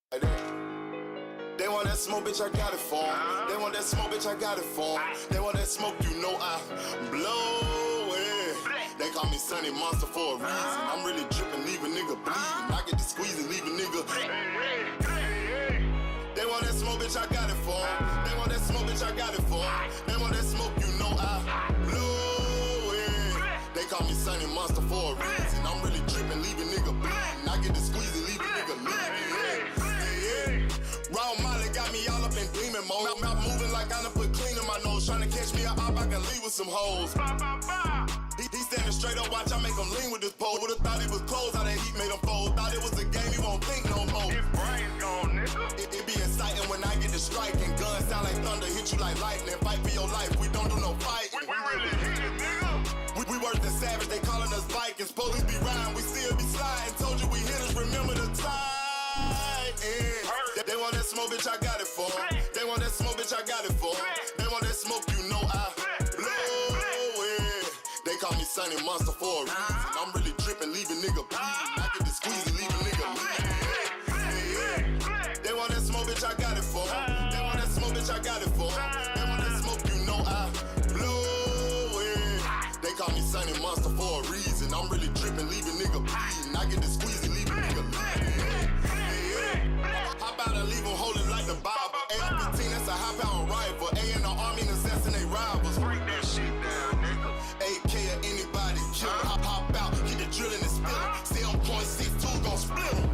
They want that smoke, bitch, I got it for 'em. They want that smoke, bitch, I got it for 'em. They want that smoke, you know I blow it. They call me Sunny Monster for a reason. I'm really dripping, leave a nigga bleeding. I get to squeeze and leave a nigga. They want that smoke, bitch, I got it for 'em. They want that smoke, bitch, I got it for 'em. They want that smoke, you know I blow it. They call me Sunny Monster for a reason. I'm really dripping, leave a nigga bleeding. I get to squeeze and leave a nigga bleeding. Round Molly got me all up in demon mode. Mouth moving like I done put clean in my nose. Tryna catch me a op, I can leave with some hoes. He standing straight up, watch I make him lean with this pole. Would've thought he was closed, how that heat made him fold. Thought it was a game, he won't think no more. His brain's gone, nigga. It be exciting when I get to striking. Guns sound like thunder, hit you like lightning. Fight for your life, we don't do no fighting. We really hit it, nigga. We worse than savage, they calling us Vikings. Police be riding, we still be sliding. Told you we hitters, remember the time. They want that smoke, bitch, I got it for 'em. They want that smoke, bitch, I got it for 'em. They want that smoke, you know I blow it. They call me Sunny Monster for a reason. I'm really dripping, leave a nigga bleeding. I get to squeeze and leave a nigga bleeding. They want that smoke, bitch, I got it for 'em. They want that smoke, bitch, I got it for 'em. They want that smoke, you know I blow it. They call me Sunny Monster for a reason. I'm really dripping, leave a nigga bleeding. I get to squeeze and leave a nigga bleeding. How about I leave them holding like the Bible? AR-15, that's a high-power rifle. A in the army and assassinate rivals. Break that shit down, nigga. AK or anybody kill him. Hop out, keep the drilling and spilling. 7.62 gon' split him.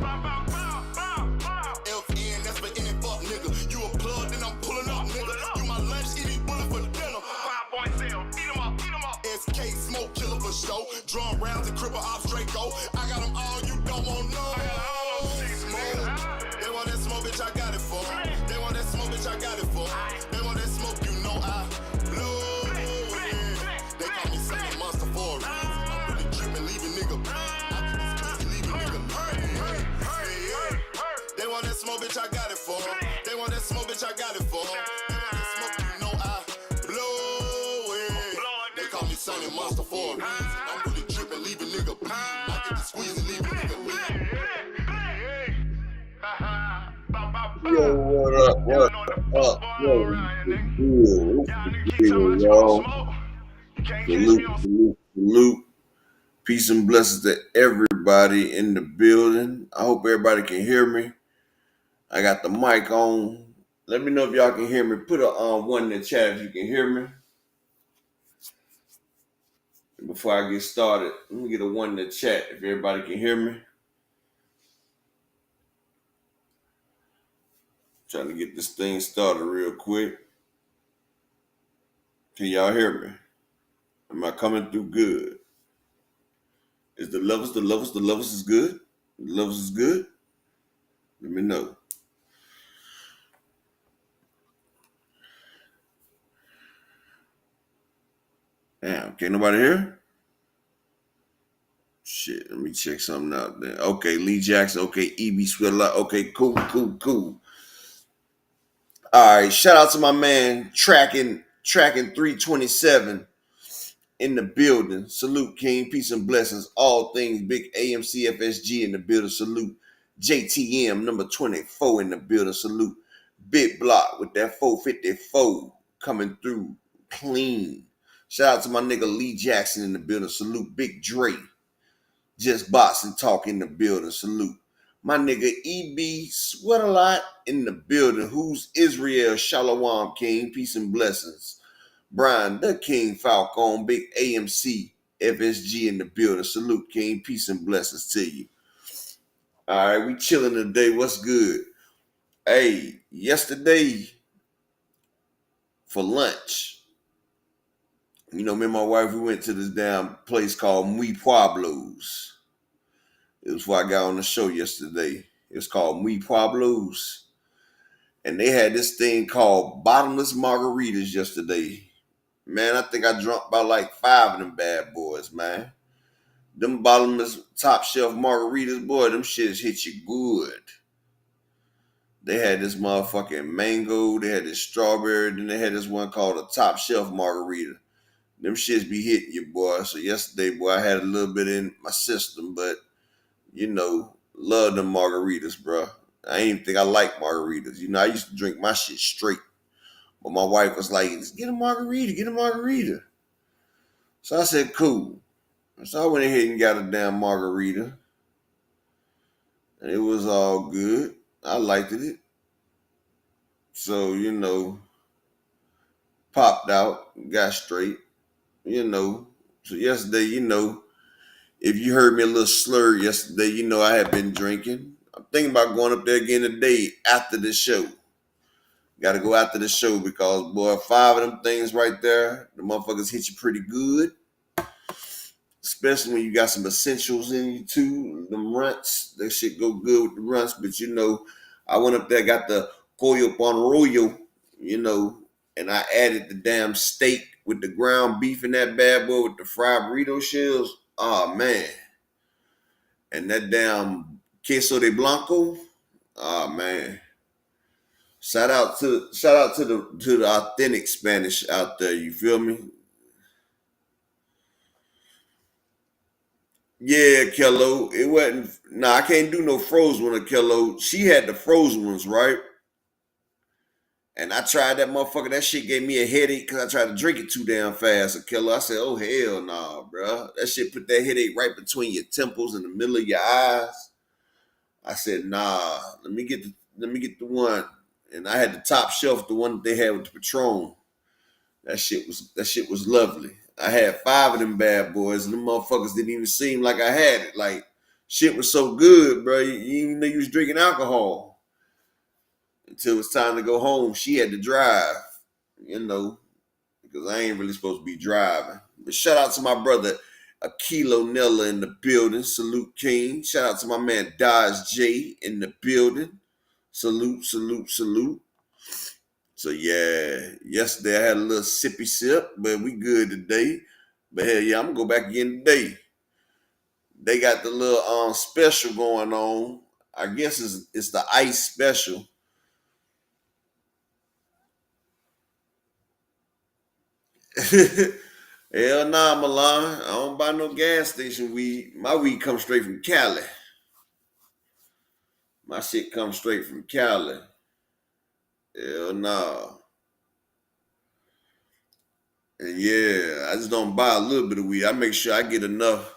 FN, that's for any fuck nigga. You a plug, then I'm pulling up, nigga. You my lunch, eat these bullets for dinner. 5.0, eat 'em up, eat 'em up. SK, smoke killer for show. Drum rounds and cripple ops, Draco. I got them all, you don't want no. They want that smoke, bitch, I got it for 'em. They want that smoke, bitch, I got it for 'em. They want that smoke, you know I blow it. They call me Sunny Monster for a reason. I'm really dripping, leave a nigga bleeding. I get this pussy, leave a nigga bleeding. They want that smoke, bitch, I got it for 'em. They want that smoke, bitch, I got it for 'em. They want that smoke, you know I blow it. They call me Sunny Monster for a reason. I'm really dripping, leave a nigga bleeding. I get to squeeze and leave a nigga bleeding. Yo, what up? What up? Yo, y'all. Salute. Peace and blessings to everybody in the building. I hope everybody can hear me. I got the mic on. Let me know if y'all can hear me. Put a one in the chat if you can hear me. Before I get started, let me get a one in the chat if everybody can hear me. Trying to get this thing started real quick. Can y'all hear me? Am I coming through good? Is the levels is good? The levels is good? Let me know. Damn, can't nobody hear? Shit, let me check something out there. Okay, Lee Jackson. Okay, EB Sweater. Okay, cool. All right, shout out to my man tracking 327 in the building. Salute, King. Peace and blessings. All things big AMC FSG in the building. Salute. JTM number 24 in the building. Salute. Big block with that 454 coming through clean. Shout out to my nigga Lee Jackson in the building. Salute. Big Dre. Just boxing talk in the building. Salute. My nigga EB Sweat a lot in the building. Who's Israel Shalom King? Peace and blessings. Brian the King Falcon. Big AMC FSG in the building. Salute, King. Peace and blessings to you. All right, we chilling today. What's good? Hey, yesterday for lunch, you know, me and my wife, we went to this damn place called Muy Pueblos. It was before I got on the show yesterday. It was called Muy Pueblos. And they had this thing called bottomless margaritas yesterday. Man, I think I drunk about like 5 of them bad boys, man. Them bottomless top shelf margaritas, boy, them shits hit you good. They had this motherfucking mango, they had this strawberry, then they had this one called a top shelf margarita. Them shits be hitting you, boy. So yesterday, boy, I had a little bit in my system, but, you know, love them margaritas, bro. I didn't even think I liked margaritas. You know, I used to drink my shit straight. But my wife was like, get a margarita, get a margarita. So I said, cool. So I went ahead and got a damn margarita. And it was all good. I liked it. So, you know, popped out, got straight, you know. So yesterday, you know, if you heard me a little slur yesterday, you know I had been drinking. I'm thinking about going up there again today after the show. Got to go after the show because, boy, 5 of them things right there, the motherfuckers hit you pretty good. Especially when you got some essentials in you too. Them runts, that shit go good with the runts. But, you know, I went up there, got the pollo pan rollo, you know, and I added the damn steak with the ground beef in that bad boy with the fried burrito shells. Oh, man. And that damn queso de blanco. Oh, man. Shout out to the authentic Spanish out there. You feel me? Yeah, Kello. It wasn't. Nah, I can't do no frozen one of Kello. She had the frozen ones, right? And I tried that motherfucker. That shit gave me a headache because I tried to drink it too damn fast. So Kello, I said, "Oh hell nah, bro. That shit put that headache right between your temples in the middle of your eyes." I said, "Nah. Let me get the one." And I had the top shelf, the one that they had with the Patron. That shit was lovely. I had 5 of them bad boys, and them motherfuckers didn't even seem like I had it. Like shit was so good, bro. You didn't know you was drinking alcohol until it was time to go home. She had to drive, you know, because I ain't really supposed to be driving. But shout out to my brother Akilo Nella in the building. Salute King. Shout out to my man Dodge J in the building. Salute, salute, salute. So yeah, yesterday I had a little sippy sip, but we good today. But hell yeah, I'm gonna go back again today. They got the little special going on. I guess it's the ice special. Hell nah, Milan. I don't buy no gas station weed. My weed comes straight from Cali. My shit comes straight from Cali. Hell nah. And yeah, I just don't buy a little bit of weed. I make sure I get enough.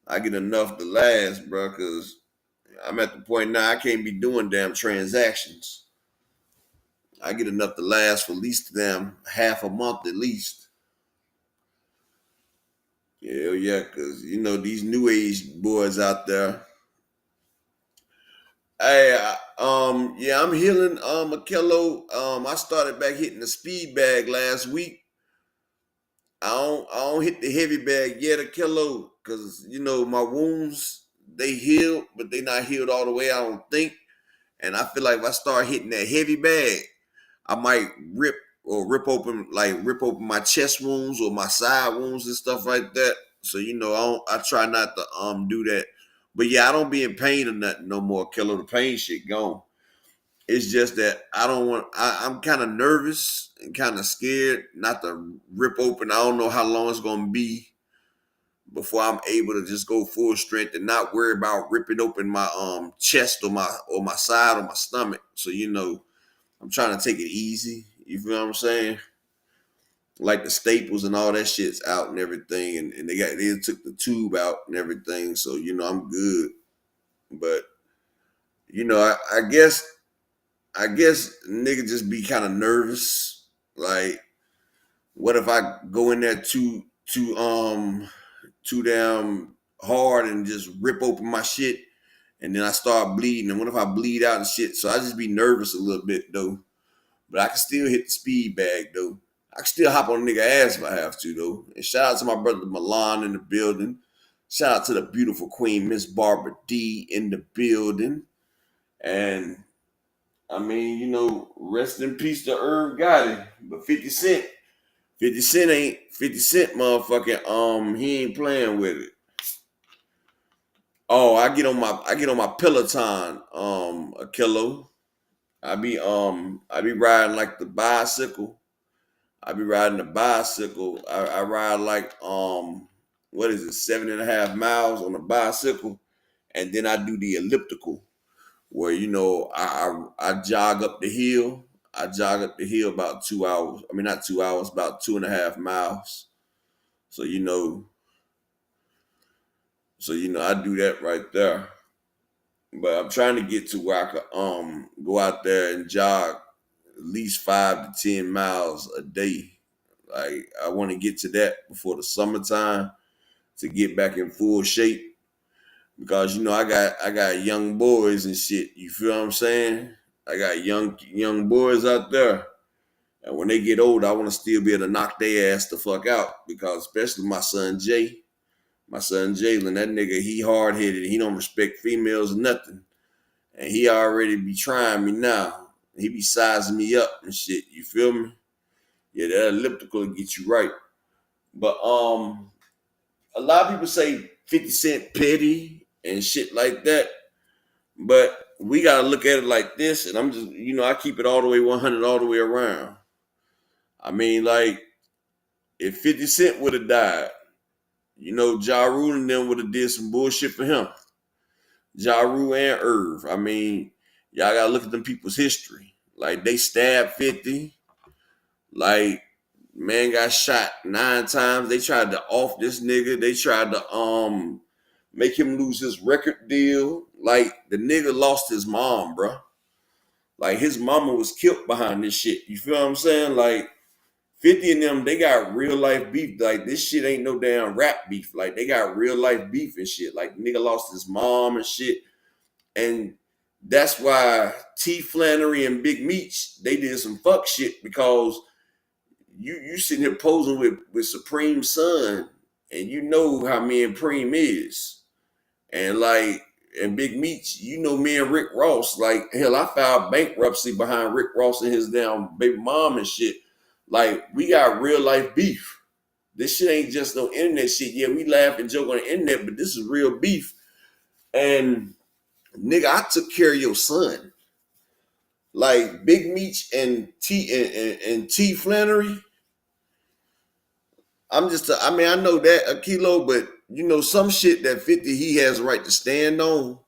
I get enough to last, bro, because I'm at the point now I can't be doing damn transactions. I get enough to last for at least damn half a month at least. Hell yeah, because you know these new age boys out there. Hey, yeah, I'm healing a kilo. I started back hitting the speed bag last week. I don't hit the heavy bag yet a kilo because you know my wounds they healed, but they not healed all the way. I don't think, and I feel like if I start hitting that heavy bag, I might rip open my chest wounds or my side wounds and stuff like that. So you know, I try not to do that. But yeah, I don't be in pain or nothing no more, Killer. The pain shit gone. It's just that I don't want. I'm kind of nervous and kind of scared not to rip open. I don't know how long it's gonna be before I'm able to just go full strength and not worry about ripping open my chest or my side or my stomach. So you know, I'm trying to take it easy. You feel what I'm saying? Like the staples and all that shit's out and everything, and they took the tube out and everything. So you know I'm good. But you know I guess nigga just be kind of nervous. Like, what if I go in there too damn hard and just rip open my shit, and then I start bleeding? And what if I bleed out and shit? So I just be nervous a little bit though. But I can still hit the speed bag though. I can still hop on a nigga ass if I have to though. And shout out to my brother Milan in the building. Shout out to the beautiful queen Miss Barbara D in the building. And I mean, you know, rest in peace to Irv Gotti. But 50 Cent, 50 Cent motherfucking he ain't playing with it. Oh, I get on my Peloton a kilo. I be riding like the bicycle. I be riding the bicycle. I ride like what is it, 7.5 miles on a bicycle, and then I do the elliptical, where I jog up the hill. I jog up the hill about 2 hours. I mean, not 2 hours, about 2.5 miles. So I do that right there. But I'm trying to get to where I could go out there and jog at least 5 to 10 miles a day. Like I want to get to that before the summertime to get back in full shape. Because I got young boys and shit. You feel what I'm saying? I got young boys out there. And when they get old, I want to still be able to knock their ass the fuck out. Because especially my son Jay. My son Jalen, that nigga, he hard-headed. He don't respect females or nothing. And he already be trying me now. He be sizing me up and shit. You feel me? Yeah, that elliptical will get you right. But a lot of people say 50 Cent petty and shit like that. But we gotta look at it like this, and I'm just, I keep it all the way 100 all the way around. I mean, like, if 50 Cent would have died, Ja Rule and them would have did some bullshit for him. Ja Rule and Irv. I mean, y'all gotta look at them people's history. Like, they stabbed 50. Like, man got shot 9 times. They tried to off this nigga. They tried to make him lose his record deal. Like, the nigga lost his mom, bro. Like, his mama was killed behind this shit. You feel what I'm saying? Like, 50 and them, they got real life beef. Like, this shit ain't no damn rap beef. Like, they got real life beef and shit. Like, nigga lost his mom and shit. And that's why T. Flannery and Big Meech, they did some fuck shit, because you sitting here posing with Supreme's son, and you know how me and Preem is. And Big Meech, me and Rick Ross, like, hell, I filed bankruptcy behind Rick Ross and his damn baby mom and shit. Like, we got real life beef. This shit ain't just no internet shit. Yeah, we laugh and joke on the internet, but this is real beef. And nigga, I took care of your son. Like, Big Meech and T Flannery. I know that a kilo, but some shit that 50 he has a right to stand on.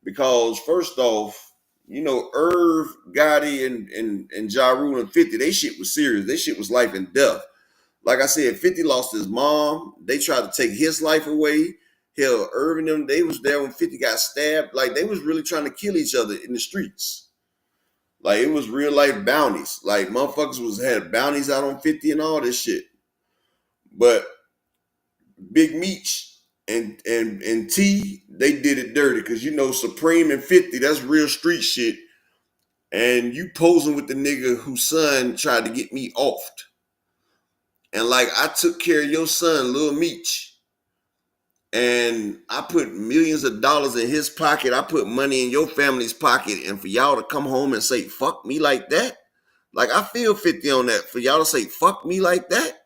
Because first off, Irv Gotti and Ja Rule and 50, they shit was serious. They shit was life and death. Like I said, 50 lost his mom. They tried to take his life away. Hell, Irv and them, they was there when 50 got stabbed. Like, they was really trying to kill each other in the streets. Like, it was real life bounties. Like, motherfuckers had bounties out on 50 and all this shit. But Big Meech and T, they did it dirty, because Supreme and 50, that's real street shit. And you posing with the nigga whose son tried to get me offed. And like, I took care of your son, Lil Meech. And I put millions of dollars in his pocket. I put money in your family's pocket. And for y'all to come home and say, fuck me like that? Like, I feel 50 on that. For y'all to say, fuck me like that?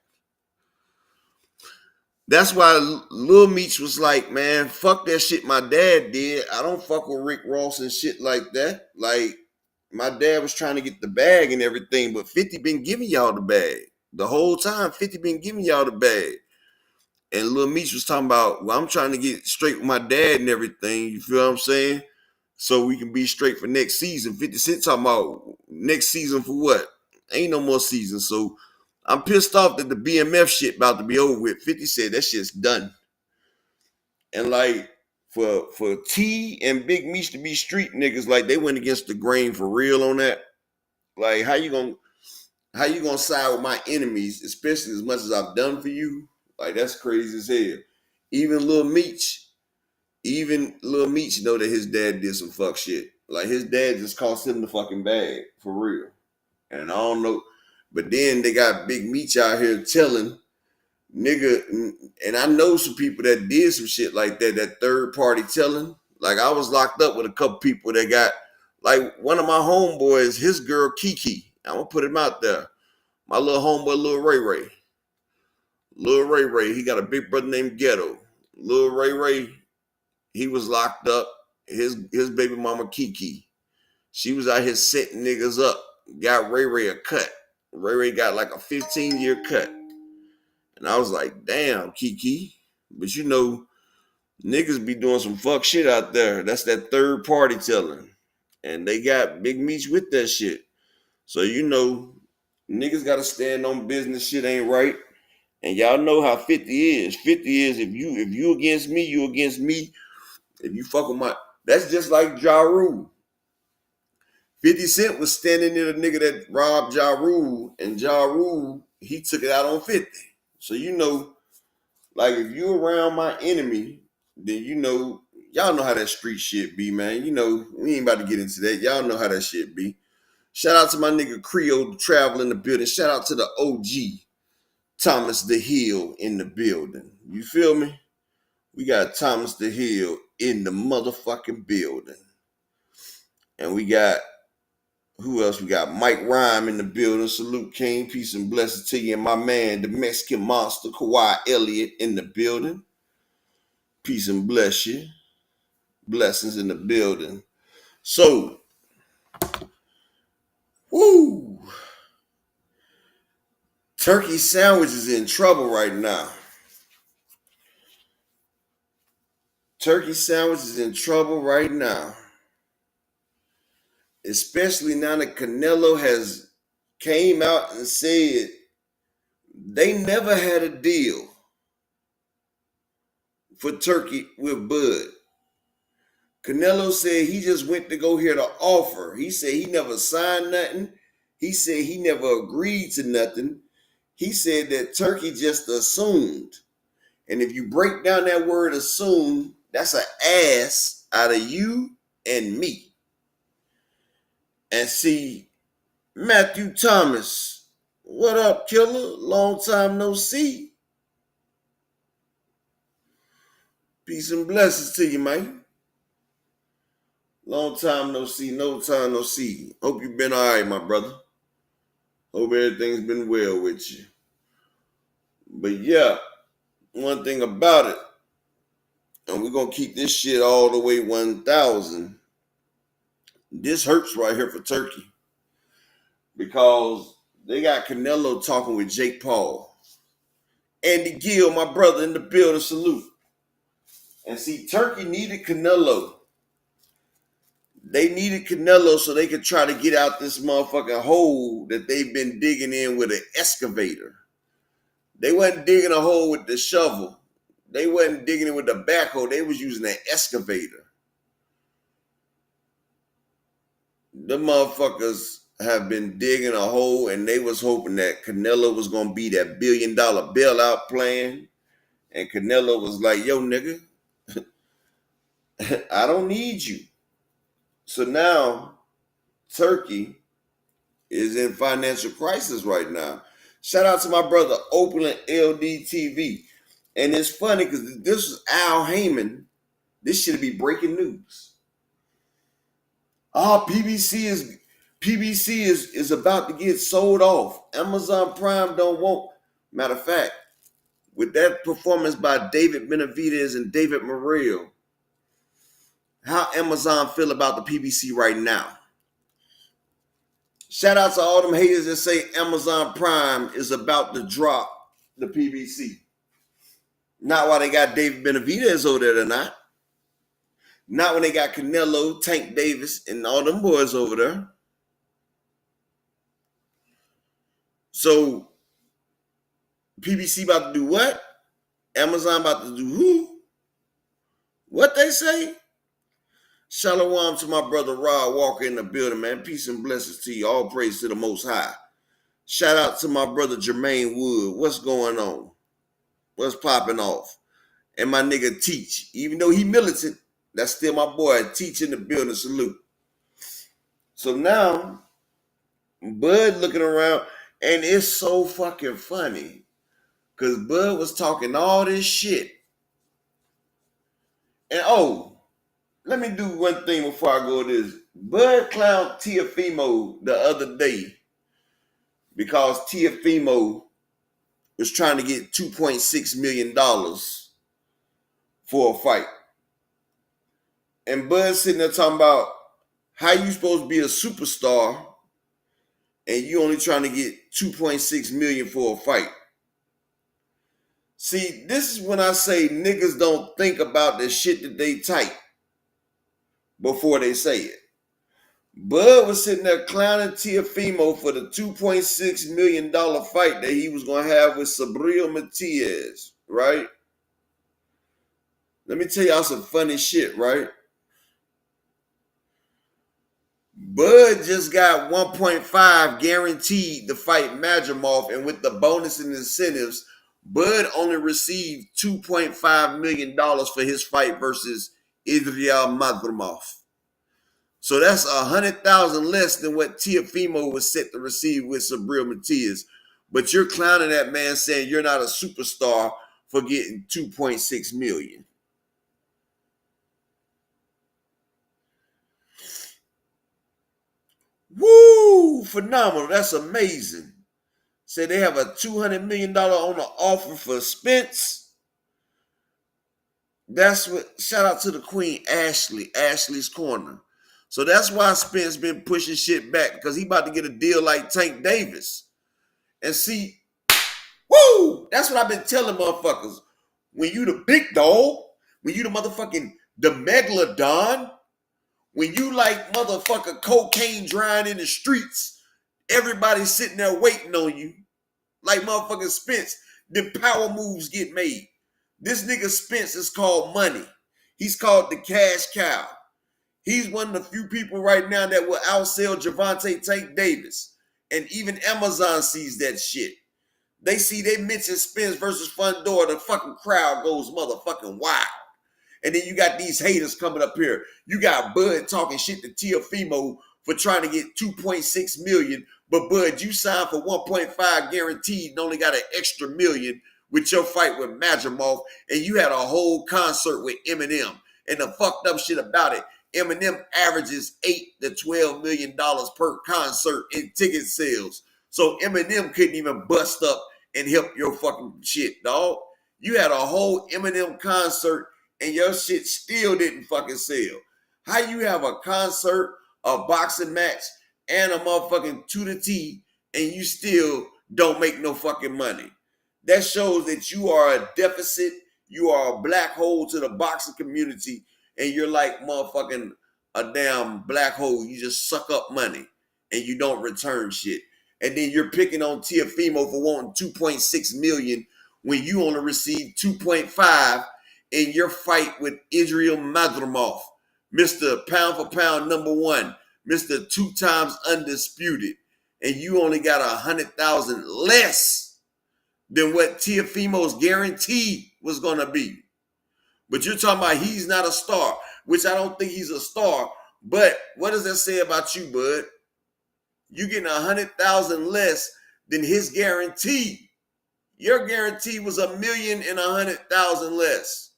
That's why Lil Meech was like, man, fuck that shit my dad did. I don't fuck with Rick Ross and shit like that. Like, my dad was trying to get the bag and everything, but 50 been giving y'all the bag. The whole time, 50 been giving y'all the bag. And Lil Meech was talking about, well, I'm trying to get straight with my dad and everything. You feel what I'm saying? So we can be straight for next season. 50 Cent talking about next season for what? Ain't no more season. So I'm pissed off that the BMF shit about to be over with. 50 said that shit's done. And like, for T and Big Meech to be street niggas, like, they went against the grain for real on that. Like, how you gonna side with my enemies, especially as much as I've done for you? Like, that's crazy as hell. Even Lil Meech know that his dad did some fuck shit. Like, his dad just cost him the fucking bag, for real. And I don't know. But then they got Big Meech out here telling nigga, and I know some people that did some shit like that third party telling. Like, I was locked up with a couple people that got, like, one of my homeboys, his girl Kiki. I'm gonna put him out there. My little homeboy, Lil Ray Ray. Lil Ray Ray, he got a big brother named Ghetto. Lil Ray Ray, he was locked up. His baby mama Kiki, she was out here setting niggas up. Got Ray Ray a cut. Ray Ray got like a 15-year cut. And I was like, damn, Kiki. But niggas be doing some fuck shit out there. That's that third party telling. And they got Big Meech with that shit. So niggas gotta stand on business. Shit ain't right. And y'all know how 50 is. 50 is if you against me, you against me. If you fuck with that's just like Ja Rule. 50 Cent was standing near the nigga that robbed Ja Rule, and Ja Rule, he took it out on 50. So like if you around my enemy, then y'all know how that street shit be, man. We ain't about to get into that. Y'all know how that shit be. Shout out to my nigga Creole Travel in the building. Shout out to the OG Thomas the Hill in the building. You feel me? We got Thomas the Hill in the motherfucking building. And we got, who else? We got Mike Rhyme in the building. Salute King. Peace and blessings to you. And my man, the Mexican monster, Kawhi Elliott in the building. Peace and bless you. Blessings in the building. So, woo! Turkey Sandwich is in trouble right now. Turkey Sandwich is in trouble right now. Especially now that Canelo has came out and said they never had a deal for Turkey with Bud. Canelo said he just went to go hear the offer. He said he never signed nothing. He said he never agreed to nothing. He said that Turkey just assumed. And if you break down that word assume, that's an ass out of you and me. And see, Matthew Thomas, what up, killer? Long time no see. Peace and blessings to you, man. Long time no see, no time no see. Hope you've been all right, my brother. Hope everything's been well with you. But yeah, one thing about it, and we're going to keep this shit all the way 1,000. This hurts right here for Turkey because they got Canelo talking with Jake Paul. Andy Gill, my brother in the building, salute. And see, Turkey needed Canelo. They needed Canelo so they could try to get out this motherfucking hole that they've been digging in with an excavator. They wasn't digging a hole with the shovel. They wasn't digging it with the backhoe. They was using an excavator. The motherfuckers have been digging a hole, and they was hoping that Canelo was going to be that $1 billion bailout plan. And Canelo was like, yo, nigga, I don't need you. So now Turkey is in financial crisis right now. Shout out to my brother Oakland LDTV. And it's funny because this is Al Heyman. This should be breaking news. PBC is about to get sold off. Amazon Prime don't want. Matter of fact, with that performance by David Benavidez and David Morrell, how Amazon feel about the PBC right now? Shout out to all them haters that say Amazon Prime is about to drop the PBC. Not while they got David Benavidez over there tonight. Not when they got Canelo, Tank Davis, and all them boys over there. So, PBC about to do what? Amazon about to do who? What they say? Shalom to my brother Rod Walker in the building, man. Peace and blessings to you. All praise to the Most High. Shout out to my brother Jermaine Wood. What's going on? What's popping off? And my nigga Teach. Even though he militant, that's still my boy. Teach in the building. Salute. So now, Bud looking around, and it's so fucking funny. Because Bud was talking all this shit. And let me do one thing before I go to this. Bud clowned Teofimo the other day because Teofimo was trying to get $2.6 million for a fight. And Bud sitting there talking about how you supposed to be a superstar and you only trying to get $2.6 million for a fight. See, this is when I say niggas don't think about the shit that they type before they say it. Bud was sitting there clowning Teofimo for the $2.6 million fight that he was going to have with Sabril Matias, right? Let me tell y'all some funny shit, right? Bud just got 1.5 guaranteed to fight Madrimov, and with the bonus and incentives, Bud only received $2.5 million for his fight versus Israel Madrimov. So that's 100,000 less than what Teofimo was set to receive with Sabril Matias. But you're clowning that man saying you're not a superstar for getting 2.6 million. Woo! Phenomenal. That's amazing. Say they have a $200 million on the offer for Spence. That's what, shout out to the queen, Ashley's Corner. So that's why Spence been pushing shit back, because he about to get a deal like Tank Davis. And see, woo! That's what I've been telling motherfuckers. When you the big dog, when you the megalodon, when you like motherfucker cocaine drying in the streets, everybody's sitting there waiting on you. Like motherfucking Spence, the power moves get made. This nigga Spence is called money. He's called the cash cow. He's one of the few people right now that will outsell Gervonta Tank Davis. And even Amazon sees that shit. They mention Spence versus Fundora, the fucking crowd goes motherfucking wild. And then you got these haters coming up here. You got Bud talking shit to Teofimo for trying to get 2.6 million. But Bud, you signed for 1.5 guaranteed and only got an extra million with your fight with Madrimov. And you had a whole concert with Eminem. And the fucked up shit about it, Eminem averages $8 to $12 million per concert in ticket sales. So Eminem couldn't even bust up and help your fucking shit, dog. You had a whole Eminem concert and your shit still didn't fucking sell. How you have a concert, a boxing match, and a motherfucking 2 to T, and you still don't make no fucking money? That shows that you are a deficit, you are a black hole to the boxing community, and you're like motherfucking a damn black hole. You just suck up money, and you don't return shit. And then you're picking on Teofimo for wanting 2.6 million when you only received 2.5 in your fight with Israel Madrimov, Mr. Pound for Pound #1, Mr. 2 times undisputed, and you only got 100,000 less than what Teofimo's guarantee was going to be. But you're talking about he's not a star, which I don't think he's a star. But what does that say about you, Bud? You getting 100,000 less than his guarantee. Your guarantee was 1,100,000 less.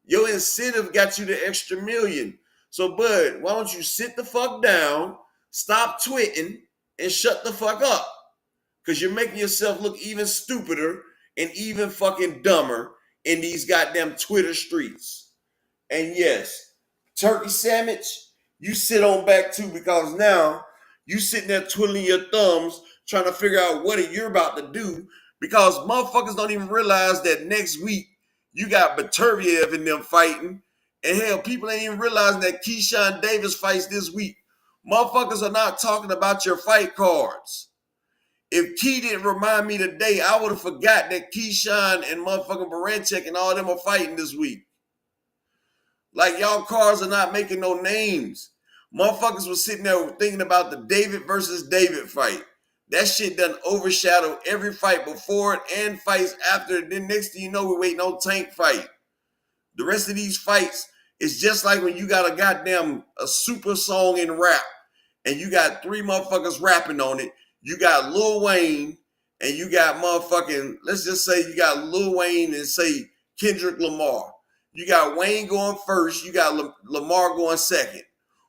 Your incentive got you the extra million. So, Bud, why don't you sit the fuck down, stop twitting, and shut the fuck up? Because you're making yourself look even stupider and even fucking dumber in these goddamn Twitter streets. And yes, turkey sandwich, you sit on back too, because now you sitting there twiddling your thumbs trying to figure out what you're about to do, because motherfuckers don't even realize that next week you got Baturviev in them fighting. And hell, people ain't even realizing that Keyshawn Davis fights this week. Motherfuckers are not talking about your fight cards. If Key didn't remind me today, I would have forgot that Keyshawn and motherfucking Baranchek and all of them are fighting this week. Like, y'all cards are not making no names. Motherfuckers was sitting there thinking about the David versus David fight. That shit done overshadowed every fight before it and fights after it. Then next thing you know, we're waiting on Tank fight. The rest of these fights is just like when you got a super song in rap and you got 3 motherfuckers rapping on it. You got Lil Wayne and you got motherfucking, let's just say you got Lil Wayne and say Kendrick Lamar. You got Wayne going first, you got Lamar going second.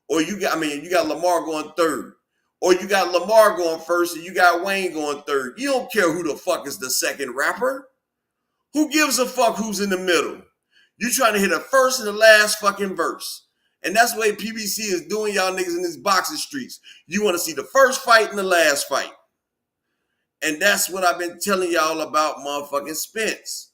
Or you got Lamar going third. Or you got Lamar going first and you got Wayne going third. You don't care who the fuck is the second rapper. Who gives a fuck who's in the middle? You trying to hit the first and the last fucking verse. And that's the way PBC is doing y'all niggas in these boxing streets. You want to see the first fight and the last fight. And that's what I've been telling y'all about motherfucking Spence.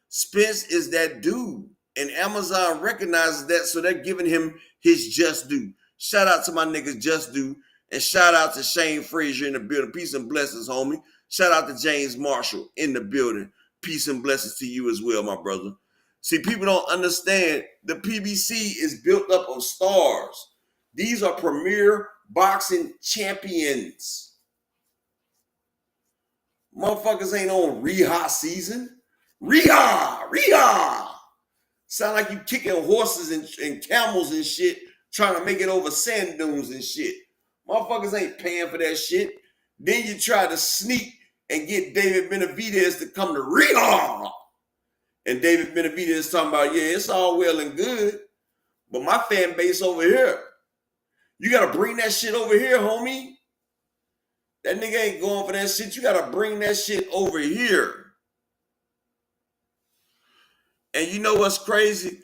Spence is that dude. And Amazon recognizes that, so they're giving him his just due. Shout out to my niggas Just Do. And shout out to Shane Frazier in the building. Peace and blessings, homie. Shout out to James Marshall in the building. Peace and blessings to you as well, my brother. See, people don't understand the PBC is built up of stars. These are premier boxing champions. Motherfuckers ain't on Reha season. Reha. Sound like you kicking horses and camels and shit, trying to make it over sand dunes and shit. Motherfuckers ain't paying for that shit. Then you try to sneak and get David Benavidez to come to Reha. And David Benavidez talking about, yeah, it's all well and good, but my fan base over here. You got to bring that shit over here, homie. That nigga ain't going for that shit. You got to bring that shit over here. And you know what's crazy?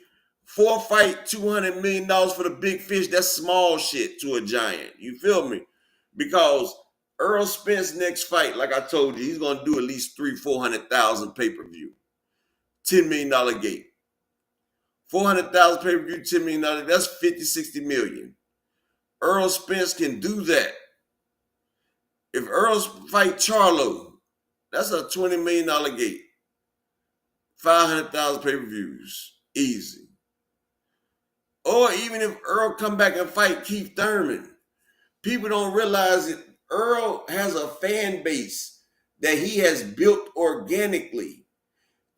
4-fight, $200 million for the big fish, that's small shit to a giant. You feel me? Because Earl Spence next fight, like I told you, he's going to do at least 300,000-400,000 pay-per-view. $10 million gate. 400,000 pay-per-view, $10 million, that's 50-60 million. Earl Spence can do that. If Earl fight Charlo, that's a $20 million gate. 500,000 pay-per-views, easy. Or even if Earl come back and fight Keith Thurman, people don't realize that Earl has a fan base that he has built organically.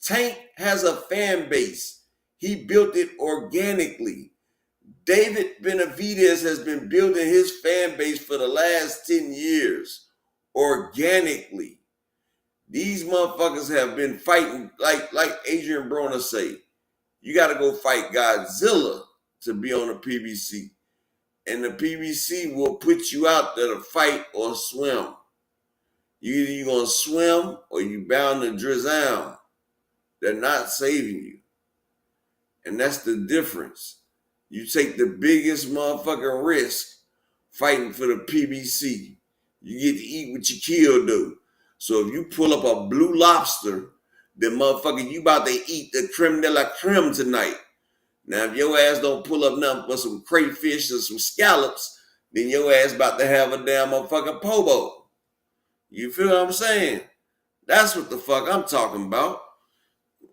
Tank has a fan base. He built it organically. David Benavidez has been building his fan base for the last 10 years organically. These motherfuckers have been fighting, like Adrian Broner say, you got to go fight Godzilla to be on the PBC. And the PBC will put you out there to fight or swim. Either you're going to swim or you bound to drown. They're not saving you. And that's the difference. You take the biggest motherfucking risk fighting for the PBC. You get to eat what you kill, though. So if you pull up a Blue Lobster, then motherfucker, you about to eat the creme de la creme tonight. Now, if your ass don't pull up nothing but some crayfish and some scallops, then your ass about to have a damn motherfucking pobo. You feel what I'm saying? That's what the fuck I'm talking about.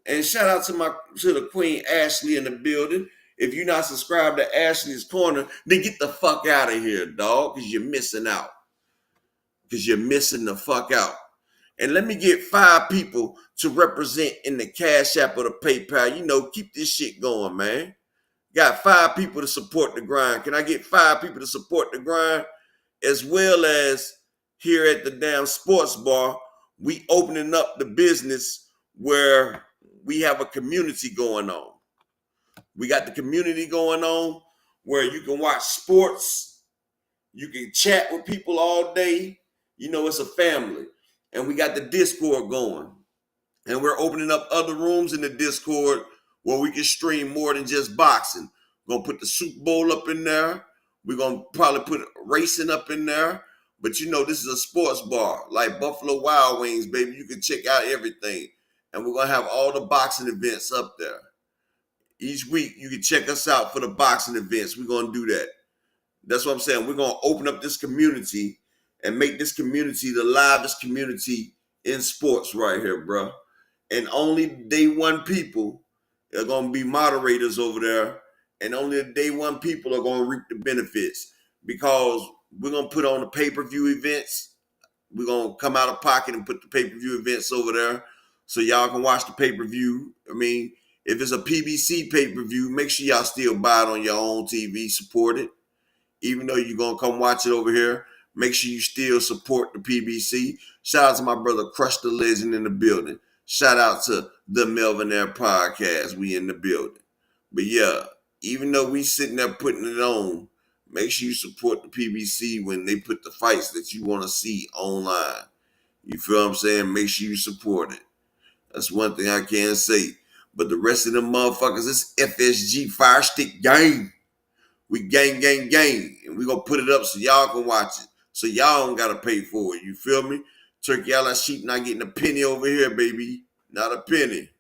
And shout out to the Queen Ashley in the building. If you're not subscribed to Ashley's Corner, then get the fuck out of here, dog, because you're missing out. Because you're missing the fuck out. And let me get 5 people to represent in the Cash App or the PayPal. You know, keep this shit going, man. Got 5 people to support the grind. Can I get 5 people to support the grind? As well as here at the damn sports bar, we opening up the business where we have a community going on. We got the community going on where you can watch sports. You can chat with people all day. You know, it's a family. And we got the Discord going. And we're opening up other rooms in the Discord where we can stream more than just boxing. We're going to put the Super Bowl up in there. We're going to probably put racing up in there. But you know, this is a sports bar, like Buffalo Wild Wings, baby. You can check out everything. And we're going to have all the boxing events up there. Each week, you can check us out for the boxing events. We're going to do that. That's what I'm saying. We're going to open up this community and make this community the livest community in sports right here, bro. And only day one people are going to be moderators over there. And only the day one people are going to reap the benefits because we're going to put on the pay-per-view events. We're going to come out of pocket and put the pay-per-view events over there so y'all can watch the pay-per-view. I mean, if it's a PBC pay-per-view, make sure y'all still buy it on your own TV, support it. Even though you're going to come watch it over here, make sure you still support the PBC. Shout out to my brother Crush the Legend in the building. Shout out to the Melvin Air Podcast. We in the building. But yeah, even though we sitting there putting it on, make sure you support the PBC when they put the fights that you want to see online. You feel what I'm saying? Make sure you support it. That's one thing I can say. But the rest of them motherfuckers, it's FSG Fire Stick Gang. We gang. And we going to put it up so y'all can watch it. So y'all don't got to pay for it. You feel me? Turkey a la sheep not getting a penny over here, baby. Not a penny.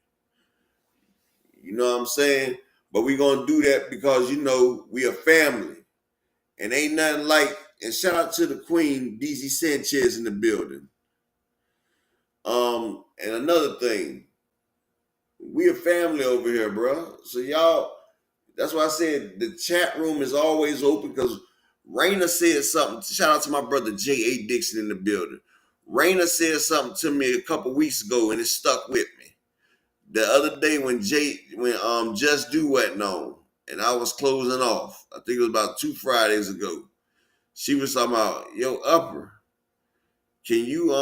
You know what I'm saying? But we going to do that because, you know, we a family. And ain't nothing like, and shout out to the Queen, DZ Sanchez in the building. And another thing, we a family over here, bro. So y'all, that's why I said the chat room is always open because Raina said something. Shout out to my brother J.A. Dixon in the building. Raina said something to me a couple weeks ago and it stuck with me. The other day when Just Do wasn't on and I was closing off, I think it was about 2 Fridays ago. She was talking about, yo, Upper, can you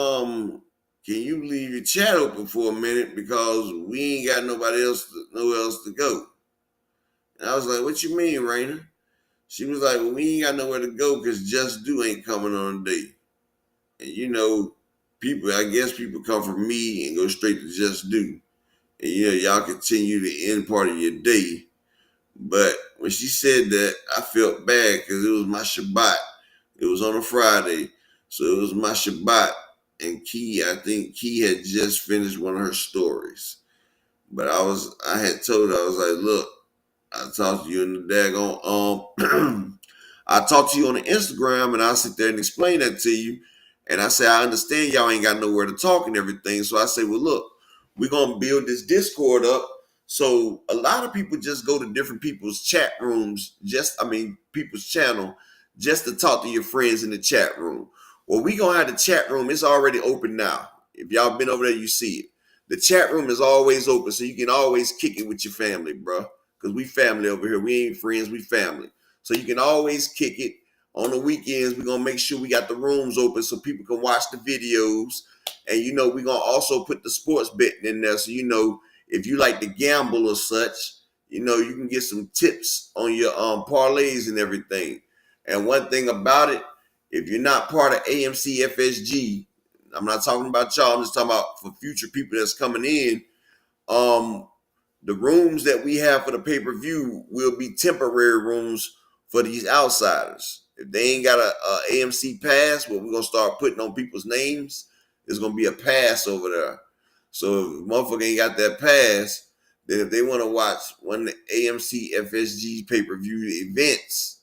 leave your chat open for a minute because we ain't got nowhere else to go. And I was like, what you mean, Raina? She was like, well, we ain't got nowhere to go because Just Do ain't coming on a date. And I guess people come from me and go straight to Just Do. And y'all continue the end part of your day. But when she said that, I felt bad because it was my Shabbat. It was on a Friday. So it was my Shabbat. And I think Key had just finished one of her stories. But I had told her, I was like, look, I talked to you in the daggone, I talked to you on the Instagram and I'll sit there and explain that to you. And I say, I understand y'all ain't got nowhere to talk and everything. So I say, well, look, we're going to build this Discord up. So a lot of people just go to different people's chat rooms, people's channel, just to talk to your friends in the chat room. Well, we going to have the chat room. It's already open now. If y'all been over there, you see it. The chat room is always open, so you can always kick it with your family, bro. Because we family over here. We ain't friends, we family. So you can always kick it. On the weekends, we're going to make sure we got the rooms open so people can watch the videos. And, we're going to also put the sports betting in there. So, if you like to gamble or such, you can get some tips on your parlays and everything. And one thing about it, if you're not part of AMC FSG, I'm not talking about y'all. I'm just talking about for future people that's coming in. The rooms that we have for the pay-per-view will be temporary rooms for these outsiders. If they ain't got a AMC pass, well, we're going to start putting on people's names. There's going to be a pass over there. So if a motherfucker ain't got that pass, then if they want to watch one of the AMC FSG pay-per-view events,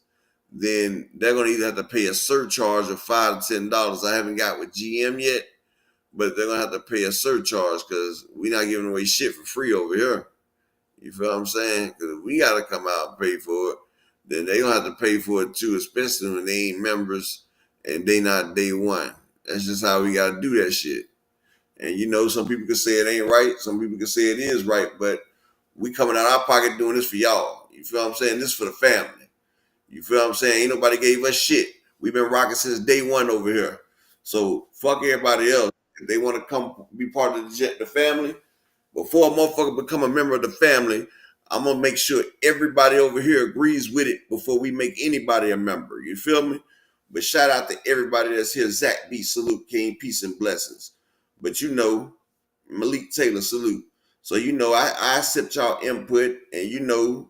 then they're going to either have to pay a surcharge of $5 to $10. I haven't got with GM yet, but they're going to have to pay a surcharge because we're not giving away shit for free over here. You feel what I'm saying? Because we got to come out and pay for it. Then they going to have to pay for it too, especially when they ain't members and they not day one. That's just how we got to do that shit. And some people can say it ain't right. Some people can say it is right. But we coming out of our pocket doing this for y'all. You feel what I'm saying? This for the family. You feel what I'm saying? Ain't nobody gave us shit. We've been rocking since day one over here. So fuck everybody else. If they want to come be part of the family, before a motherfucker become a member of the family, I'm going to make sure everybody over here agrees with it before we make anybody a member. You feel me? But shout out to everybody that's here. Zach B, salute, King, peace and blessings. But Malik Taylor, salute. So I accept y'all input and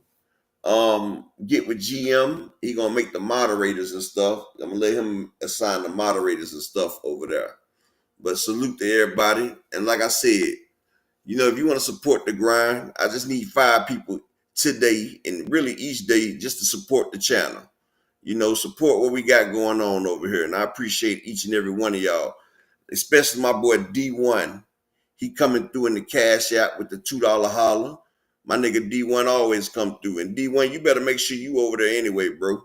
get with GM. He gonna make the moderators and stuff. I'm gonna let him assign the moderators and stuff over there. But salute to everybody. And like I said, if you want to support the grind, I just need 5 people today and really each day just to support the channel. Support what we got going on over here. And I appreciate each and every one of y'all, especially my boy D1. He coming through in the Cash App with the $2 holler. My nigga D1 always come through. And D1, you better make sure you over there anyway, bro.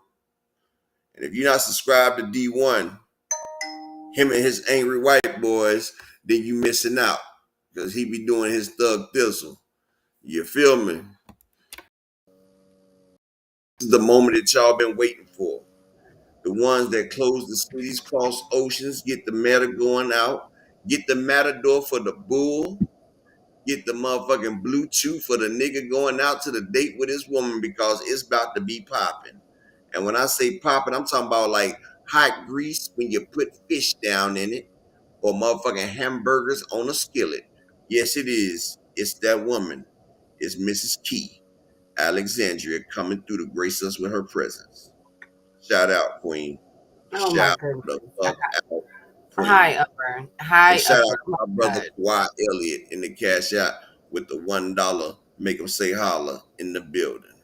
And if you're not subscribed to D1, him and his angry white boys, then you missing out. Because he be doing his thug thistle. You feel me? This is the moment that y'all been waiting for. The ones that close the cities, cross oceans, get the meta going out, get the matador for the bull, get the motherfucking Bluetooth for the nigga going out to the date with his woman because it's about to be popping. And when I say popping, I'm talking about like hot grease when you put fish down in it or motherfucking hamburgers on a skillet. Yes, it is. It's that woman. It's Mrs. Key, Alexandria, coming through to grace us with her presence. Shout out, Queen. Oh Shout my goodness. the fuck out, Queen. Hi, Upper. Hi, And shout Upper. out to my brother Kawhi Elliott in the Cash App with the $1 make him say holla in the building.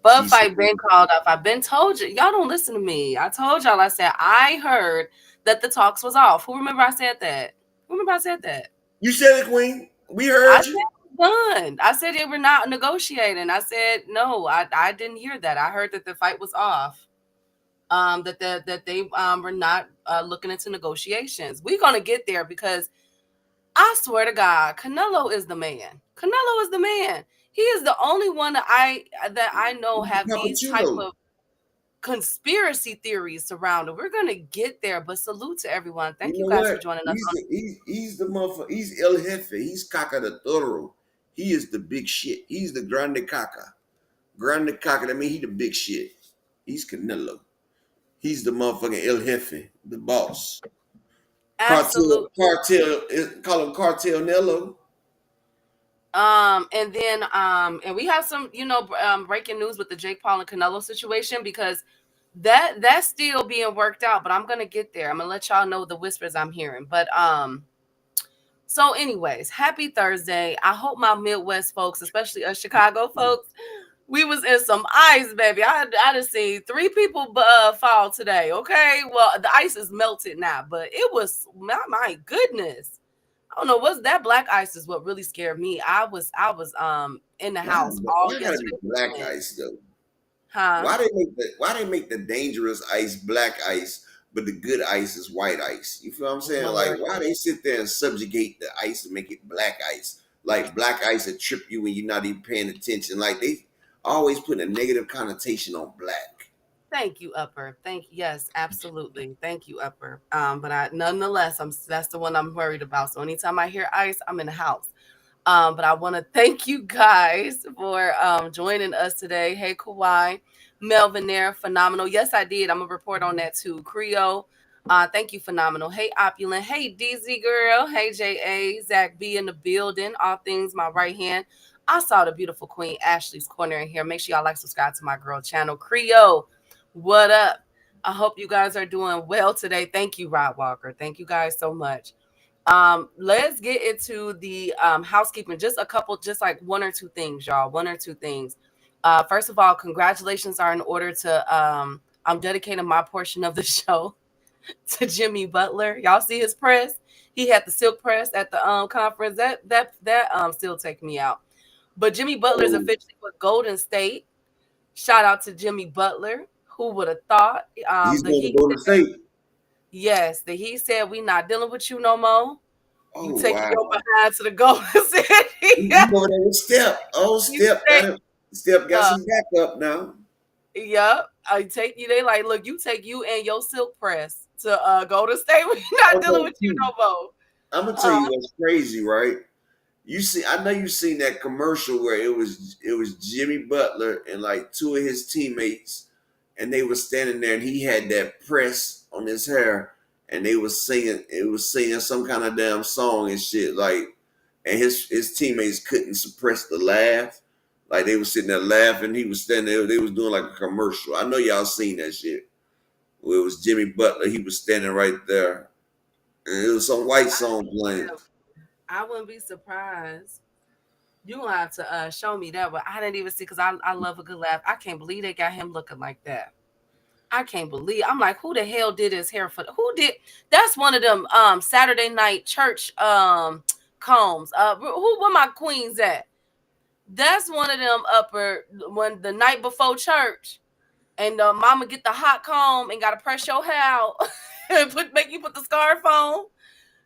Bud He said, fight been called up. I've been told you. Y'all don't listen to me. I told y'all. I said I heard that the talks was off. Who remember I said that? Who remember I said that? "You said it, Queen. We I heard said you." it was done. I said they were not negotiating. I said no. I didn't hear that. I heard that the fight was off. That they were not looking into negotiations. We're gonna get there because I swear to God, Canelo is the man. Canelo is the man. He is the only one that I know He's the have these type cappuccino. of conspiracy theories surrounding. We're gonna get there, but salute to everyone. You Thank you know guys for what? joining us He's on. the he's the motherfucker. He's El Jefe. He's Caca de Toro. He is the big shit. He's the Grande Caca. Grande Caca. That mean he the big shit. He's Canelo. He's the motherfucking El Jefe, the boss. Absolutely. Call him Cartel Nello. And we have some, breaking news with the Jake Paul and Canelo situation because that's still being worked out, but I'm gonna get there. I'm gonna let y'all know the whispers I'm hearing. But so anyways, happy Thursday. I hope my Midwest folks, especially us Chicago folks, we was in some ice, baby. I just seen 3 people fall today. Okay, well the ice is melted now, but it was my goodness. I don't know. What's that black ice is what really scared me. I was in the house all Why gotta be yesterday black weekend. ice though? Huh? Why they make the dangerous ice black ice, but the good ice is white ice? You feel what I'm saying? Like Lord. why they sit there and subjugate the ice and make it black ice? Like black ice will trip you when you're not even paying attention. Like they always put a negative connotation on black. Thank you, Upper. Yes, absolutely. Thank you, Upper. But I nonetheless that's the one I'm worried about. So anytime I hear ice, I'm in the house. But I want to thank you guys for joining us today. Hey, Kawhi, Melvin there, phenomenal. Yes, I did. I'm going to report on that too. Creo, thank you, phenomenal. Hey, Opulent. Hey, DZ girl. Hey, JA. Zach B in the building. All things my right hand. I saw the beautiful Queen Ashley's corner in here. Make sure y'all like, subscribe to my girl channel. Creo, what up? I hope you guys are doing well today. Thank you, Rod Walker. Thank you guys so much. Let's get into the housekeeping. Just a couple, just like 1 or 2 things, y'all. 1 or 2 things. First of all, congratulations are in order to I'm dedicating my portion of the show to Jimmy Butler. Y'all see his press? He had the silk press at the conference. That still take me out. But Jimmy Butler's Oh, officially with Golden State. Shout out to Jimmy Butler. Who would have thought? he's The going to Heat Golden State. Yes, the Heat said we not dealing with you no more. You Oh taking your wow. behind to the Golden City. You know that was Step. Oh, You Step take got it. Step got uh some backup now. yep. I take you. They like, look, you take you and your silk press to Golden State. We not dealing Okay, with you no more. I'm gonna tell Huh? you what's crazy, right? You see, I know you've seen that commercial where it was Jimmy Butler and like two of his teammates, and they were standing there, and he had that press on his hair, and they was singing. It was singing some kind of damn song and shit, like, and his teammates couldn't suppress the laugh, like they was sitting there laughing. He was standing there. They was doing like a commercial. I know y'all seen that shit. Where it was Jimmy Butler. He was standing right there, and it was some white song playing. I wouldn't be surprised. You gonna have to show me that, but I didn't even see because I love a good laugh. I can't believe they got him looking like that. I can't believe. I'm like, who the hell did his hair for? Who did? That's one of them Saturday night church combs. Where my queens at? That's one of them upper when the night before church and mama get the hot comb and gotta press your hair out and make you put the scarf on.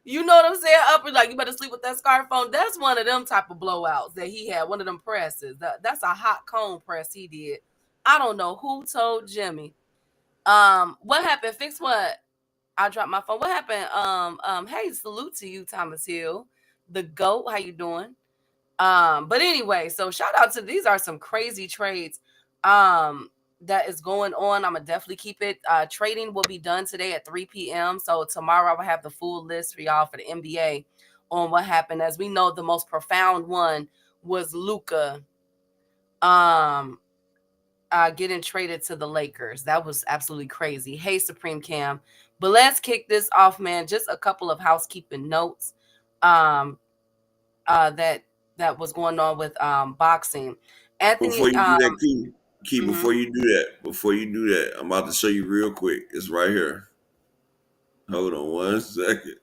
You know what I'm saying? Upper like you better sleep with that scarf on. That's one of them type of blowouts that he had. One of them presses. That's a hot comb press he did. I don't know who told Jimmy. What happened? Fix what? I dropped my phone. What happened? Hey, salute to you, Thomas Hill, the GOAT. How you doing? But anyway, so shout out to these are some crazy trades that is going on. I'm gonna definitely keep it. Trading will be done today at 3 p.m. So tomorrow I will have the full list for y'all for the NBA on what happened. As we know, the most profound one was Luka getting traded to the Lakers. That was absolutely crazy. Hey, Supreme Cam. But let's kick this off, man. Just a couple of housekeeping notes. Um, that was going on with boxing. Anthony, Before you do that, King. Key, before you do that, I'm about to show you real quick. It's right here. Hold on 1 second.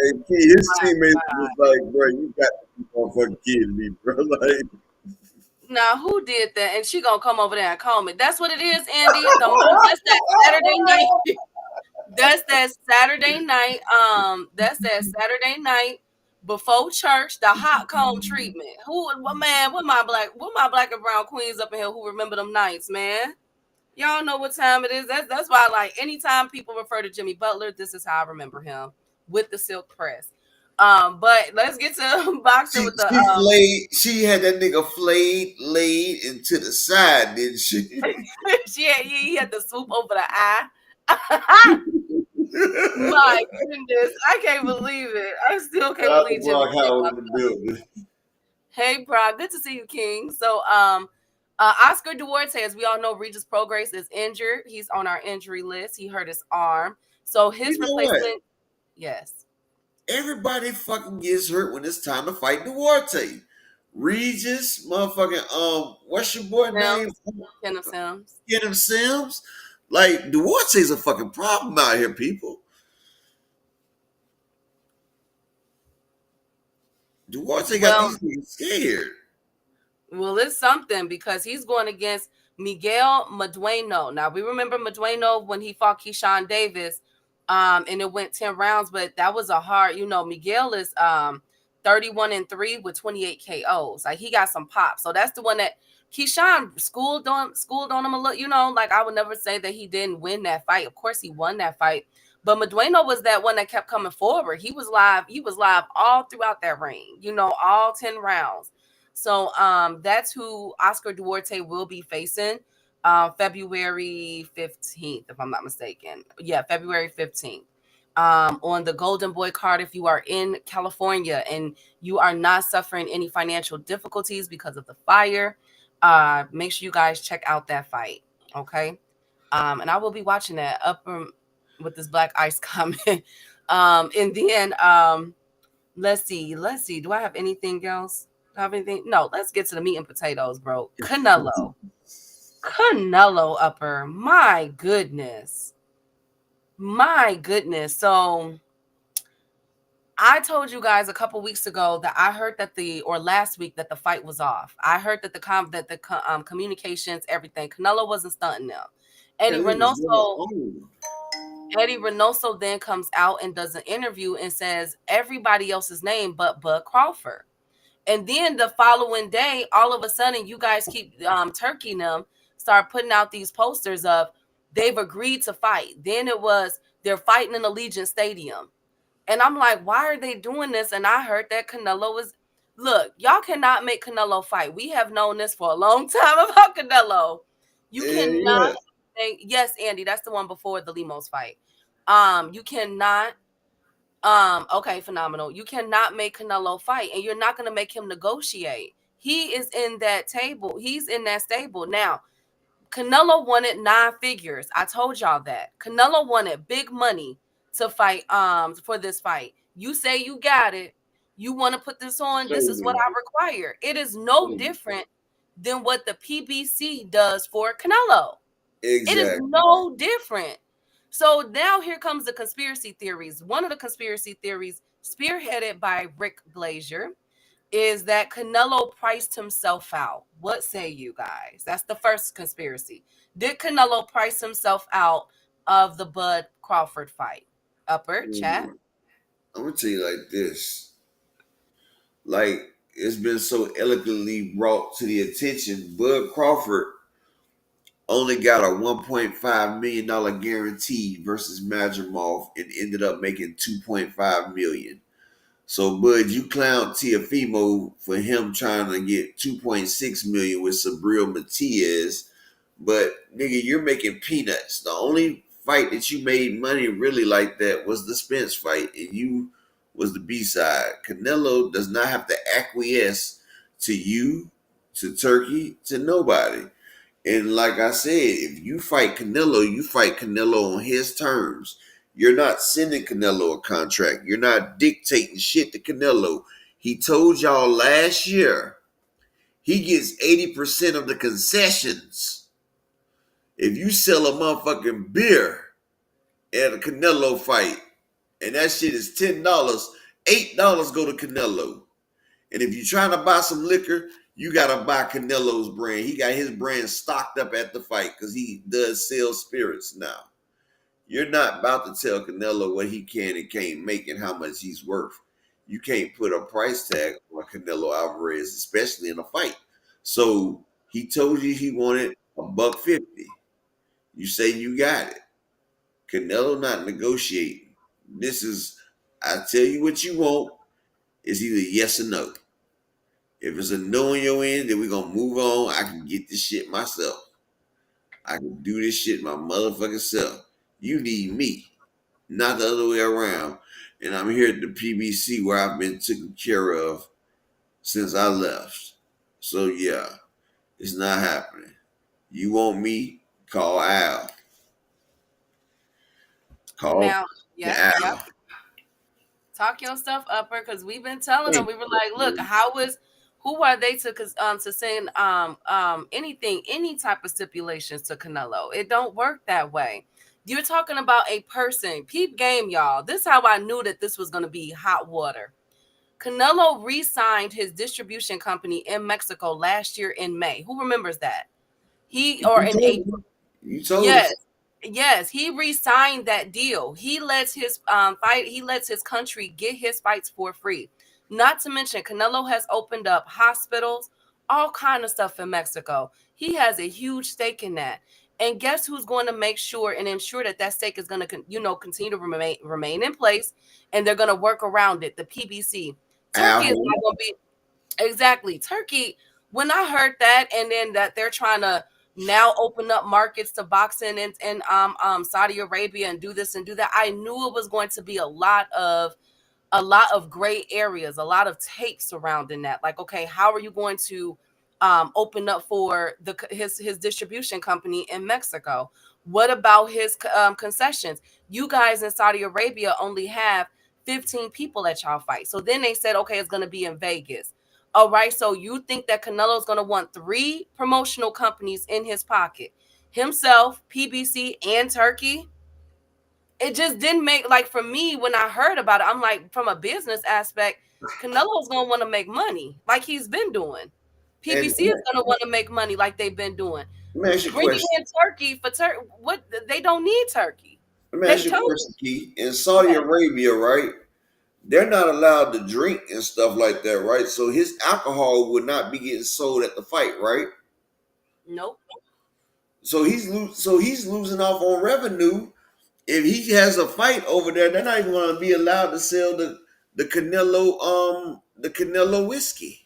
Hey, Key, his My teammates was God. like, bro, you got to keep on fucking kidding me, bro. Like, Now who did that? And she gonna come over there and call me. That's what it is, Andy. That's that Saturday night. That's that Saturday night. That's that Saturday night before church. The hot comb treatment. What man? What my black and brown queens up in here who remember them nights, man? Y'all know what time it is. That's why, like, anytime people refer to Jimmy Butler, this is how I remember him with the silk press. But let's get to boxing with the she had that nigga flayed, laid into the side, didn't she? he had to swoop over the eye. My goodness, I can't believe it. I still can't Shout out to believe Jimmy Brock did Howard my in the building. Hey, Brock, good to see you, King. So, Oscar Duarte, as we all know, Regis Prograis is injured. He's on our injury list. He hurt his arm. So his You know what? replacement, yes. Everybody fucking gets hurt when it's time to fight Duarte. Regis, motherfucking what's your boy name? Sims, Kenneth Sims. Get him Sims. Like Duarte's a fucking problem out here, people. Duarte got Well, these niggas scared. Well, it's something because he's going against Miguel Madueno. Now we remember Madueno when he fought Keyshawn Davis, and it went 10 rounds, but that was a hard, Miguel is 31-3 with 28 KOs. Like he got some pop. So that's the one that Keyshawn schooled on him a little, like I would never say that he didn't win that fight. Of course he won that fight. But Madueno was that one that kept coming forward. He was live all throughout that ring, all 10 rounds. So that's who Oscar Duarte will be facing February 15th, if I'm not mistaken. Yeah, February 15th. On the Golden Boy card, if you are in California and you are not suffering any financial difficulties because of the fire, make sure you guys check out that fight. Okay. And I will be watching that up with this black ice comment. And then let's see. Do I have anything else? Do I have anything? No, let's get to the meat and potatoes, bro. Canelo upper. My goodness. So I told you guys a couple weeks ago that I heard or last week that the fight was off. I heard that the communications, everything. Canelo wasn't stunting them. Eddie Reynoso then comes out and does an interview and says everybody else's name but Bud Crawford. And then the following day, all of a sudden, you guys keep turkeying them, start putting out these posters of they've agreed to fight. Then it was they're fighting in Allegiant Stadium. And I'm like, why are they doing this? And I heard that Canelo was, look, y'all cannot make Canelo fight. We have known this for a long time about Canelo. You cannot. Yes, Andy, that's the one before the Lemos fight. You cannot. Okay, phenomenal. You cannot make Canelo fight, and you're not going to make him negotiate. He is in that table. He's in that stable. Now, Canelo wanted 9 figures. I told y'all that. Canelo wanted big money to fight for this fight. You say you got it. You want to put this on. This is what I require. It is no different than what the PBC does for Canelo. Exactly. It is no different. So now here comes the conspiracy theories. One of the conspiracy theories spearheaded by Rick Glazier is that Canelo priced himself out. What say you guys? That's the first conspiracy. Did Canelo price himself out of the Bud Crawford fight? Upper chat. I'm gonna tell you like this. Like it's been so eloquently brought to the attention. Bud Crawford only got a $1.5 million guarantee versus Madrimov and ended up making $2.5 million. So, Bud, you clown Tiafimo for him trying to get $2.6 million with Sabril Matias, but nigga, you're making peanuts. The only fight that you made money really like that was the Spence fight, and you was the B side. Canelo does not have to acquiesce to you, to Turkey, to nobody. And like I said, if you fight Canelo, you fight Canelo on his terms. You're not sending Canelo a contract. You're not dictating shit to Canelo. He told y'all last year he gets 80% of the concessions. If you sell a motherfucking beer at a Canelo fight and that shit is $10, $8 go to Canelo. And if you're trying to buy some liquor, you gotta buy Canelo's brand. He got his brand stocked up at the fight because he does sell spirits now. You're not about to tell Canelo what he can and can't make and how much he's worth. You can't put a price tag on Canelo Alvarez, especially in a fight. So he told you he wanted $150. You say you got it. Canelo not negotiating. This is, I tell you what you want. It's either yes or no. If it's a no on your end, then we're gonna move on. I can get this shit myself. I can do this shit my motherfucking self. You need me, not the other way around. And I'm here at the PBC where I've been taken care of since I left. So yeah, it's not happening. You want me? Call Al. Call Now, yep. Al. Talk your stuff, Upper, because we've been telling them. We were like, look, who are they to send anything, any type of stipulations to Canelo? It don't work that way. You're talking about a person. Peep game, y'all. This is how I knew that this was going to be hot water. Canelo re-signed his distribution company in Mexico last year in May. Who remembers that? In April. You told Yes. us. Yes, he re-signed that deal. He lets his country get his fights for free. Not to mention, Canelo has opened up hospitals, all kind of stuff in Mexico. He has a huge stake in that. And guess who's going to make sure and ensure that that stake is going to, continue to remain in place, and they're going to work around it. The PBC. Turkey is not going to be exactly Turkey. When I heard that, and then that they're trying to now open up markets to boxing in Saudi Arabia and do this and do that, I knew it was going to be a lot of gray areas, a lot of tape surrounding that. Like, okay, how are you going to open up for his distribution company in Mexico? What about his concessions? You guys in Saudi Arabia only have 15 people at y'all fight. So then they said, okay, it's going to be in Vegas. All right, so you think that Canelo's going to want 3 promotional companies in his pocket? Himself, PBC, and Turkey? It just didn't make, like, for me, when I heard about it, I'm like, from a business aspect, Canelo's going to want to make money like he's been doing. PBC is going to want to make money like they've been doing. Bringing in Turkey for what? They don't need Turkey. Let me ask you a question, Key. In Saudi Arabia, right? They're not allowed to drink and stuff like that, right? So his alcohol would not be getting sold at the fight, right? Nope. So he's losing off on revenue. If he has a fight over there, they're not even going to be allowed to sell the Canelo whiskey.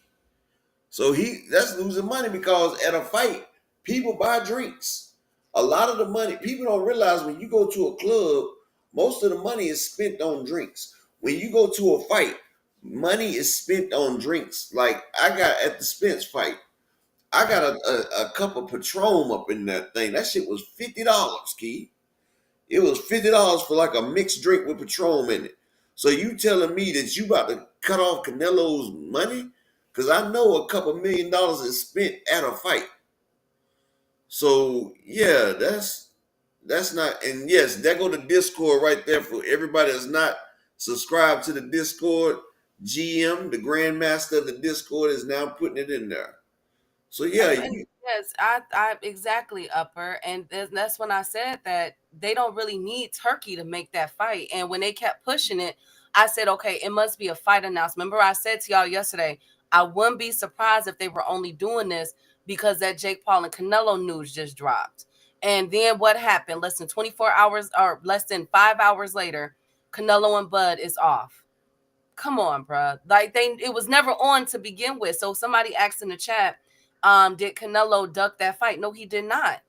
So that's losing money because at a fight, people buy drinks. A lot of the money, people don't realize when you go to a club, most of the money is spent on drinks. When you go to a fight, money is spent on drinks. Like I got at the Spence fight, I got a cup of Patron up in that thing. That shit was $50, Key. It was $50 for like a mixed drink with Patron in it. So you telling me that you about to cut off Canelo's money? Because I know a couple $1 million is spent at a fight. So yeah, that's not. And yes, there go the Discord right there for everybody that's not subscribed to the Discord. GM, the Grandmaster of the Discord, is now putting it in there. So yeah, yes, I exactly, Upper, and that's when I said that they don't really need Turkey to make that fight. And when they kept pushing it, I said, okay, it must be a fight announcement. Remember, I said to y'all yesterday, I wouldn't be surprised if they were only doing this because that Jake Paul and Canelo news just dropped. And then what happened? Less than 24 hours or less than 5 hours later, Canelo and Bud is off. Come on, bro. Like it was never on to begin with. So somebody asked in the chat, did Canelo duck that fight? No, he did not.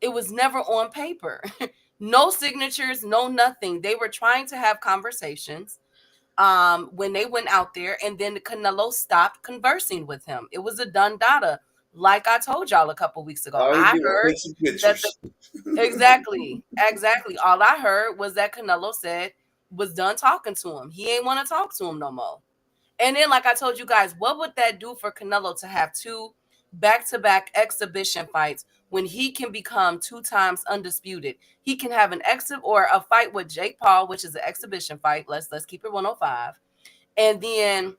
It was never on paper. No signatures, no nothing. They were trying to have conversations when they went out there, and then Canelo stopped conversing with him. It was a done data. Like I told y'all a couple weeks ago, All he I did was heard take some that pictures. exactly. All I heard was that Canelo said was done talking to him. He ain't want to talk to him no more. And then, like I told you guys, what would that do for Canelo to have two back-to-back exhibition fights when he can become 2 times undisputed? He can have an exit or a fight with Jake Paul, which is an exhibition fight. Let's keep it 105, and then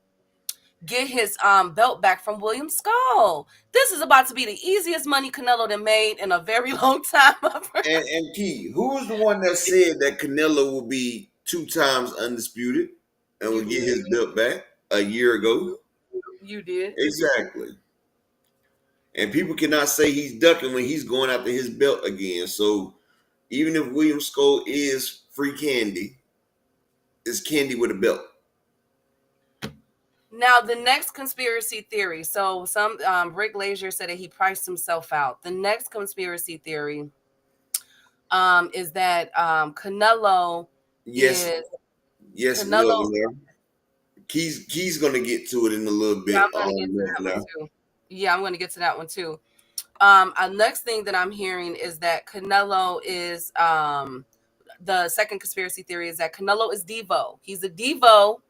get his belt back from William Skull. This is about to be the easiest money Canelo done made in a very long time. And Key, who was the one that said that Canelo will be 2 times undisputed and will You get did. his belt back a year ago? You did. Exactly. And people cannot say he's ducking when he's going after his belt again. So even if William Skull is free candy, it's candy with a belt. Now, the next conspiracy theory. So, some Rick Lazier said that he priced himself out. The next conspiracy theory is that Canelo Yes, is yes, Canelo. Millionaire. Key's gonna get to it in a little Yeah, bit. I'm gonna get to that one Millionaire. too. Yeah, I'm gonna get to that one too. Next thing that I'm hearing is that Canelo is the second conspiracy theory is that Canelo is Devo. He's a Devo.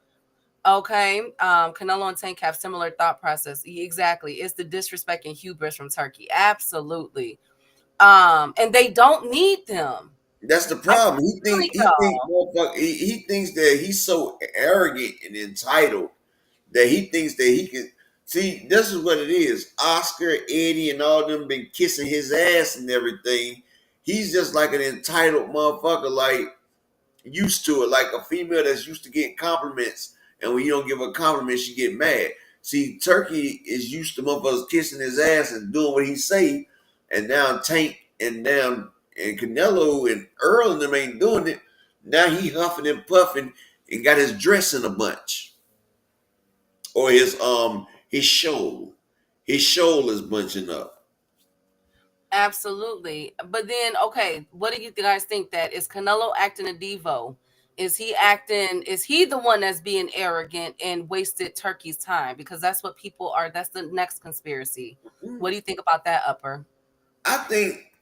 Okay. Canelo and Tank have similar thought process. Exactly. It's the disrespect and hubris from Turkey. Absolutely. And they don't need them. That's the I'm problem. telling y'all. He thinks that he's so arrogant and entitled that he thinks that he can see. This is what it is. Oscar, Eddie, and all them been kissing his ass and everything. He's just like an entitled motherfucker, like used to it, like a female that's used to getting compliments, and when you don't give her compliments, she get mad. See, Turkey is used to motherfuckers kissing his ass and doing what he say, and now Tank and Canelo and Earl and them ain't doing it. Now he huffing and puffing and got his dress in a bunch, or his shoal. His shoal is bunching up. Absolutely. But then, okay, what do you guys think that is Canelo acting a Devo? Is he the one that's being arrogant and wasted Turkey's time? Because that's what people are. That's the next conspiracy. What do you think about that, Upper? I think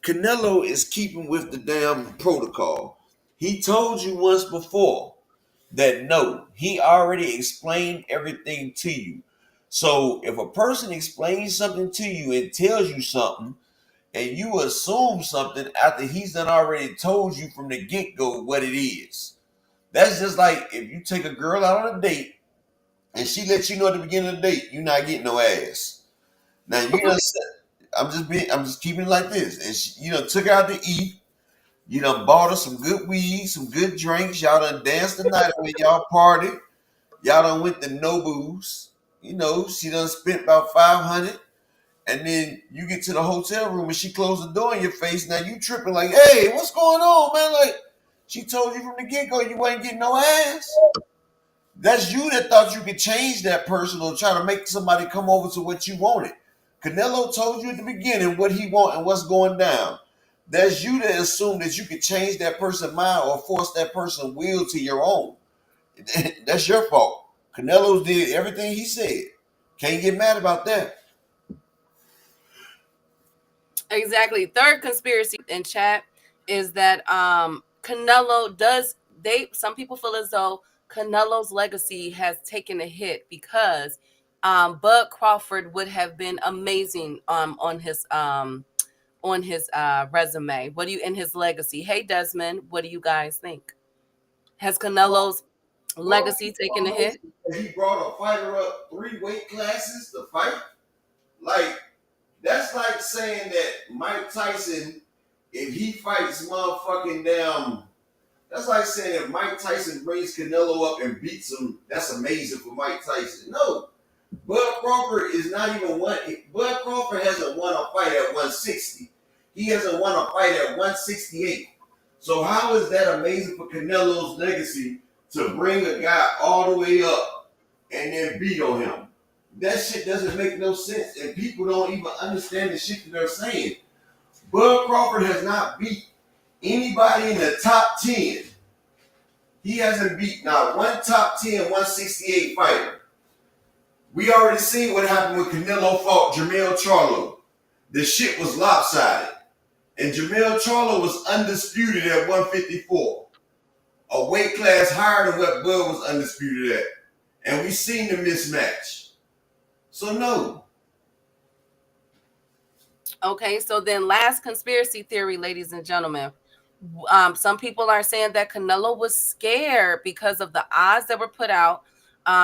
Canelo is keeping with the damn protocol. He told you once before that no, he already explained everything to you. So if a person explains something to you and tells you something, and you assume something after he's done already told you from the get-go what it is. That's just like if you take a girl out on a date and she lets you know at the beginning of the date, you're not getting no ass. Now you know, I'm just keeping it like this. And she, took her out to eat. You done bought her some good weed, some good drinks. Y'all done danced the night when y'all partied. Y'all done went to Nobu's. She done spent about 500. And then you get to the hotel room and she closed the door in your face. Now you tripping like, hey, what's going on, man? Like, she told you from the get-go you ain't getting no ass. That's you that thought you could change that person or try to make somebody come over to what you wanted. Canelo told you at the beginning what he want and what's going down. That's you that assume that you could change that person's mind or force that person's will to your own. That's your fault. Canelo did everything he said. Can't get mad about that. Exactly. Third conspiracy in chat is that Canelo some people feel as though Canelo's legacy has taken a hit because Bud Crawford would have been amazing on his resume. What do you in his legacy? Hey Desmond, what do you guys think? Has Canelo's legacy taken a hit? He brought a fighter up 3 weight classes to fight. Like, that's like saying that Mike Tyson, if he fights motherfucking damn, that's like saying if Mike Tyson brings Canelo up and beats him, that's amazing for Mike Tyson. No, Bud Crawford is not even one. Bud Crawford hasn't won a fight at 160. He hasn't won a fight at 168. So how is that amazing for Canelo's legacy to bring a guy all the way up and then beat on him? That shit doesn't make no sense, and people don't even understand the shit that they're saying. Bud Crawford has not beat anybody in the top 10. He hasn't beat not one top 10 168 fighter. We already seen what happened when Canelo fought Jermell Charlo. The shit was lopsided. And Jermell Charlo was undisputed at 154. A weight class higher than what Bud was undisputed at. And we seen the mismatch. So no. Okay, so then last conspiracy theory, ladies and gentlemen. Some people are saying that Canelo was scared because of the odds that were put out.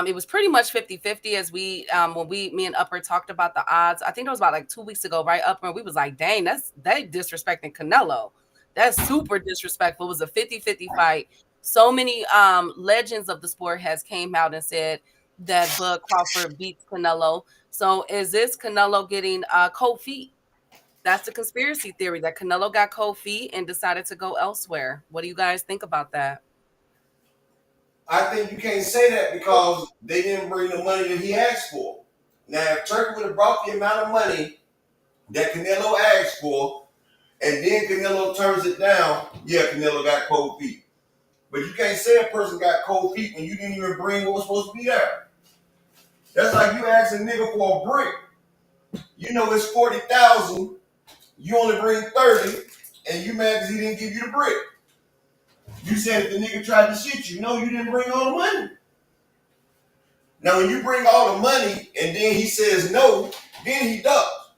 It was pretty much 50-50 as me and Upper talked about the odds. I think it was about like 2 weeks ago, right? Upper, we was like, dang, they disrespecting Canelo. That's super disrespectful. It was a 50-50 fight. So many legends of the sport has came out and said that Bud Crawford beats Canelo. So is this Canelo getting cold feet? That's the conspiracy theory, that Canelo got cold feet and decided to go elsewhere. What do you guys think about that? I think you can't say that because they didn't bring the money that he asked for. Now, if Turkey would have brought the amount of money that Canelo asked for, and then Canelo turns it down, yeah, Canelo got cold feet. But you can't say a person got cold feet when you didn't even bring what was supposed to be there. That's like you ask a nigga for a brick. You know it's 40,000. You only bring 30, and you mad because he didn't give you the brick. You said if the nigga tried to shit you, no, you didn't bring all the money. Now, when you bring all the money and then he says no, then he ducks.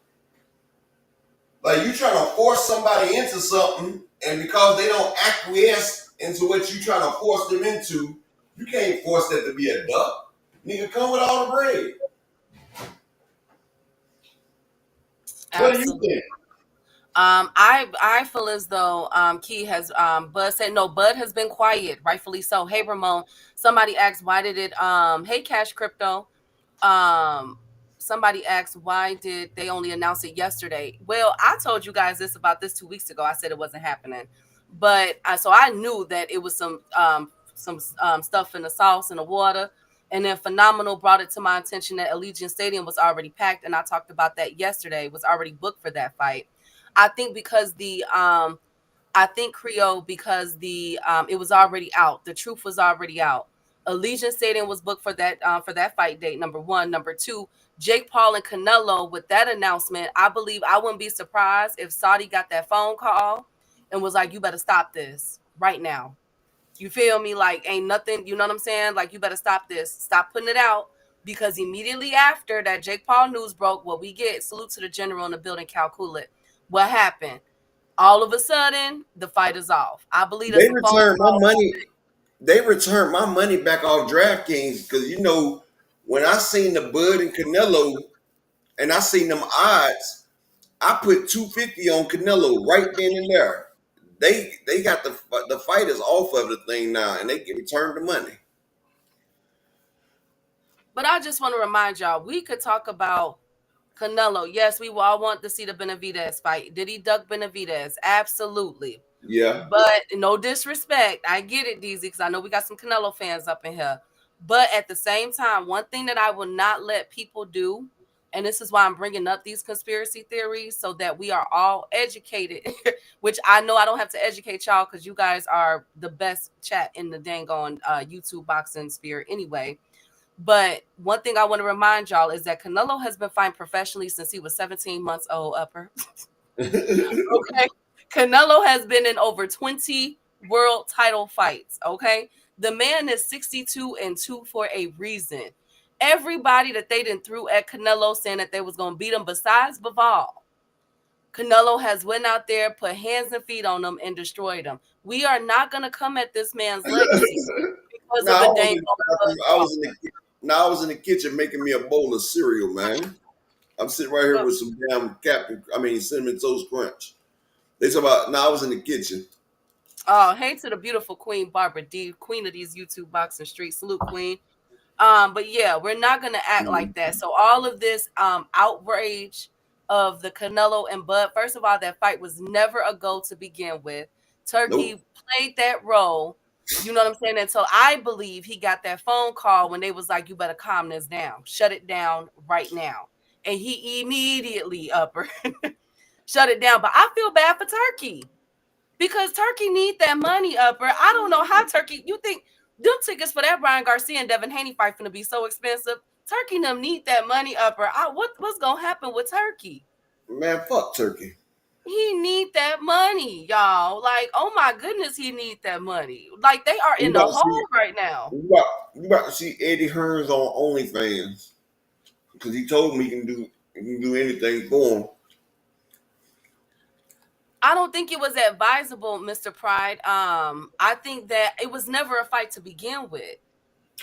Like you trying to force somebody into something, and because they don't acquiesce into what you trying to force them into, you can't force that to be a duck. Nigga, come with all the bread. What do you think? I feel as though Key has Bud said no, Bud has been quiet, rightfully so. Hey Ramon, somebody asked why did it hey Cash Crypto. Somebody asked why did they only announce it yesterday? Well, I told you guys this about this 2 weeks ago. I said it wasn't happening. But so I knew that it was some stuff in the sauce and the water. And then Phenomenal brought it to my attention that Allegiant Stadium was already packed, and I talked about that yesterday. It was already booked for that fight. I think because Creole, because it was already out. The truth was already out. Allegiant Stadium was booked for that fight date, number one. Number two, Jake Paul and Canelo, with that announcement, I believe I wouldn't be surprised if Saudi got that phone call and was like, you better stop this right now. You feel me? Like, ain't nothing, you know what I'm saying? Like, you better stop this. Stop putting it out. Because immediately after that Jake Paul news broke, what we get, salute to the general in the building, calculate. What happened? All of a sudden, the fight is off. I believe that's They the phone returned my call. money. They returned my money back off DraftKings because when I seen the Bud and Canelo and I seen them odds, I put 250 on Canelo right then and there. They got the fighters off of the thing now, and they can return the money. But I just want to remind y'all, we could talk about Canelo. Yes, we all want to see the Benavidez fight. Did he duck Benavidez? Absolutely. Yeah. But no disrespect. I get it, DZ, because I know we got some Canelo fans up in here. But at the same time, one thing that I will not let people do, and this is why I'm bringing up these conspiracy theories so that we are all educated, which I know I don't have to educate y'all because you guys are the best chat in the dang on YouTube boxing sphere anyway. But one thing I want to remind y'all is that Canelo has been fighting professionally since he was 17 months old, Upper. Okay. Canelo has been in over 20 world title fights. Okay. The man is 62-2 for a reason. Everybody that they didn't threw at Canelo saying that they was going to beat him besides Bivol, Canelo has went out there, put hands and feet on them, and destroyed them. We are not going to come at this man's legacy because of the dang. I was in the kitchen making me a bowl of cereal, man. I'm sitting right here with some damn Cinnamon Toast Crunch. They talk about, I was in the kitchen. Oh, hey to the beautiful Queen Barbara D, queen of these YouTube boxing streets. Salute, Queen. But yeah, we're not gonna act like that. So all of this outrage of the Canelo and Bud, first of all, that fight was never a goal to begin with. Nope. Turkey played that role, you know what I'm saying? And so I believe he got that phone call when they was like, you better calm this down, shut it down right now. And he immediately upper shut it down. But I feel bad for Turkey because Turkey need that money upper. I don't know how Turkey. You think them tickets for that Brian Garcia and Devin Haney fight gonna be so expensive? Turkey and them need that money upper. What's gonna happen with Turkey? Man, fuck Turkey. He need that money, y'all. Like, oh my goodness, he need that money. Like they are You in the about to see, hole right now. you about to see Eddie Hearns on OnlyFans because he told me he can do anything for him. I don't think it was advisable, Mr. Pride. I think that it was never a fight to begin with.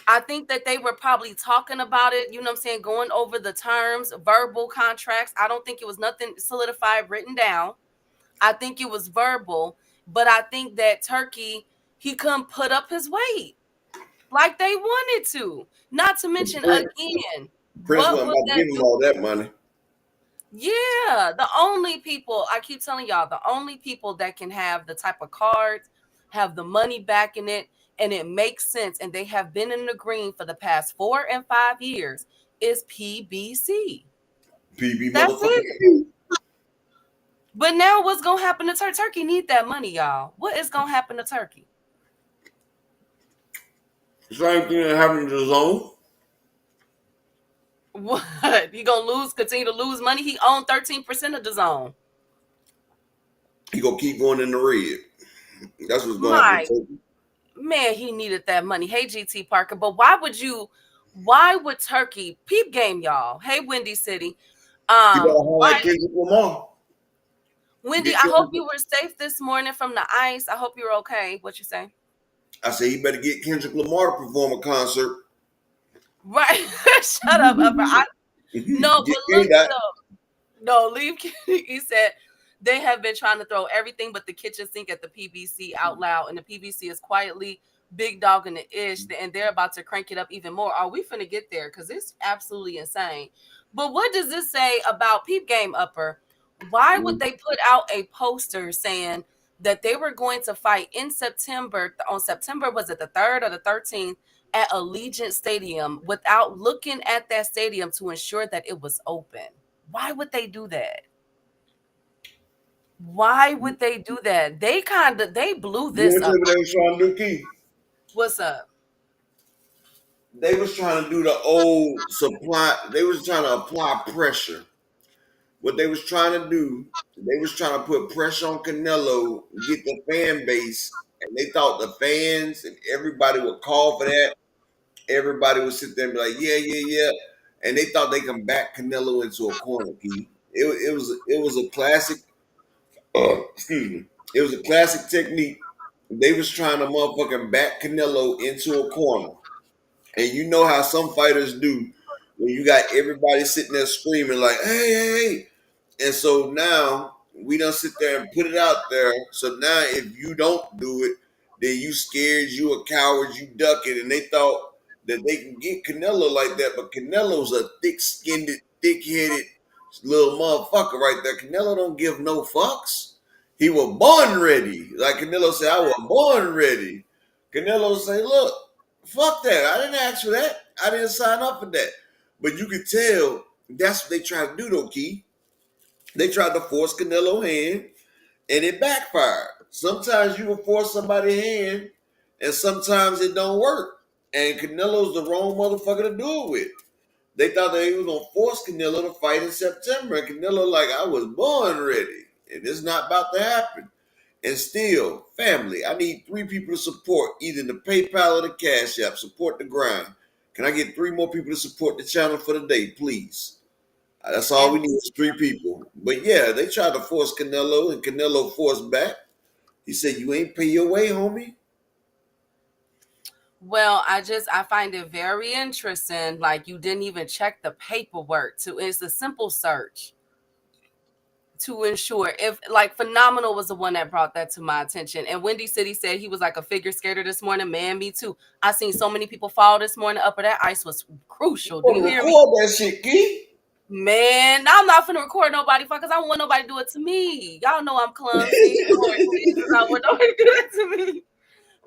I think that they were probably talking about it, you know what I'm saying, going over the terms, verbal contracts. I don't think it was nothing solidified, written down. I think it was verbal, but I think that Turkey, he couldn't put up his weight like they wanted to. Not to mention, again, Prince what wasn't would about to that give him do? all that money. Yeah, the only people, I keep telling y'all, the only people that can have the type of cards, have the money back in it, and it makes sense, and they have been in the green for the past 4 and 5 years, is PBC. PB That's it. motherfucking. But now what's gonna happen to Turkey? Turkey need that money, y'all. What is gonna happen to Turkey? Same thing that happened to Zone. What? He gonna continue to lose money? He owned 13% of the zone. He gonna keep going in the red. That's what's gonna happen My to Turkey. man, he needed that money. Hey, GT Parker, but why would Turkey peep game, y'all? Hey, Windy City. He gotta Why highlight Kendrick Lamar. Wendy, Get I hope Kendrick. you were safe this morning from the ice. I hope you're okay. What you say? I say he better get Kendrick Lamar to perform a concert. Right. Shut up, Upper. No, Get but K look Dot. though. No, leave. He said they have been trying to throw everything but the kitchen sink at the PBC out loud, and the PBC is quietly big dog in the ish, and they're about to crank it up even more. Are we finna get there? Because it's absolutely insane. But what does this say about Peep Game Upper? Why would they put out a poster saying that they were going to fight in September? On September, was it the 3rd or the 13th? At Allegiant Stadium without looking at that stadium to ensure that it was open. Why would they do that? Why would they do that? They blew You this want to tell up. me they was trying to do Key? What's up? They was trying to do the old supply. They was trying to apply pressure. What they was trying to do, they was trying to put pressure on Canelo, get the fan base, and they thought the fans and everybody would call for that. Everybody would sit there and be like, yeah, yeah, yeah. And they thought they can back Canelo into a corner, Key. It was a classic, excuse me. It was a classic technique. They was trying to motherfucking back Canelo into a corner. And you know how some fighters do when you got everybody sitting there screaming like, hey, hey, hey. And so now we don't sit there and put it out there. So now if you don't do it, then you scared, you a coward, you duck it. And they thought that they can get Canelo like that. But Canelo's a thick-skinned, thick-headed little motherfucker right there. Canelo don't give no fucks. He was born ready. Like Canelo said, I was born ready. Canelo say, look, fuck that. I didn't ask for that. I didn't sign up for that. But you could tell that's what they tried to do though, Key. They tried to force Canelo hand and it backfired. Sometimes you can force somebody's hand and sometimes it don't work. And Canelo's the wrong motherfucker to do it with. They thought that he was gonna force Canelo to fight in September. And Canelo like, I was born ready. And it's not about to happen. And still, family, I need 3 people to support either the PayPal or the Cash App. Support the grind. Can I get 3 more people to support the channel for the day, please? That's all And we need is 3 people. But yeah, they tried to force Canelo, and Canelo forced back. He said, "You ain't pay your way, homie." well, I find it very interesting. Like you didn't even check the paperwork. It's a simple search to ensure. If like Phenomenal was the one that brought that to my attention. And Windy City said he was like a figure skater this morning. Man, me too. I seen so many people fall this morning. Upper that ice was crucial. Do Want you to hear me? record that shit, Key? Man, I'm not finna record nobody because I don't want nobody to do it to me. Y'all know I'm clumsy. Lord Jesus, I want nobody to do that to me.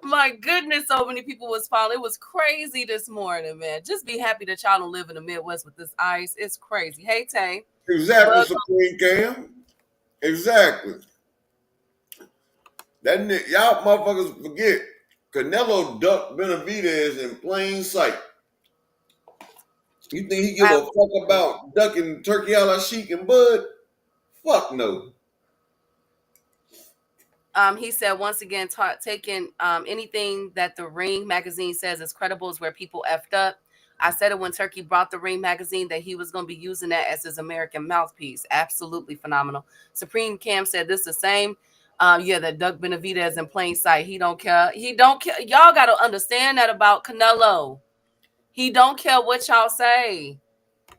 My goodness, so many people was falling. It was crazy this morning, man. Just be happy that y'all don't live in the Midwest with this ice. It's crazy. Hey, Tay. Exactly, Bug, Supreme Cam. Exactly. That nigga, y'all motherfuckers forget. Canelo ducked Benavidez in plain sight. You think he give a fuck about ducking Turkey a la Sheik and Bud? Fuck no. He said once again, taking anything that the Ring magazine says is credible is where people effed up. I said it when Turkey brought the Ring magazine that he was going to be using that as his American mouthpiece. Absolutely phenomenal. Supreme Cam said this the same. That Doug Benavidez in plain sight. He don't care. He don't care. Y'all got to understand that about Canelo. He don't care what y'all say.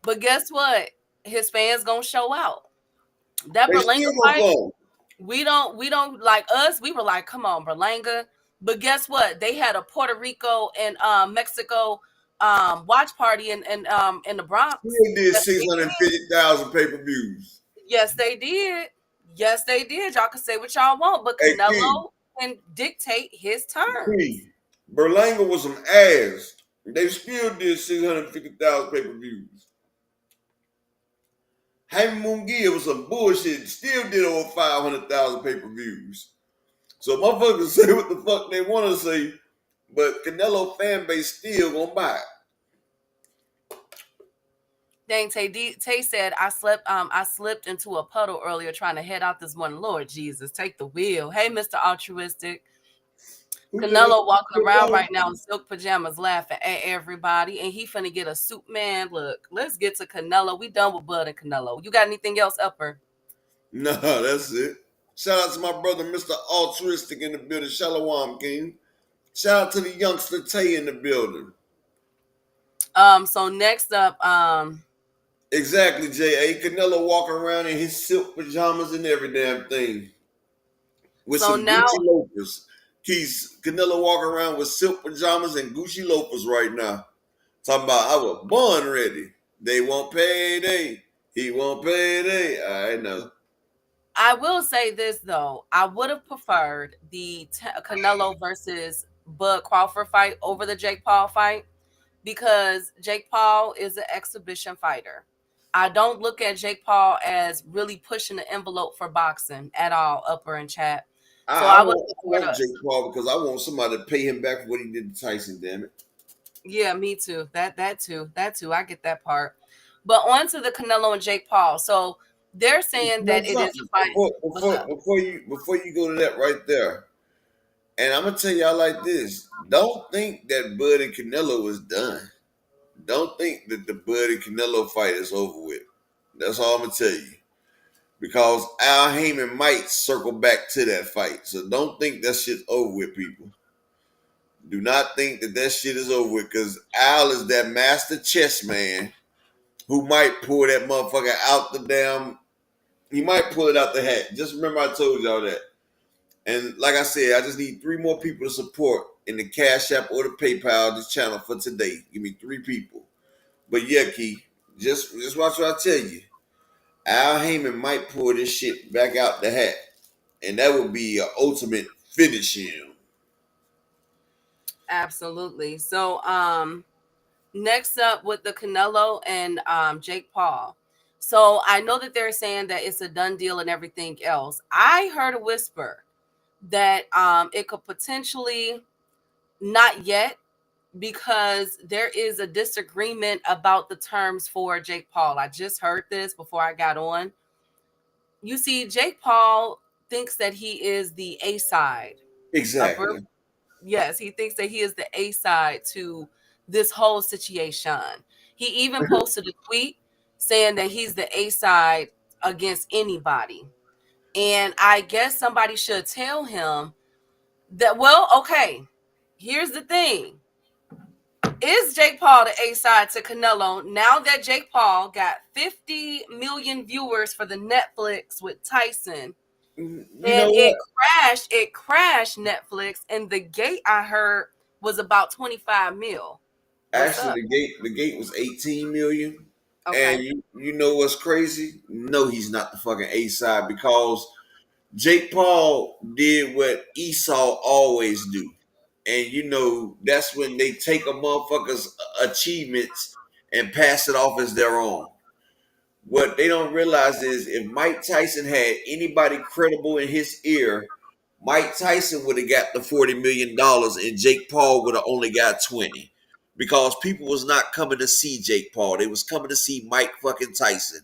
But guess what? His fans gonna show out. That They Berlanga still fight. gonna come. We don't like us. We were like, come on, Berlanga. But guess what? They had a Puerto Rico and Mexico watch party in the Bronx. Still did Yes, they did. 650,000 pay-per-views. Yes, they did. Yes, they did. Y'all can say what y'all want, but Hey, Key, Canelo can dictate his terms. Key, Berlanga was some ass. They still did 650,000 pay-per-views. Jaime Munguia was some bullshit. Still did over 500,000 pay-per-views. So motherfuckers say what the fuck they want to say, but Canelo fan base still gonna buy it. Dang, Tay said I slipped into a puddle earlier trying to head out this morning. Lord Jesus, take the wheel. Hey, Mr. Altruistic. Canelo walking around right now in silk pajamas laughing at everybody, and he finna get a suit. Man, look, let's get to Canelo. We done with Bud and Canelo. You got anything else, Upper? No, that's it. Shout out to my brother, Mr. Altruistic in the building. Shalom, King. Shout out to the youngster Tay in the building. So next up, Exactly, J.A. Canelo walking around in his silk pajamas and every damn thing. With so some now Gucci loafers. Keith Canelo walking around with silk pajamas and Gucci loafers right now. Talking about I was born ready. They won't pay day. He won't pay day. I know. I will say this though, I would have preferred the Canelo versus Bud Crawford fight over the Jake Paul fight because Jake Paul is an exhibition fighter. I don't look at Jake Paul as really pushing the envelope for boxing at all, Upper and chat. So I I would want Jake Paul because I want somebody to pay him back for what he did to Tyson, damn it. Yeah, me too. That too. I get that part. But on to the Canelo and Jake Paul. So they're saying that it is a fight. Before you go to that right there, and I'm gonna tell y'all like this: don't think that Bud and Canelo is done. Don't think that the Bud and Canelo fight is over with. That's all I'm gonna tell you. Because Al Heyman might circle back to that fight. So don't think that shit's over with, people. Do not think that shit is over with because Al is that master chess man who might pull that motherfucker out the damn. He might pull it out the hat. Just remember I told y'all that. And like I said, I just need 3 more people to support in the Cash App or the PayPal this channel for today. Give me 3 people. But yeah, Key, just watch what I tell you. Al Heyman might pull this shit back out the hat. And that would be an ultimate finish him. Absolutely. So next up with the Canelo and Jake Paul. So I know that they're saying that it's a done deal and everything else. I heard a whisper that it could potentially not yet because there is a disagreement about the terms for Jake Paul. I just heard this before I got on. You see, Jake Paul thinks that he is the A side. Exactly. Yes, he thinks that he is the A side to this whole situation. He even posted a tweet saying that he's the A side against anybody. And I guess somebody should tell him that, well, okay, here's the thing. Is Jake Paul the A side to Canelo now that Jake Paul got 50 million viewers for the Netflix with Tyson? You And know what? it crashed Netflix, and the gate I heard was about 25 mil. What's up? Actually, the gate was 18 million. And Okay. you know what's crazy? No, he's not the fucking A side because Jake Paul did what Esau always do. And you know, that's when they take a motherfucker's achievements and pass it off as their own. What they don't realize is if Mike Tyson had anybody credible in his ear, Mike Tyson would have got the $40 million and Jake Paul would have only got 20. Because people was not coming to see Jake Paul. They was coming to see Mike fucking Tyson.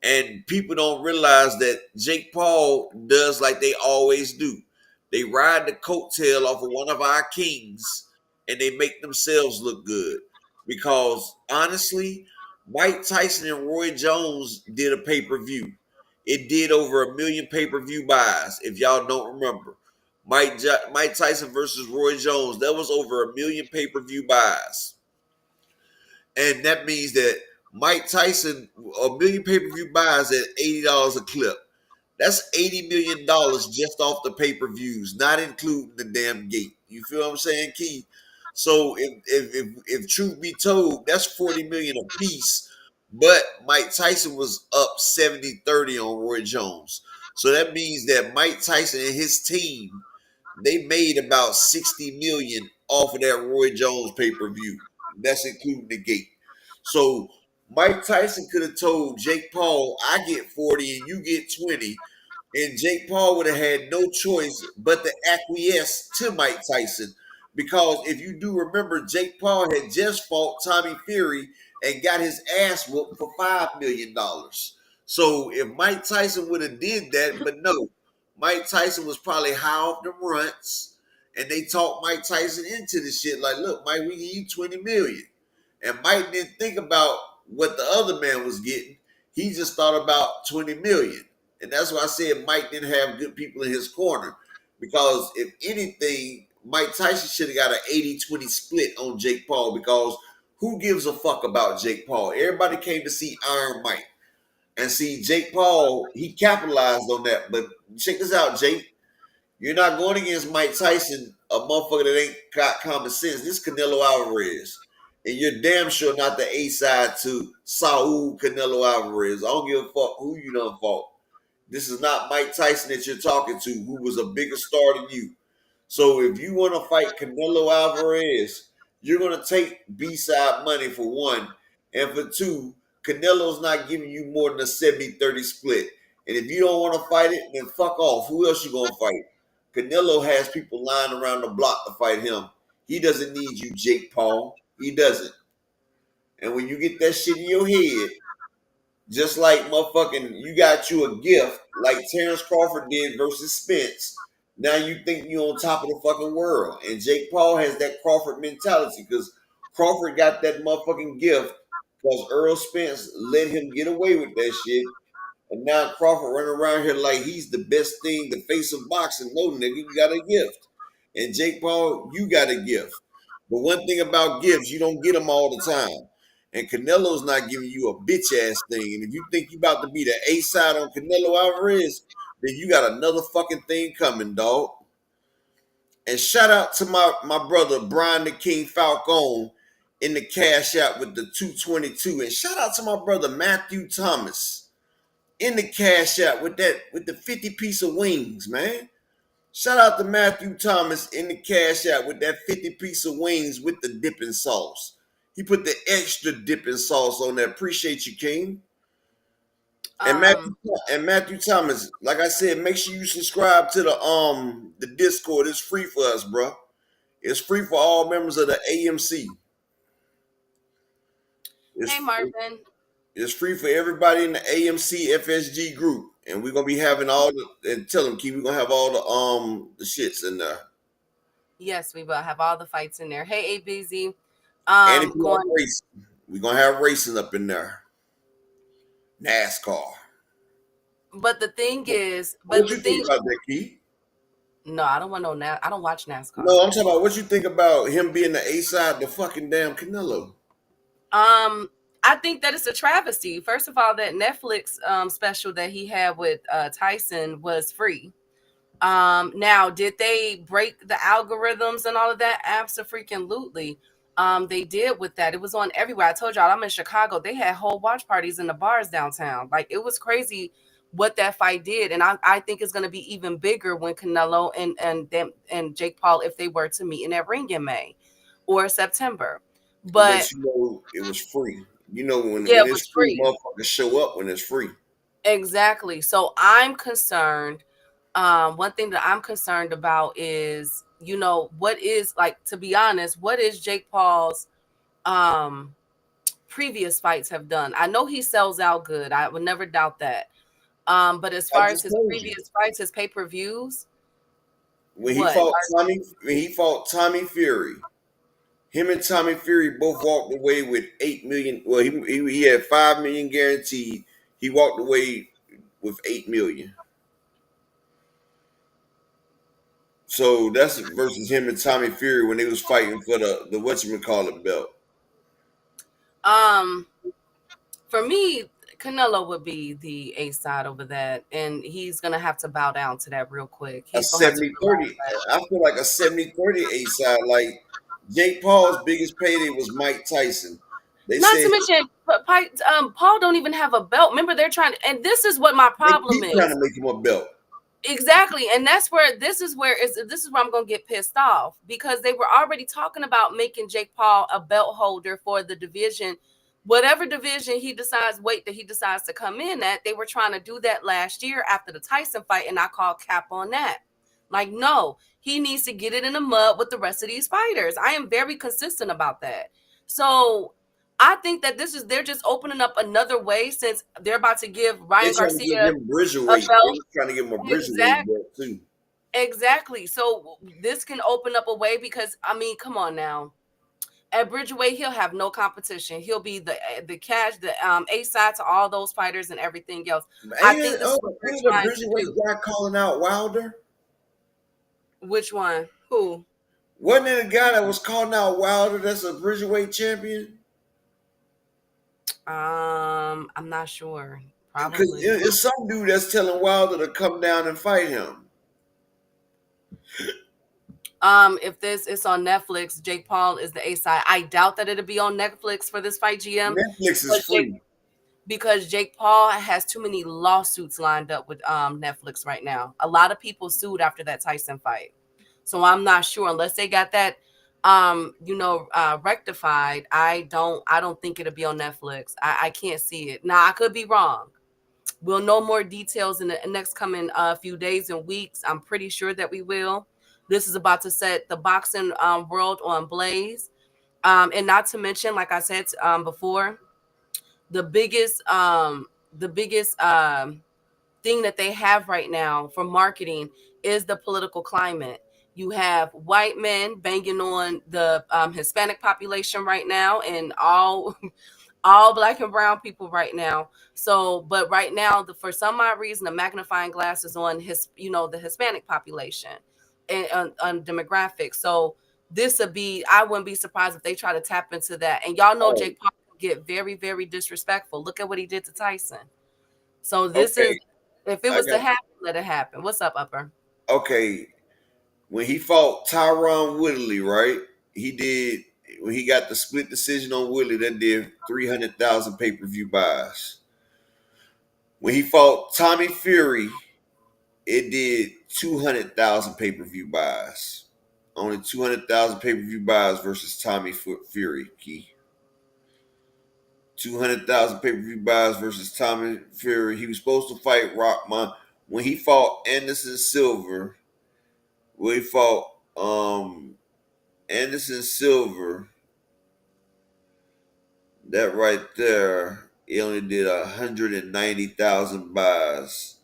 And people don't realize that Jake Paul does like they always do. They ride the coattail off of one of our kings and they make themselves look good. Because honestly, Mike Tyson and Roy Jones did a pay-per-view. It did over 1 million pay-per-view buys, if y'all don't remember. Mike Tyson versus Roy Jones, that was over 1 million pay-per-view buys. And that means that Mike Tyson, 1 million pay-per-view buys at $80 a clip. That's $80 million just off the pay-per-views, not including the damn gate. You feel what I'm saying, Key? So if truth be told, that's 40 million a piece. But Mike Tyson was up 70-30 on Roy Jones. So that means that Mike Tyson and his team, they made about 60 million off of that Roy Jones pay-per-view. That's including the gate. So Mike Tyson could have told Jake Paul, I get 40 and you get 20. And Jake Paul would have had no choice but to acquiesce to Mike Tyson. Because if you do remember, Jake Paul had just fought Tommy Fury and got his ass whooped for $5 million. So if Mike Tyson would have did that, but no, Mike Tyson was probably high off them runts, and they talked Mike Tyson into the shit. Like, look, Mike, we give you 20 million. And Mike didn't think about what the other man was getting. He just thought about 20 million. And that's why I said Mike didn't have good people in his corner. Because if anything, Mike Tyson should have got an 80-20 split on Jake Paul, because who gives a fuck about Jake Paul? Everybody came to see Iron Mike. And see, Jake Paul, he capitalized on that. But check this out, Jake. You're not going against Mike Tyson, a motherfucker that ain't got common sense. This Canelo Alvarez. And you're damn sure not the A side to Saul Canelo Alvarez. I don't give a fuck who you done fought. This is not Mike Tyson that you're talking to, who was a bigger star than you. So if you want to fight Canelo Alvarez, you're going to take B-side money for one. And for two, Canelo's not giving you more than a 70-30 split. And if you don't want to fight it, then fuck off. Who else you going to fight? Canelo has people lying around the block to fight him. He doesn't need you, Jake Paul. He doesn't. And when you get that shit in your head, just like motherfucking, you got you a gift like Terrence Crawford did versus Spence. Now you think you're on top of the fucking world. And Jake Paul has that Crawford mentality because Crawford got that motherfucking gift because Earl Spence let him get away with that shit. And now Crawford running around here like he's the best thing, the face of boxing. No, nigga, you got a gift. And Jake Paul, you got a gift. But one thing about gifts, you don't get them all the time. And Canelo's not giving you a bitch ass thing. And if you think you about to be the A side on Canelo Alvarez, then you got another fucking thing coming, dog. And shout out to my brother Brian the King Falcone in the cash out with the 222. And shout out to my brother Matthew Thomas in the cash out with the 50 piece of wings, man. Shout out to Matthew Thomas in the cash out with that 50 piece of wings with the dipping sauce. He put the extra dipping sauce on there. Appreciate you, King. And Matthew Thomas, like I said, make sure you subscribe to the Discord. It's free for us, bro. It's free for all members of the AMC. Hey, Marvin. It's free for everybody in the AMC FSG group. And we're gonna be having all the, and tell them, Key, we're gonna have all the shits in there. Yes, we will have all the fights in there. Hey, ABZ. And if you want racing, we're gonna have racing up in there. NASCAR. But the thing is, what you think about that, Key? No, I don't want no I don't watch NASCAR. No, I'm talking about what you think about him being the A side to fucking damn Canelo. I think that it's a travesty. First of all, that Netflix special that he had with Tyson was free. Now, did they break the algorithms and all of that? Absolutely. They did with that. It was on everywhere. I told y'all I'm in Chicago. They had whole watch parties in the bars downtown. Like it was crazy what that fight did. And I think it's gonna be even bigger when Canelo and Jake Paul, if they were to meet in that ring in May or September. But But you know it was free. You know yeah, when it it's was free, free. motherfuckers show up when it's free. Exactly. So I'm concerned. One thing that I'm concerned about is, what is, like, to be honest, what is Jake Paul's um previous fights have done? I know he sells out good. I would never doubt that. But as I far as just his told you. previous fights, his pay-per-views, When he what? fought Tommy Fury, him and Tommy Fury both walked away with 8 million. Well, he had 5 million guaranteed. He walked away with 8 million. So that's versus him and Tommy Fury when they was fighting for the whatchamacallit belt. Um, for me, Canelo would be the A side over that, and he's gonna have to bow down to that real quick. A He's gonna have to 70-30. I feel like a 70-30 A side. Like Jake Paul's biggest payday was Mike Tyson. They Not to said mention, Paul don't even have a belt. Remember, they're trying to, and this is what my they problem keep trying is. to make him a belt. Exactly, and that's where this is where I'm gonna get pissed off, because they were already talking about making Jake Paul a belt holder for the division, whatever division he decides, weight that he decides to come in at. They were trying to do that last year after the Tyson fight, and I called cap on that. Like, no, he needs to get it in the mud with the rest of these fighters. I am very consistent about that. So I think that they're just opening up another way, since they're about to give They're Ryan trying to give Garcia him a Bridgerweight. They belt. were trying to give him a Bridgerweight Exactly. belt too. Exactly. So this can open up a way, because I mean, come on now. At Bridgeway, he'll have no competition. He'll be the A side to all those fighters and everything else. I Ain't think it, this is what they're ain't it a trying to Bridgerweight do. guy calling out Wilder? Which one? Who? Wasn't it a guy that was calling out Wilder that's a Bridgerweight champion? I'm not sure. Because Probably. it's some dude that's telling Wilder to come down and fight him. If this is on Netflix, Jake Paul is the A side. I doubt that it'll be on Netflix for this fight, GM. Netflix is But free. because Jake Paul has too many lawsuits lined up with Netflix right now. A lot of people sued after that Tyson fight. So I'm not sure, unless they got that rectified. I don't think it'll be on Netflix. I can't see it. Now, I could be wrong. We'll know more details in the next coming few days and weeks. I'm pretty sure that we will. This is about to set the boxing world on blaze. And not to mention, like I said before, the biggest thing that they have right now for marketing is the political climate. You have white men banging on the Hispanic population right now, and all black and brown people right now. So, but right now, for some odd reason, the magnifying glass is on the Hispanic population and on demographics. So this would be, I wouldn't be surprised if they try to tap into that. And y'all know Oh, Jake Paul can get very, very disrespectful. Look at what he did to Tyson. So this okay. is, if it I was to got happen, let it happen. What's up, Upper? okay. When he fought Tyron Woodley, right? He did when he got the split decision on Woodley, that did 300,000 pay-per-view buys. When he fought Tommy Fury, it did 200,000 pay-per-view buys. Only 200,000 pay-per-view buys versus Tommy Fury, Key. 200,000 pay-per-view buys versus Tommy Fury. He was supposed to fight Rockman. When he fought Anderson Silver, when he fought Anderson Silver, that right there, he only did 190,000 buys.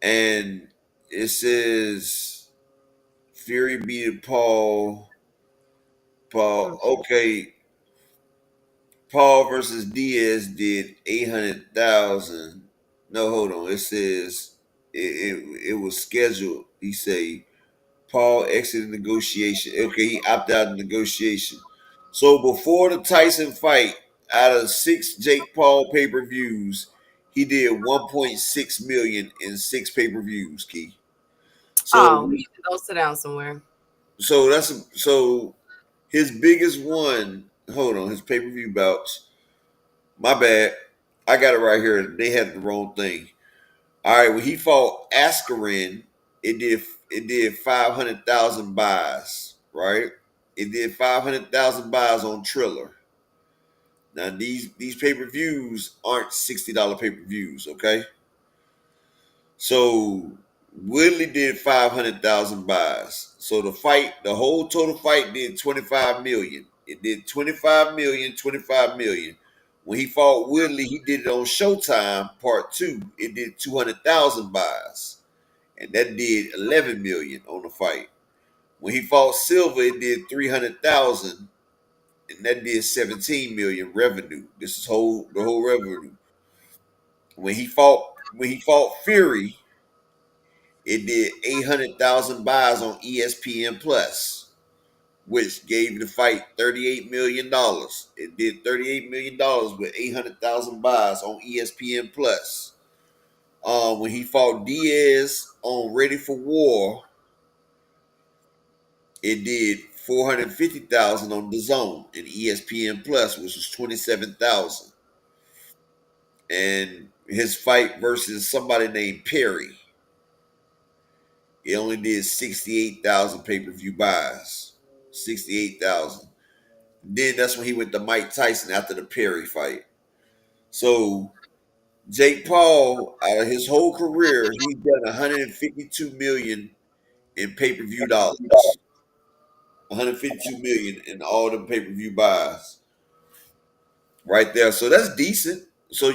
And it says Fury beat Paul. Okay. Paul versus Diaz did 800,000. No, hold on. It says it was scheduled. He say Paul exited negotiation. Okay, he opted out of negotiation. So before the Tyson fight, out of 6 Jake Paul pay-per-views, he did 1.6 million in 6 pay-per-views, Key. So Oh, you can go sit down somewhere. so his biggest one, hold on, his pay-per-view bouts. My bad. I got it right here. They had the wrong thing. All right, when he fought Askren, it did 500,000 buys, right? It did 500,000 buys on Triller. Now these pay per views aren't $60 pay per views, okay? So Woodley did 500,000 buys. So the whole total fight did 25 million. It did 25 million, 25 million. When he fought Woodley, he did it on Showtime Part 2. It did 200,000 buys. And that did 11 million on the fight. When he fought Silva, it did 300,000, and that did 17 million revenue. This is the whole revenue. When he fought Fury, it did 800,000 buys on ESPN Plus, which gave the fight $38 million. It did $38 million with 800,000 buys on ESPN Plus. When he fought Diaz on Ready for War, it did 450,000 on the Zone and ESPN Plus, which was 27,000. And his fight versus somebody named Perry, it only did 68,000 pay per view buys. 68,000. Then that's when he went to Mike Tyson after the Perry fight. So Jake Paul, out of his whole career, he's done 152 million in pay per view dollars. 152 million in all the pay per view buys. Right there. So that's decent. So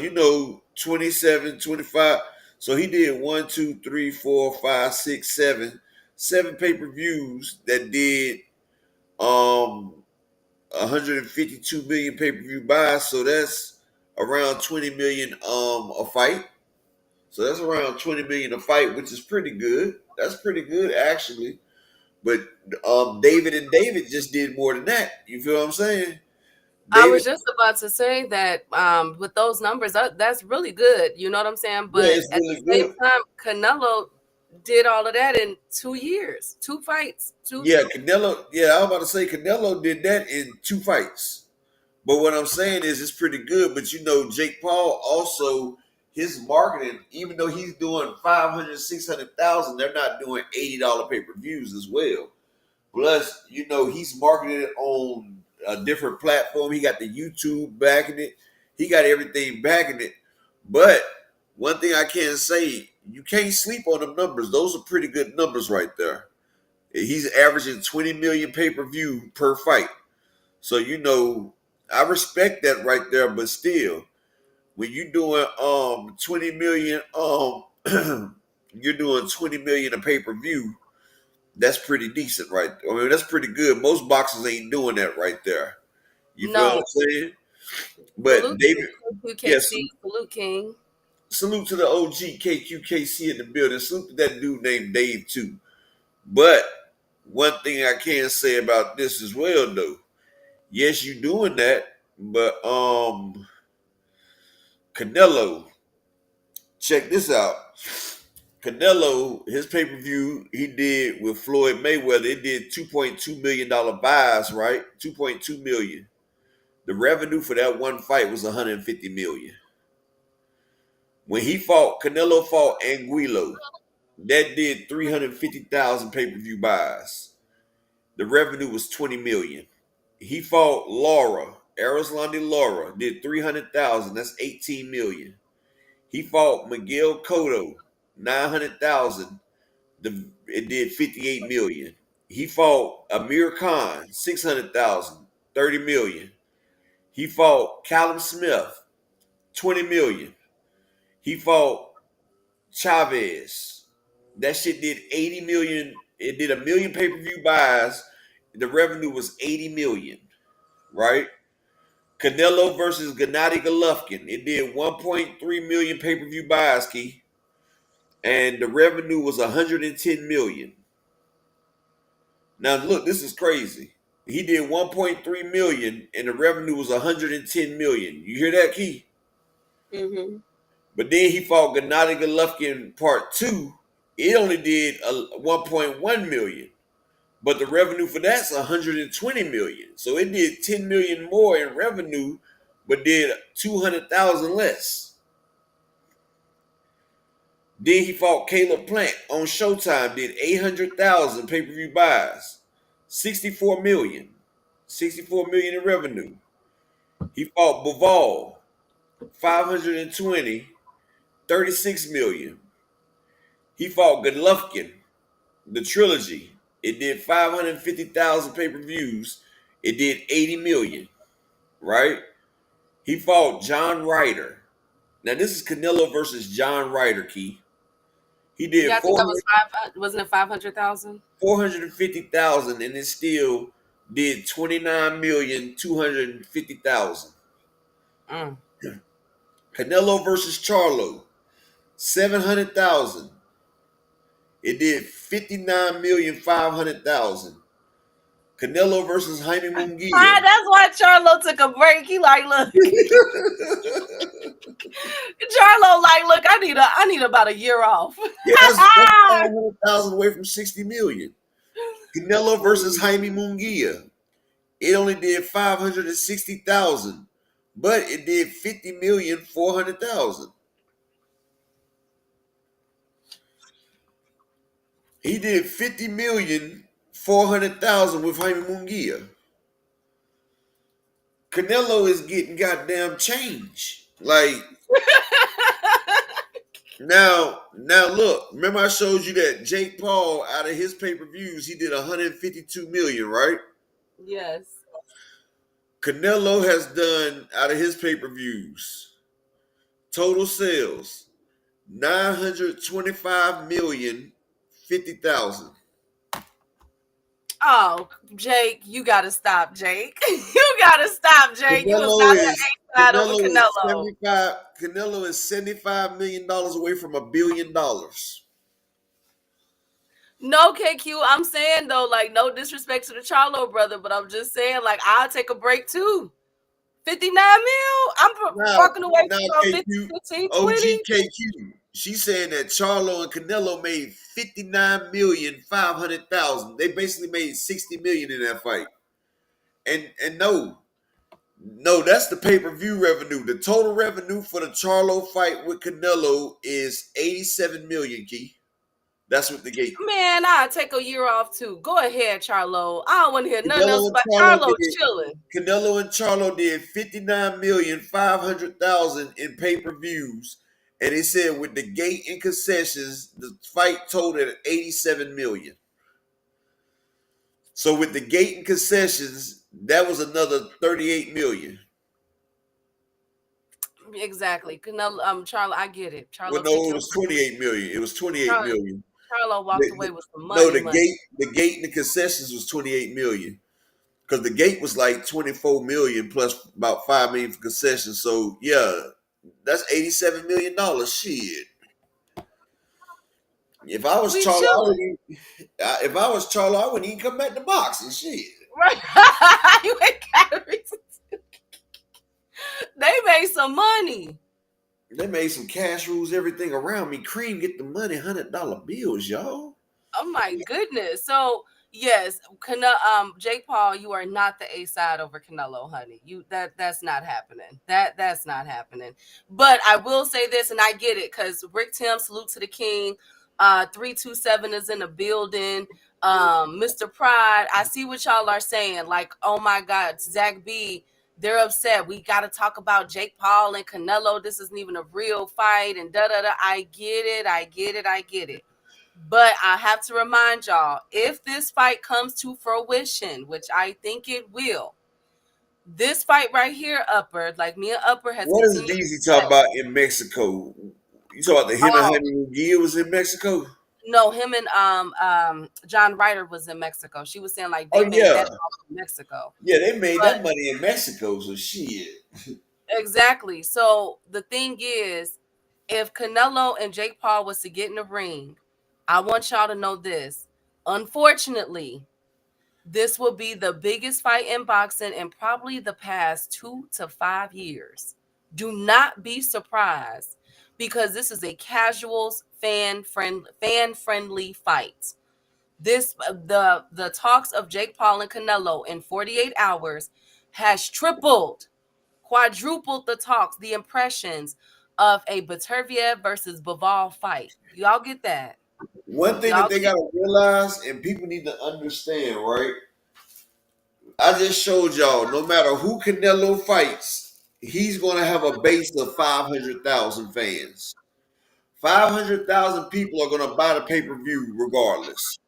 27, 25. So he did 1, 2, 3, 4, 5, 6, 7. 7 pay-per-views that did 152 million pay-per-view buys. So that's around 20 million a fight. So that's around 20 million a fight, which is pretty good. That's pretty good actually. But David and David just did more than that. You feel what I'm saying? I David, was just about to say that with those numbers, that's really good. You know what I'm saying? yeah, But it's at the really same good. time, Canelo did all of that in 2 years, 2 fights, two. Yeah, Canelo. Yeah, I was about to say Canelo did that in 2 fights. But what I'm saying is it's pretty good. But Jake Paul also, his marketing, even though he's doing 500, 600,000, they're not doing $80 pay-per-views as well. Plus, he's marketing it on a different platform. He got the YouTube backing it. He got everything backing it. But one thing I can say, you can't sleep on them numbers. Those are pretty good numbers right there. He's averaging 20 million pay-per-view per fight. So I respect that right there, but still, when you're doing 20 million you're doing 20 million a pay-per-view, that's pretty decent, right? I mean, that's pretty good. Most boxers ain't doing that right there. You feel what No, I'm saying? But salute David, to yes, KC, salute King. salute to the OG KQKC in the building. Salute to that dude named Dave too. But one thing I can say about this as well, though, yes, you doing that, but Canelo, check this out. Canelo, his pay per view he did with Floyd Mayweather, it did $2.2 million buys, right? 2.2 million. The revenue for that one fight was 150 million. When Canelo fought Anguilo, that did 350,000 pay per view buys. The revenue was 20 million. He fought Arislandi Lara, did 300,000. That's 18 million. He fought Miguel Cotto, 900,000. It did 58 million. He fought Amir Khan, 600,000, 30 million. He fought Callum Smith, 20 million. He fought Chavez. That shit did 80 million. It did a million pay-per-view buys. The revenue was 80 million, right? Canelo versus Gennady Golovkin. It did 1.3 million pay-per-view buys, Key. and the revenue was 110 million. Now look, this is crazy. He did 1.3 million, and the revenue was 110 million. You hear that, Key? Mm-hmm. But then he fought Gennady Golovkin Part 2. It only did 1.1 million. But the revenue for that's 120 million. So it did 10 million more in revenue, but did 200,000 less. Then he fought Caleb Plant on Showtime, did 800,000 pay-per-view buys, 64 million. 64 million in revenue. He fought Bivol, 520, 36 million. He fought Golovkin, the trilogy. It did 550,000 pay-per-views. It did 80 million, right? He fought John Ryder. Now this is Canelo versus John Ryder, Key. He did Yeah, I think that was wasn't it 500,000? 450,000, and it still did 29,250,000. Canelo versus Charlo, 700,000. It did 59,500,000. Canelo versus Jaime Munguia. That's why Charlo took a break. He like, look. Charlo like, look, I need about a year off. Yeah, that's 500,000 away from 60 million. Canelo versus Jaime Munguia. It only did 560,000, but it did 50,400,000. He did 50,400,000 with Jaime Munguia. Canelo is getting goddamn change. Like now look, remember I showed you that Jake Paul out of his pay-per-views, he did 152 million, right? Yes. Canelo has done out of his pay-per-views total sales 925,050,000. Oh, Jake, you gotta stop, Jake. You gotta stop, Jake. You was not the A side over Canelo. Canelo is $75 million away from $1 billion. No, KQ, I'm saying though, like, no disrespect to the Charlo brother, but I'm just saying, like, I'll take a break too. 59 mil? I'm walking away from 15, 20. OGKQ. She's saying that Charlo and Canelo made 59,500,000. They basically made 60 million in that fight. And no, that's the pay-per-view revenue. The total revenue for the Charlo fight with Canelo is 87 million, Key. That's what the gate. Man, I'll take a year off too. Go ahead, Charlo. I don't want to hear nothing else about Charlo chilling. Canelo and Charlo did 59,500,000 in pay-per-views. And they said with the gate and concessions, the fight totaled at 87 million. So with the gate and concessions, that was another 38 million. Exactly. Canelo, Charlo, I get it. Charlo, well, no, it was 28 million. It was 28 million. Charlo walked away with some money. No, the gate and the concessions was 28 million. Because the gate was like 24 million plus about 5 million for concessions. So yeah, that's $87 million. Shit. If I was Charlo, I wouldn't even come back to boxing. Shit. Right. You ain't got a reason to. They made some money. They made some cash rules, everything around me. Cream get the money, $100 bills, y'all. Oh my goodness. So yes, Jake Paul, you are not the A side over Canelo, honey. That's not happening. That's not happening. But I will say this, and I get it, because Rick Tim, salute to the king. 327 is in the building. Mr. Pride, I see what y'all are saying. Like, oh my God, Zach B. They're upset. We got to talk about Jake Paul and Canelo. This isn't even a real fight, and da-da-da. I get it. But I have to remind y'all, if this fight comes to fruition, which I think it will, this fight right here, Upper, like me and Upper has. What is DZ talking about in Mexico? You talking about the him and Jaime Munguia was in Mexico? No, him and John Ryder was in Mexico. She was saying like they made that in Mexico. Yeah, they made that money in Mexico, so shit. Exactly. So the thing is, If Canelo and Jake Paul was to get in the ring, I want y'all to know this. Unfortunately, this will be the biggest fight in boxing in probably the past 2 to 5 years. Do not be surprised because this is a casuals fan friendly fight. This the talks of Jake Paul and Canelo in 48 hours has tripled, quadrupled the talks, the impressions of a Beterbiev versus Bivol fight. Y'all get that? One thing that Y'all they get gotta realize and people need to understand, right? I just showed y'all, no matter who Canelo fights, he's gonna have a base of 500,000 fans. 500,000 people are gonna buy the pay-per-view regardless.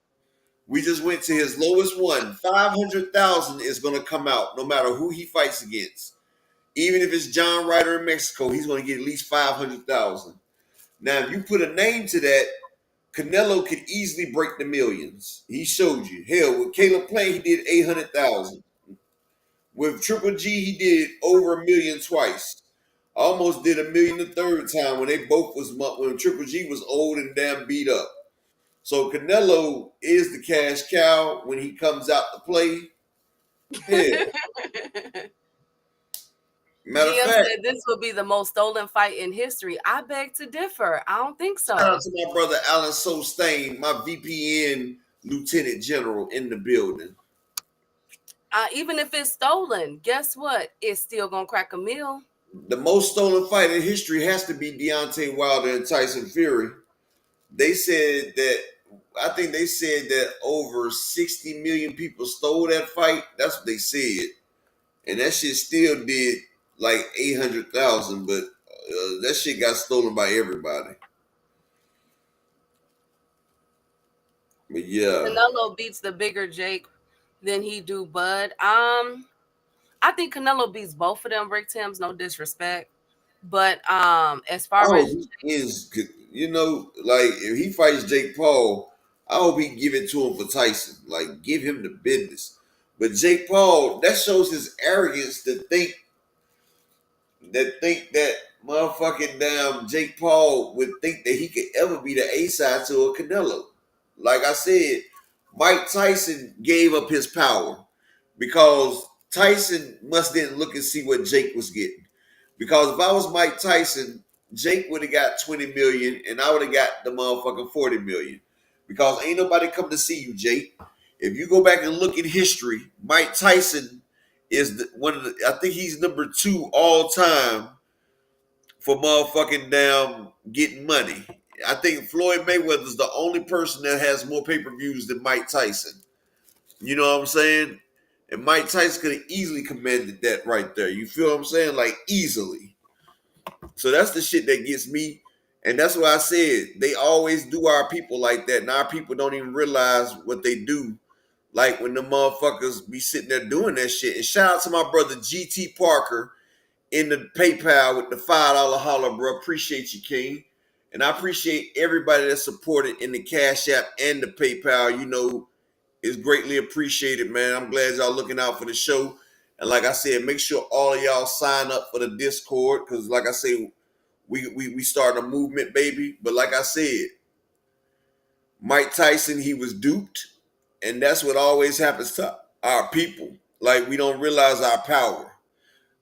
We just went to his lowest one. 500,000 is gonna come out no matter who he fights against. Even if it's John Ryder in Mexico, he's gonna get at least 500,000. Now, if you put a name to that, Canelo could easily break the millions. He showed you. Hell, with Caleb Plant, he did 800,000. With Triple G, he did over a million twice. Almost did a million the third time when they both was when Triple G was old and damn beat up. So Canelo is the cash cow when he comes out to play. Hell, it. matter of GM fact, said this will be the most stolen fight in history. I beg to differ. I don't think shout out so. to my brother Alan Sostain, my VPN Lieutenant General in the building. Even if it's stolen, guess what? It's still gonna crack a mill. The most stolen fight in history has to be Deontay Wilder and Tyson Fury. They said that I think they said that over 60 million people stole that fight. That's what they said, and that shit still did like 800,000, but that shit got stolen by everybody. But yeah, Canelo beats the bigger Jake than he do Bud. I think Canelo beats both of them. Rick Tim's no disrespect, but as I far hope as he is, like if he fights Jake Paul, I hope he give it to him for Tyson. Like give him the business. But Jake Paul, that shows his arrogance to think that motherfucking damn Jake Paul would think that he could ever be the A side to a Canelo. Like I said, Mike Tyson gave up his power because Tyson must didn't look and see what Jake was getting. Because if I was Mike Tyson, Jake would have got 20 million and I would have got the motherfucking 40 million. Because ain't nobody come to see you, Jake. If you go back and look at history, Mike Tyson is one of the, I think he's number 2 all time for motherfucking damn getting money. I think Floyd Mayweather's the only person that has more pay-per-views than Mike Tyson. You know what I'm saying? And Mike Tyson could have easily commanded that right there. You feel what I'm saying? Like easily. So that's the shit that gets me. And that's why I said they always do our people like that. And our people don't even realize what they do. Like when the motherfuckers be sitting there doing that shit. And shout out to my brother GT Parker in the PayPal with the $5 holler, bro. Appreciate you, King. And I appreciate everybody that supported in the Cash App and the PayPal. You know, it's greatly appreciated, man. I'm glad y'all looking out for the show. And like I said, make sure all of y'all sign up for the Discord. Because like I say, we starting a movement, baby. But like I said, Mike Tyson, he was duped. And that's what always happens to our people. Like we don't realize our power.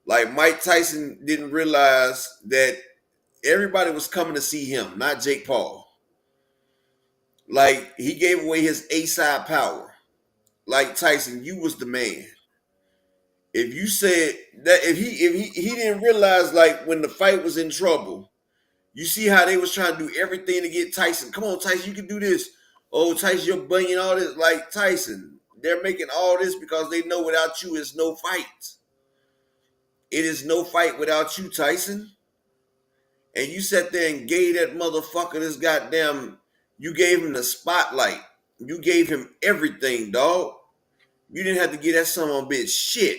Like Mike Tyson didn't realize that everybody was coming to see him, not Jake Paul. Like he gave away his A-side power. Like Tyson, you was the man. If you said that if he didn't realize like when the fight was in trouble, you see how they was trying to do everything to get Tyson. Come on, Tyson, you can do this. Oh, Tyson, you're banging all this. Like Tyson, they're making all this because they know without you it's no fight. It is no fight without you, Tyson. And you sat there and gave that motherfucker this goddamn, you gave him the spotlight. You gave him everything, dog. You didn't have to give that son of a bitch shit.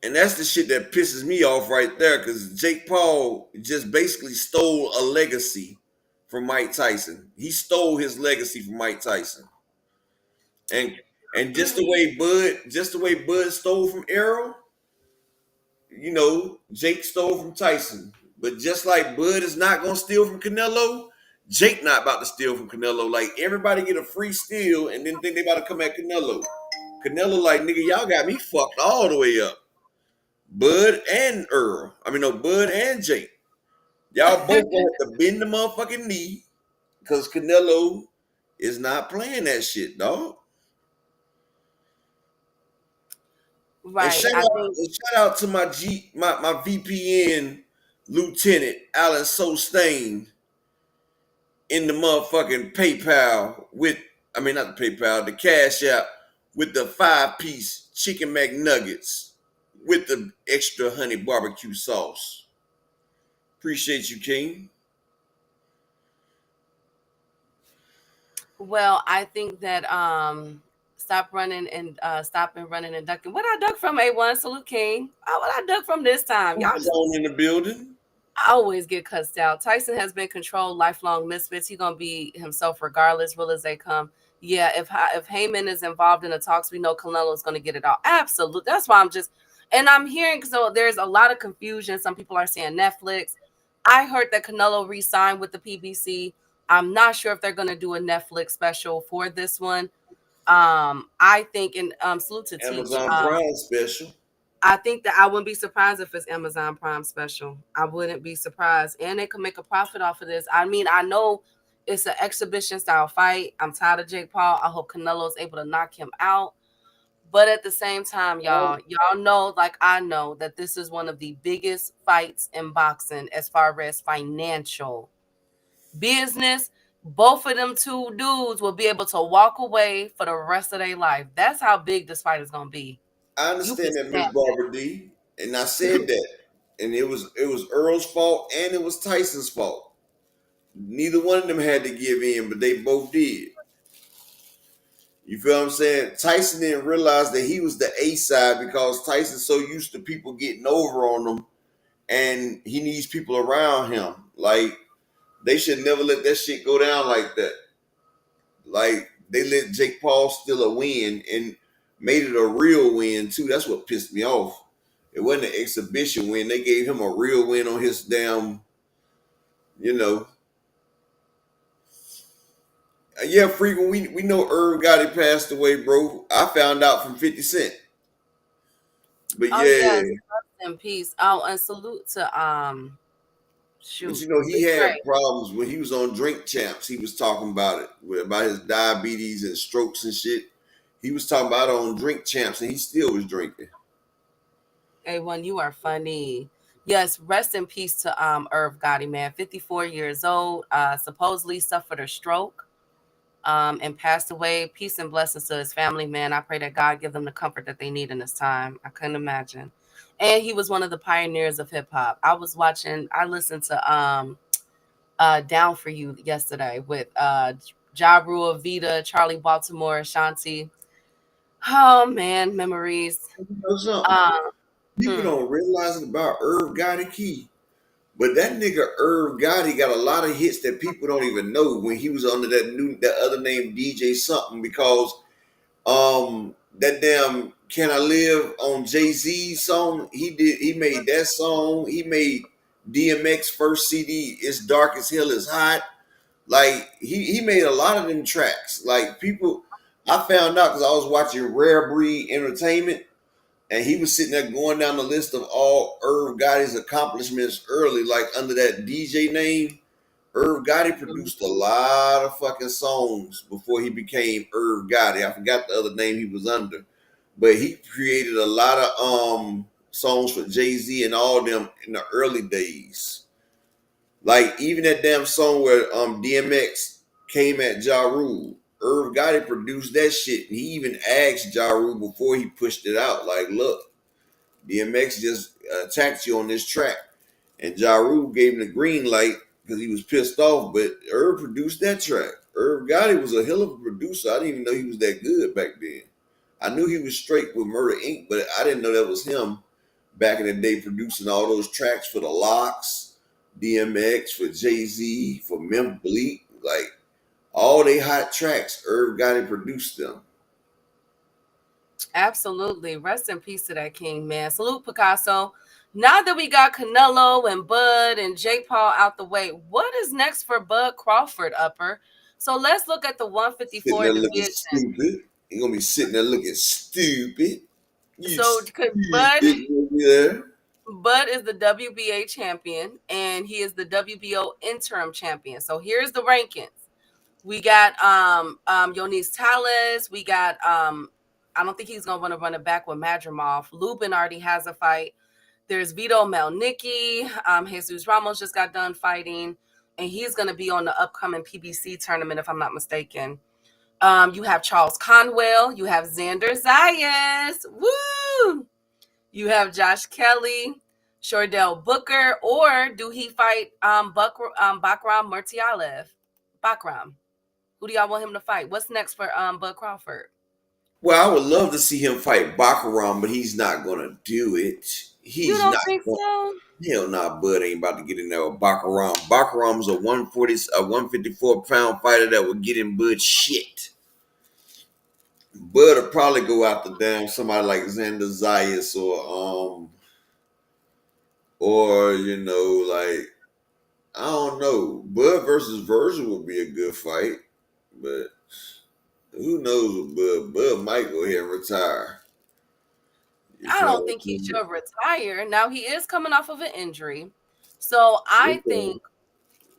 And that's the shit that pisses me off right there because Jake Paul just basically stole a legacy from Mike Tyson. He stole his legacy from Mike Tyson. And just the way Bud stole from Errol, you know, Jake stole from Tyson. But just like Bud is not gonna steal from Canelo, Jake not about to steal from Canelo. Like everybody get a free steal and then think they about to come at Canelo. Canelo like nigga, y'all got me fucked all the way up. Bud and Earl. I mean no, Bud and Jake. Y'all both gonna have to bend the motherfucking knee because Canelo is not playing that shit, dog. And Right. I think shout out to my VPN lieutenant Alan Sostain in the motherfucking PayPal with I mean not the PayPal, the Cash App with the 5-piece chicken McNuggets with the extra honey barbecue sauce. Appreciate you, King. well, I think that stop and running and ducking. What I duck from A1 Salute King. What I duck from this time. Y'all just On in the building. I always get cussed out. Tyson has been controlled, lifelong misfits. He gonna be himself regardless, real as they come. Yeah, if Heyman is involved in the talks, we know Canelo's gonna get it all. Absolutely. That's why and I'm hearing so there's a lot of confusion. Some people are saying Netflix. I heard that Canelo re-signed with the PBC. I'm not sure if they're gonna do a Netflix special for this one. I think and salute to Teach. Amazon Prime special. I think that I wouldn't be surprised if it's Amazon Prime special. I wouldn't be surprised. And they could make a profit off of this. I mean, I know it's an exhibition style fight. I'm tired of Jake Paul. I hope Canelo's able to knock him out. But at the same time, y'all know, like I know, that this is one of the biggest fights in boxing as far as financial business. Both of them two dudes will be able to walk away for the rest of their life. That's how big this fight is going to be. I You can understand that, Miss snap Barbara D, and I said that, and it was Earl's fault and it was Tyson's fault. Neither one of them had to give in, but they both did. You feel what I'm saying? Tyson didn't realize that he was the A side because Tyson's so used to people getting over on him, and he needs people around him. Like they should never let that shit go down like that. Like they let Jake Paul steal a win and made it a real win too. That's what pissed me off. It wasn't an exhibition win. They gave him a real win on his damn, you know. Yeah, frequent. We know Irv Gotti passed away, bro. I found out from 50 Cent. But Oh yeah, yes, rest in peace. Oh, and salute to but shoot, you know, he Big had Trey. problems when he was on Drink Champs. He was talking about it, about his diabetes and strokes and shit. He was talking about it on Drink Champs, and he still was drinking. A1, you are funny. Yes, rest in peace to Irv Gotti, man. 54 years old. Supposedly suffered a stroke. And passed away. Peace and blessings to his family, man. I pray that God give them the comfort that they need in this time. I couldn't imagine. And he was one of the pioneers of hip hop. I listened to Down for You yesterday with Ja Rule, Vita, Charlie Baltimore, Ashanti. Oh man, memories. You know something? Uh, People hmm. don't realize it about Irv Gotti Key. But that nigga Irv Gotti got a lot of hits that people don't even know when he was under that other name DJ something because that damn Can I Live on Jay-Z's song, he made that song, he made DMX first CD, It's Dark as Hell is Hot. Like he made a lot of them tracks. Like people I found out because I was watching Rare Breed Entertainment and he was sitting there going down the list of all Irv Gotti's accomplishments early, like under that DJ name. Irv Gotti produced a lot of fucking songs before he became Irv Gotti. I forgot the other name he was under, but he created a lot of songs for Jay-Z and all them in the early days. Like even that damn song where DMX came at Ja Rule. Irv Gotti produced that shit. And he even asked Ja Rule before he pushed it out. Like, look, DMX just attacked you on this track. And Ja Rule gave him the green light because he was pissed off. But Irv produced that track. Irv Gotti was a hell of a producer. I didn't even know he was that good back then. I knew he was straight with Murder Inc., but I didn't know that was him back in the day producing all those tracks for the Locks, DMX, for Jay-Z, for Memphis Bleak. Like, all they hot tracks, Irv Gotti produced them. Absolutely. Rest in peace to that king, man. Salute Picasso. Now that we got Canelo and Bud and Jake Paul out the way, what is next for Bud Crawford, Upper? So let's look at the Sitting 154 there looking division. stupid. You're gonna be sitting there looking stupid. You So stupid over there. Bud is the WBA champion and he is the WBO interim champion. So here's the rankings. We got Yonis Tales. We got I don't think he's gonna want to run it back with Madrimov. Lubin already has a fight. There's Vito Melnicki. Jesus Ramos just got done fighting, and he's gonna be on the upcoming PBC tournament if I'm not mistaken. You have Charles Conwell. You have Xander Zayas. Woo! You have Josh Kelly, Shordell Booker, or do he fight Bakram Murtialev? Bakram. Who do y'all want him to fight? What's next for Bud Crawford? Well, I would love to see him fight Baccarat, but he's not gonna do it. You He's don't not think going. so? Hell nah, Bud ain't about to get in there with Baccarat. Baccarat's a 154 pound fighter that would get in Bud shit. Bud will probably go after damn somebody like Xander Zayas or like I don't know. Bud versus Virgil would be a good fight, but who knows with Bud? Bud might go ahead and retire. You I feel don't think he me? should retire. Now he is coming off of an injury. So I think,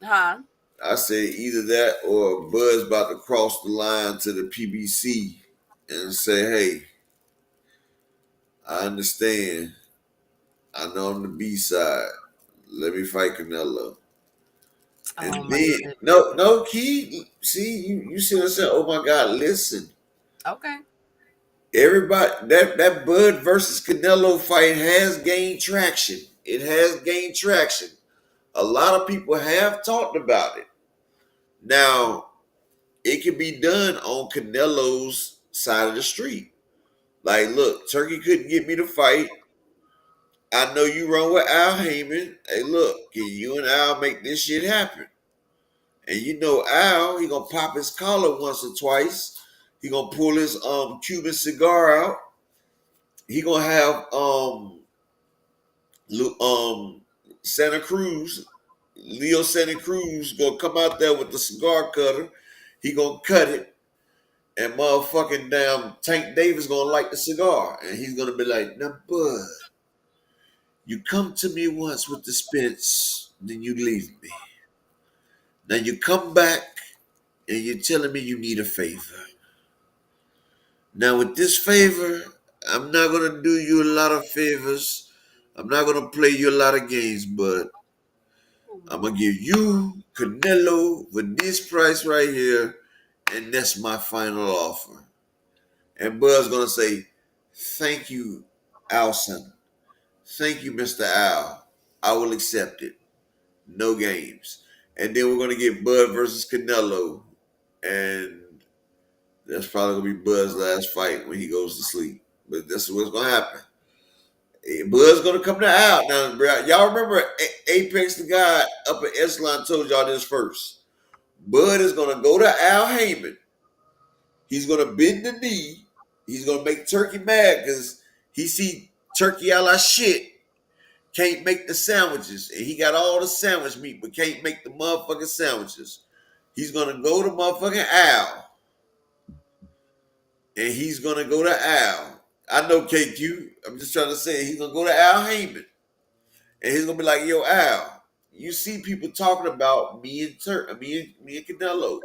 huh? I say either that or Bud's about to cross the line to the PBC and say, "Hey, I understand. I know I'm the B side. Let me fight Canelo." And Oh my then goodness. no, Key. See, you see what I said? Oh my God, listen. Okay. Everybody that Bud versus Canelo fight has gained traction. It has gained traction. A lot of people have talked about it. Now, it can be done on Canelo's side of the street. Like, look, Turkey couldn't get me to fight. I know you run with Al Heyman. Hey, look, can you and Al make this shit happen? And you know Al, he gonna pop his collar once or twice. He gonna pull his Cuban cigar out. He gonna have Santa Cruz, Leo Santa Cruz gonna come out there with the cigar cutter. He gonna cut it, and motherfucking damn Tank Davis gonna light the cigar, and he's gonna be like, "Now, Bud, you come to me once with the Spence, then you leave me. Now you come back, and you're telling me you need a favor. Now with this favor, I'm not gonna do you a lot of favors. I'm not gonna play you a lot of games, but I'm gonna give you Canelo for this price right here, and that's my final offer." And Bud's gonna say, "Thank you, Alson. Thank you, Mr. Al. I will accept it. No games." And then we're gonna get Bud versus Canelo, and that's probably gonna be Bud's last fight when he goes to sleep. But this is what's gonna happen. Bud's gonna come to Al now. Y'all remember Apex the guy up at Echelon told y'all this first. Bud is gonna go to Al Heyman. He's gonna bend the knee. He's gonna make Turkey mad because he see Turkey a la shit. Can't make the sandwiches. And he got all the sandwich meat, but can't make the motherfucking sandwiches. He's gonna go to motherfucking Al. And he's gonna go to Al. I know KQ. I'm just trying to say he's gonna go to Al Heyman. And he's gonna be like, "Yo, Al, you see people talking about me and Canelo.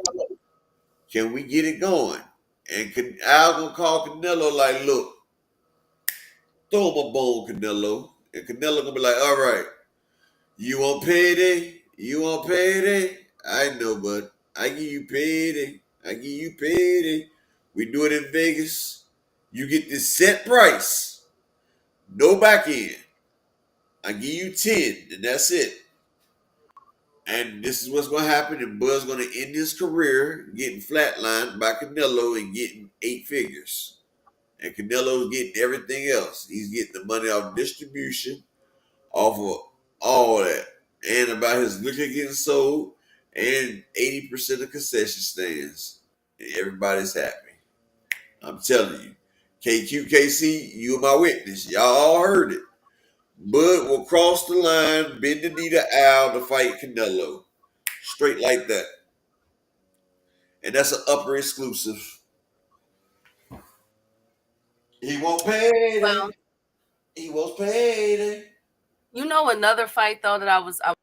Can we get it going?" And Al gonna call Canelo like, "Look, throw him a bone, Canelo." And Canelo gonna be like, "All right, you want payday? You want payday? I know, bud. I give you payday. I give you payday. We do it in Vegas. You get this set price, no back end. I give you 10, and that's it. And this is what's going to happen. And Bud's going to end his career getting flatlined by Canelo and getting 8 figures. And Canelo's getting everything else. He's getting the money off distribution, off of all that, and about his liquor getting sold, and 80% of concession stands. And everybody's happy. I'm telling you. KQKC, you are my witness. Y'all all heard it. Bud will cross the line, bend the knee to Al to fight Canelo. Straight like that. And that's an upper exclusive. He won't pay. Well, He wants payday. another fight though that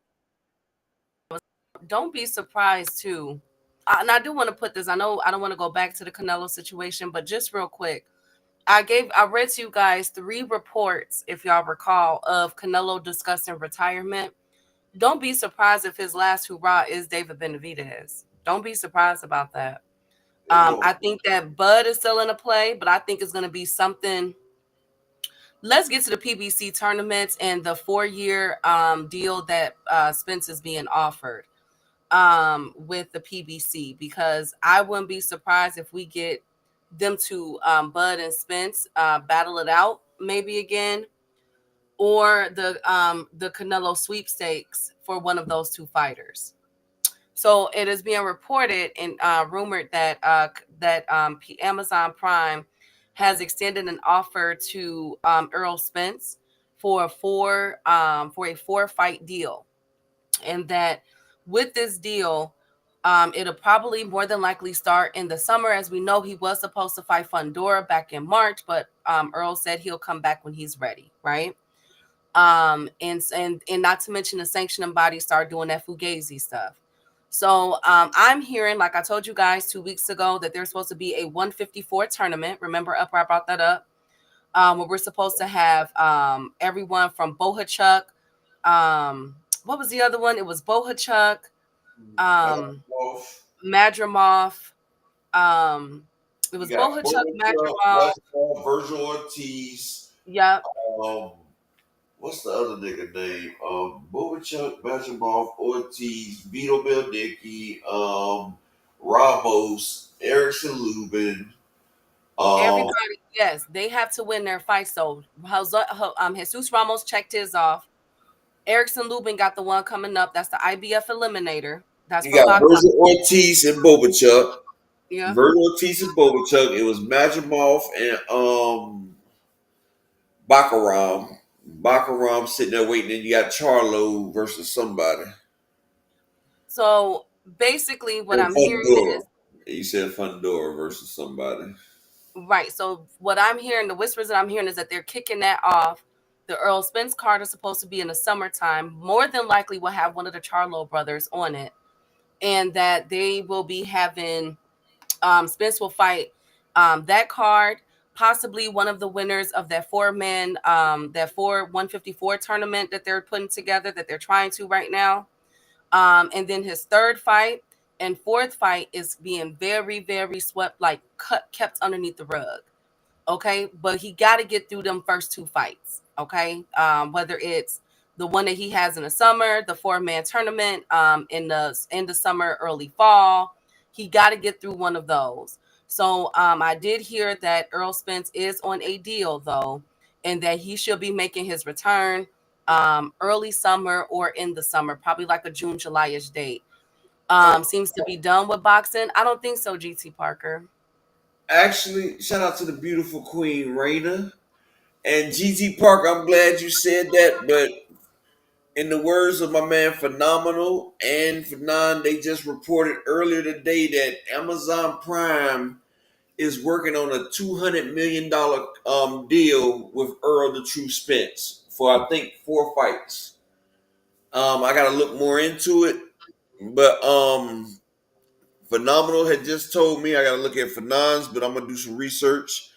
don't be surprised too. And I do want to put this. I know I don't want to go back to the Canelo situation, but just real quick, I read to you guys 3 reports, if y'all recall, of Canelo discussing retirement. Don't be surprised if his last hurrah is David Benavidez. Don't be surprised about that. It won't. I think that Bud is still in a play, but I think it's going to be something. Let's get to the PBC tournaments and the 4-year deal that Spence is being offered with the PBC, because I wouldn't be surprised if we get them to Bud and Spence battle it out maybe again, or the Canelo sweepstakes for one of those 2 fighters. So it is being reported and rumored that Amazon Prime has extended an offer to Earl Spence for a 4-fight deal, and that with this deal, it'll probably more than likely start in the summer. As we know, he was supposed to fight Fundora back in March, but Earl said he'll come back when he's ready, right? And not to mention the sanctioning body start doing that Fugazi stuff. So I'm hearing, like I told you guys 2 weeks ago, that there's supposed to be a 154 tournament. Remember, I brought that up. Where we're supposed to have everyone from Bohachuk. What was the other one? It was Bohachuk, Madrimov. It You was got Bohachuk, Madrimov. Virgil Ortiz. Yep. What's the other nigga name? Bobachuk, Bajamov, Ortiz, Vito Beldicki, Ramos, Erickson Lubin. Everybody, yes, they have to win their fight. So Jesus Ramos checked his off. Erickson Lubin got the one coming up. That's the IBF eliminator. That's You from got Boxing. Virgil Ortiz and Bobachuk. Yeah. Virgil Ortiz and Bobachuk. It was Majamov and Bakaram. Bakaram sitting there waiting, and you got Charlo versus somebody. So basically, what I'm hearing is, you said Fundora versus somebody. Right. So what I'm hearing, the whispers that I'm hearing is that they're kicking that off. The Earl Spence card is supposed to be in the summertime. More than likely, we'll have one of the Charlo brothers on it, and that they will be having Spence will fight that card. Possibly one of the winners of that 4-man, that 154 tournament that they're putting together, that they're trying to right now. And then his 3rd fight and 4th fight is being very, very swept, like kept underneath the rug. Okay. But he got to get through them first 2 fights. Okay. Whether it's the one that he has in the summer, the 4-man tournament in the summer, early fall, he got to get through one of those. So I did hear that Earl Spence is on a deal, though, and that he should be making his return early summer or in the summer, probably like a June, July-ish date. Seems to be done with boxing. I don't think so, GT Parker. Actually, shout out to the beautiful Queen Raina and GT Parker. I'm glad you said that, but in the words of my man Phenomenal and Fanon, they just reported earlier today that Amazon Prime is working on a $200 million deal with Earl the True Spence for, I think, 4 fights. I gotta look more into it, but Phenomenal had just told me I gotta look at Fanon's, but I'm gonna do some research.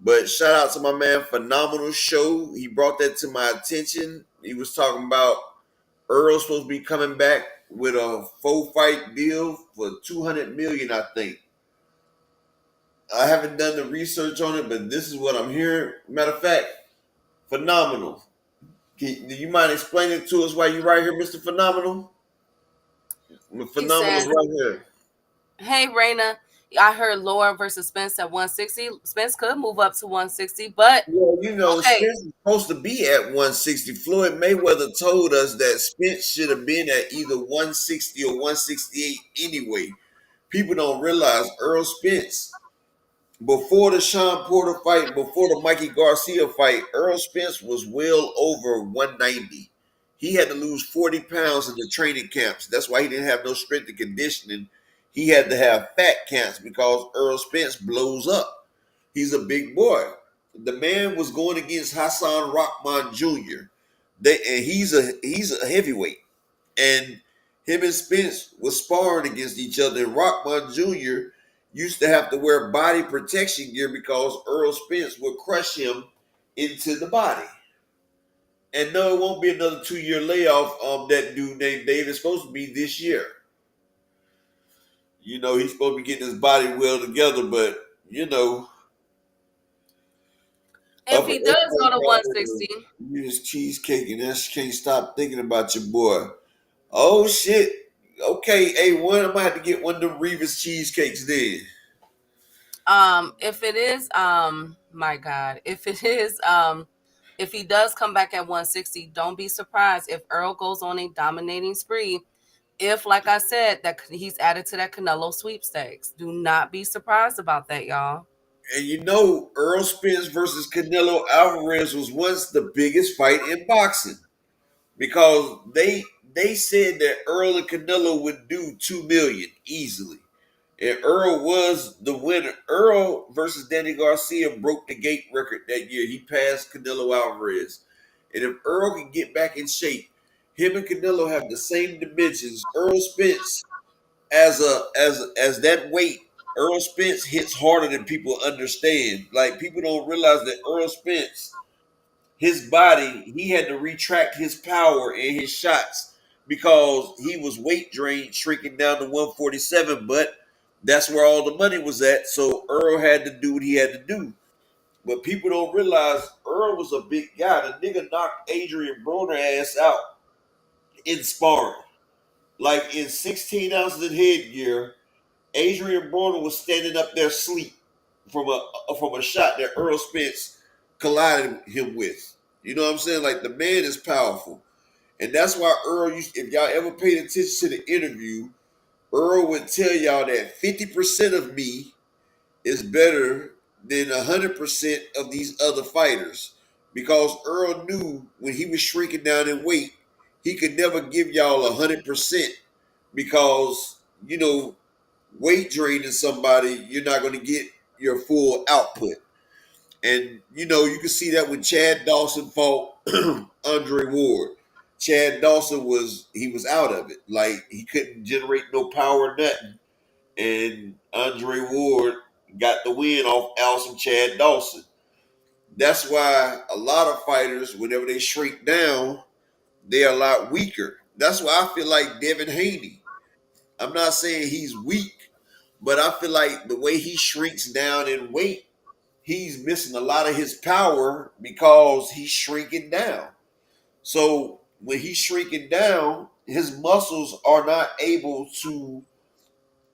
But shout out to my man Phenomenal Show. He brought that to my attention. He was talking about Earl's supposed to be coming back with a 4-fight deal for $200 million, I think. I haven't done the research on it, but this is what I'm hearing. Matter of fact, Phenomenal. Do you mind explaining to us why you're right here, Mr. Phenomenal? Phenomenal's right here. Hey, Raina, I heard Laura versus Spence at 160. Spence could move up to 160, but well, Spence is supposed to be at 160. Floyd Mayweather told us that Spence should have been at either 160 or 168 anyway. People don't realize Earl Spence before the Sean Porter fight, before the Mikey Garcia fight, Earl Spence was well over 190. He had to lose 40 pounds in the training camps. That's why he didn't have no strength and conditioning. He had to have fat camps because Earl Spence blows up. He's a big boy. The man was going against Hassan Rahman Jr. And he's a heavyweight. And him and Spence was sparring against each other. And Rahman Jr. used to have to wear body protection gear because Earl Spence would crush him into the body. And no, it won't be another 2-year layoff of that dude named Dave. It's supposed to be this year. He's supposed to be getting his body well together, but If he does go to 160, you just cheesecake and just can't stop thinking about your boy. Oh shit. Okay, A1, I might have to get one of them Revis cheesecakes then. if it is, my God, if it is, if he does come back at 160, don't be surprised if Earl goes on a dominating spree. If, like I said, that he's added to that Canelo sweepstakes. Do not be surprised about that, y'all. And Earl Spence versus Canelo Alvarez was once the biggest fight in boxing because they said that Earl and Canelo would do 2 million easily. And Earl was the winner. Earl versus Danny Garcia broke the gate record that year. He passed Canelo Alvarez. And if Earl can get back in shape, him and Canelo have the same dimensions. Earl Spence, as that weight, Earl Spence hits harder than people understand. Like people don't realize that Earl Spence, his body, he had to retract his power and his shots because he was weight drained, shrinking down to 147. But that's where all the money was at. So Earl had to do what he had to do. But people don't realize Earl was a big guy. The nigga knocked Adrian Broner ass out in sparring. Like in 16 ounces of headgear, Adrian Broner was standing up there asleep from a shot that Earl Spence collided him with. You know what I'm saying? Like the man is powerful. And that's why Earl, if y'all ever paid attention to the interview, Earl would tell y'all that 50% of me is better than 100% of these other fighters. Because Earl knew when he was shrinking down in weight, he could never give y'all 100% because, weight draining somebody, you're not going to get your full output. And, you can see that when Chad Dawson fought Andre Ward. Chad Dawson was out of it. Like he couldn't generate no power or nothing. And Andre Ward got the win off awesome Chad Dawson. That's why a lot of fighters, whenever they shrink down, they're a lot weaker. That's why I feel like Devin Haney. I'm not saying he's weak, but I feel like the way he shrinks down in weight, he's missing a lot of his power because he's shrinking down. So when he's shrinking down, his muscles are not able to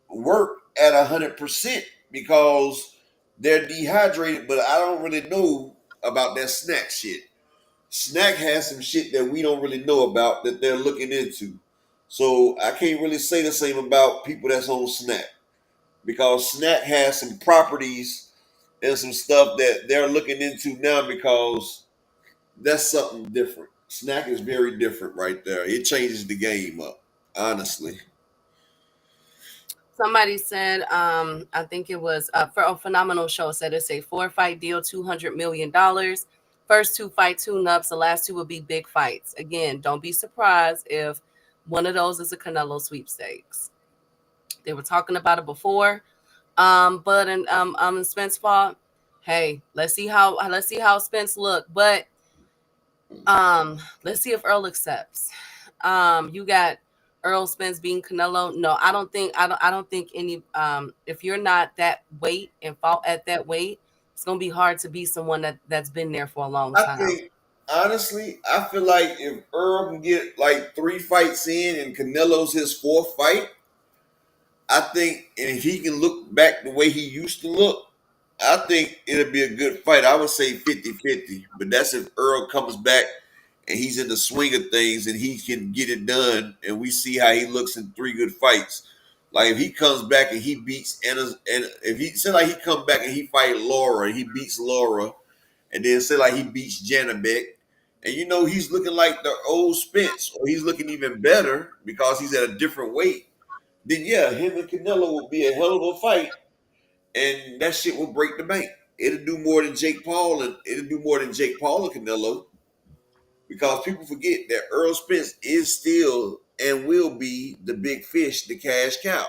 work at 100% because they're dehydrated. But I don't really know about that snack shit. Snack has some shit that we don't really know about that they're looking into. So I can't really say the same about people that's on snack because snack has some properties and some stuff that they're looking into now because that's something different. Snack is very different right there. It changes the game up, honestly. somebody said, I think it was for a phenomenal show, said it's a 4-fight deal, $200 million. First 2 fight tune-ups, the last 2 will be big fights. Again, don't be surprised if one of those is a Canelo sweepstakes. They were talking about it before. But in Spence fought. Hey, let's see how Spence look. But let's see if Earl accepts. You got Earl Spence being Canelo. No, I don't think any if you're not that weight and fought at that weight, it's gonna be hard to be someone that's been there for a long I time. think honestly, I feel like if Earl can get like 3 fights in and Canelo's his 4th fight, I think, and if he can look back the way he used to look, I think it'll be a good fight. I would say 50-50, but that's if Earl comes back and he's in the swing of things and he can get it done and we see how he looks in 3 good fights. Like if he comes back and he beats Anna's, and if he say like he come back and he fight Laura, he beats Laura, and then say like he beats Janabek, and he's looking like the old Spence, or he's looking even better because he's at a different weight. Then yeah, him and Canelo will be a hell of a fight, and that shit will break the bank. It'll do more than Jake Paul, and Canelo, because people forget that Earl Spence is still and will be the big fish, the cash cow.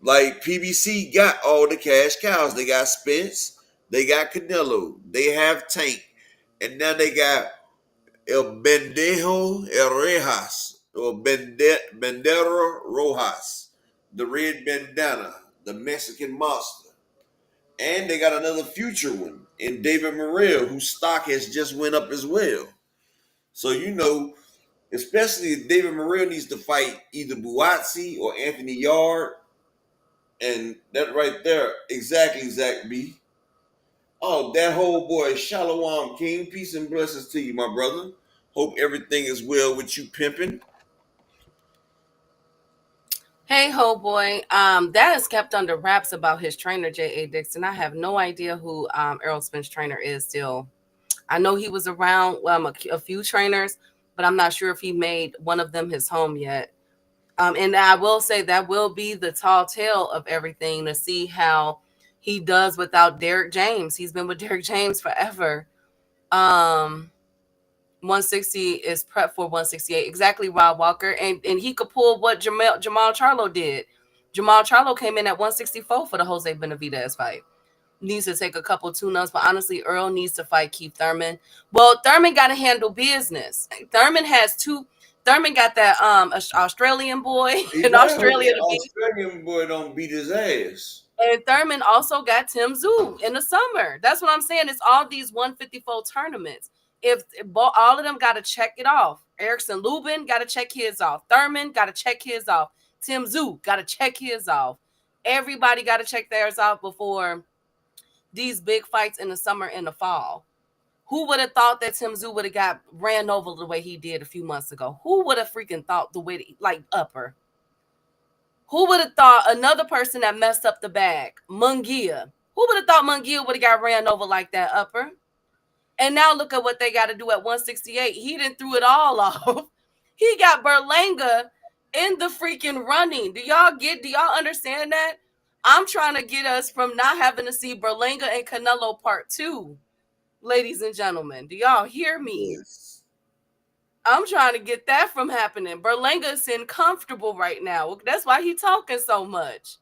Like PBC got all the cash cows. They got Spence, they got Canelo, they have Tank, and now they got El Bendejo Rejas or Bandera Rojas, the red bandana, the Mexican monster. And they got another future one in David Morrell, whose stock has just went up as well. So especially if David Morrell needs to fight either Buatsi or Anthony Yard, and that right there, exactly, Zach B. Oh, that whole boy, Shalom King. Peace and blessings to you, my brother. Hope everything is well with you, pimping. Hey, ho boy. That is kept under wraps about his trainer, J.A. Dixon. I have no idea who Errol Spence trainer is still. I know he was around a few trainers, but I'm not sure if he made one of them his home yet. And I will say that will be the tall tale of everything, to see how he does without Derek James. He's been with Derek James forever. 160 is prep for 168. Exactly, Rob Walker. And he could pull what Jamal Charlo did. Jamal Charlo came in at 164 for the Jose Benavidez fight. Needs to take a couple tune-ups, but honestly, Earl needs to fight Keith Thurman. Well, Thurman got to handle business. Thurman got that Australian boy in Australia. Australian boy don't beat his ass. And Thurman also got Tim Tszyu in the summer. That's what I'm saying. It's all these 154 tournaments. If all of them got to check it off. Erickson Lubin got to check his off. Thurman got to check his off. Tim Tszyu got to check his off. Everybody got to check theirs off before these big fights in the summer and the fall. Who would have thought that Tim Tszyu would have got ran over the way he did a few months ago? Who would have freaking thought the way Upper? Who would have thought another person that messed up the bag? Munguia. Who would have thought Munguia would have got ran over like that, Upper? And now look at what they got to do at 168. He didn't threw it all off. He got Berlanga in the freaking running. Do y'all understand that? I'm trying to get us from not having to see Berlanga and Canelo part 2. Ladies and gentlemen, do y'all hear me? Yes. I'm trying to get that from happening. Berlanga's comfortable right now. That's why he's talking so much.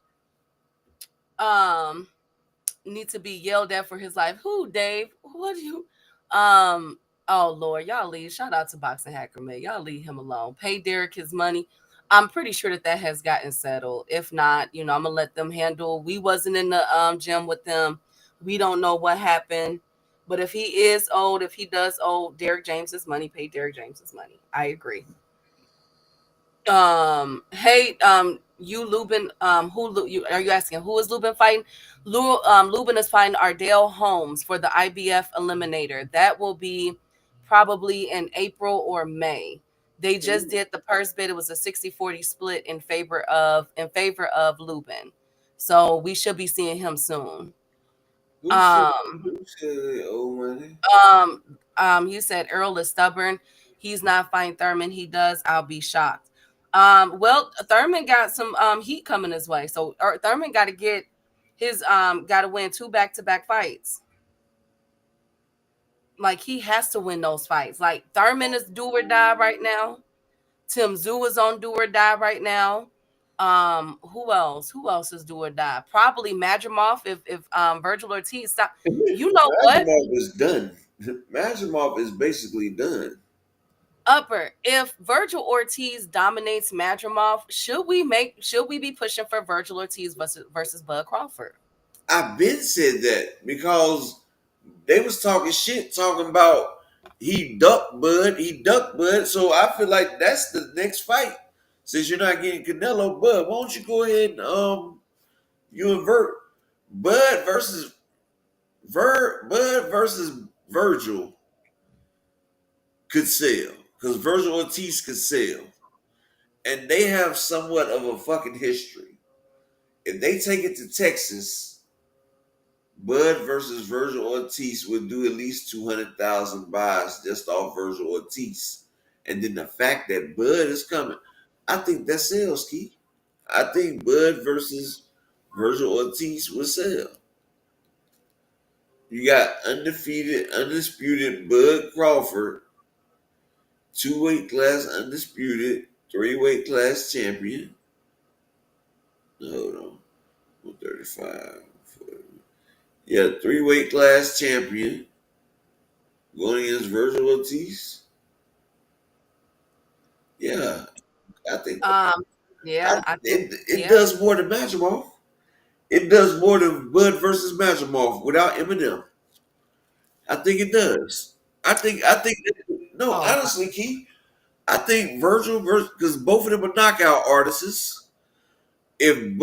Need to be yelled at for his life. Who, Dave? What do you... Oh Lord, y'all leave. Shout out to Boxing Hacker Man. Y'all leave him alone. Pay Derek his money. I'm pretty sure that has gotten settled. If not, I'm gonna let them handle. We wasn't in the gym with them. We don't know what happened. But if he is owed, if he does owe Derek James's money, pay Derek James's money. I agree. Hey, you Lubin, are you asking who is Lubin fighting? Lubin is fighting Ardell Holmes for the IBF Eliminator. That will be probably in April or May. They just did the purse bid. It was a 60-40 split in favor of Lubin. So we should be seeing him soon. You said Earl is stubborn. He's not fighting Thurman. He does. I'll be shocked. Well, Thurman got some heat coming his way. So Thurman got to get his got to win 2 back-to-back fights. Like he has to win those fights. Like Thurman is do or die right now. Tim Tszyu is on do or die right now. Who else? Who else is do or die? Probably Madrimov if Virgil Ortiz stop. You know what? Madrimov is done. Madrimov is basically done. Upper, if Virgil Ortiz dominates Madrimov, should we be pushing for Virgil Ortiz versus Bud Crawford? I've been said that because they was talking shit, talking about he ducked Bud. So I feel like that's the next fight. Since you're not getting Canelo, Bud, why don't you go ahead and you invert Bud versus Virgil could sell because Virgil Ortiz could sell. and they have somewhat of a fucking history. If they take it to Texas, Bud versus Virgil Ortiz would do at least 200,000 buys just off Virgil Ortiz. And then the fact that Bud is coming, I think that sells, Keith. I think Bud versus Virgil Ortiz will sell. You got undisputed Bud Crawford, 2 weight class undisputed, 3 weight class champion. Hold on. 135. Yeah, 3 weight class champion going against Virgil Ortiz. Yeah, I think Yeah, I think it does more than Matchmoff. It does more than Bud versus Matchmoff without Eminem. I think it does. No, Oh, honestly, Keith, I think Virgil versus because both of them are knockout artists. If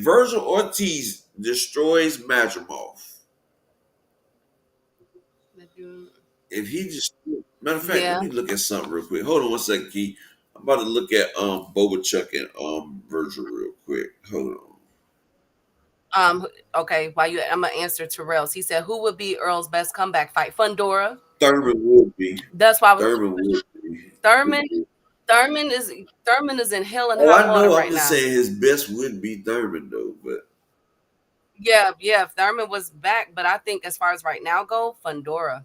Virgil Ortiz destroys Matchmoff, if he just matter of fact, let yeah. me look at something real quick. Hold on 1 second, Keith. I'm about to look at Boba Chuck and Virgil real quick. Hold on. Okay. I'm gonna answer Terrell's. He said, "Who would be Earl's best comeback fight?" Fundora. Thurman would be. That's why I was Thurman would be. Thurman. Thurman is in hell and Oh, high I water know. I'm right just now. saying his best would be Thurman though, but Yeah, yeah. If Thurman was back, but I think as far as right now go, Fundora.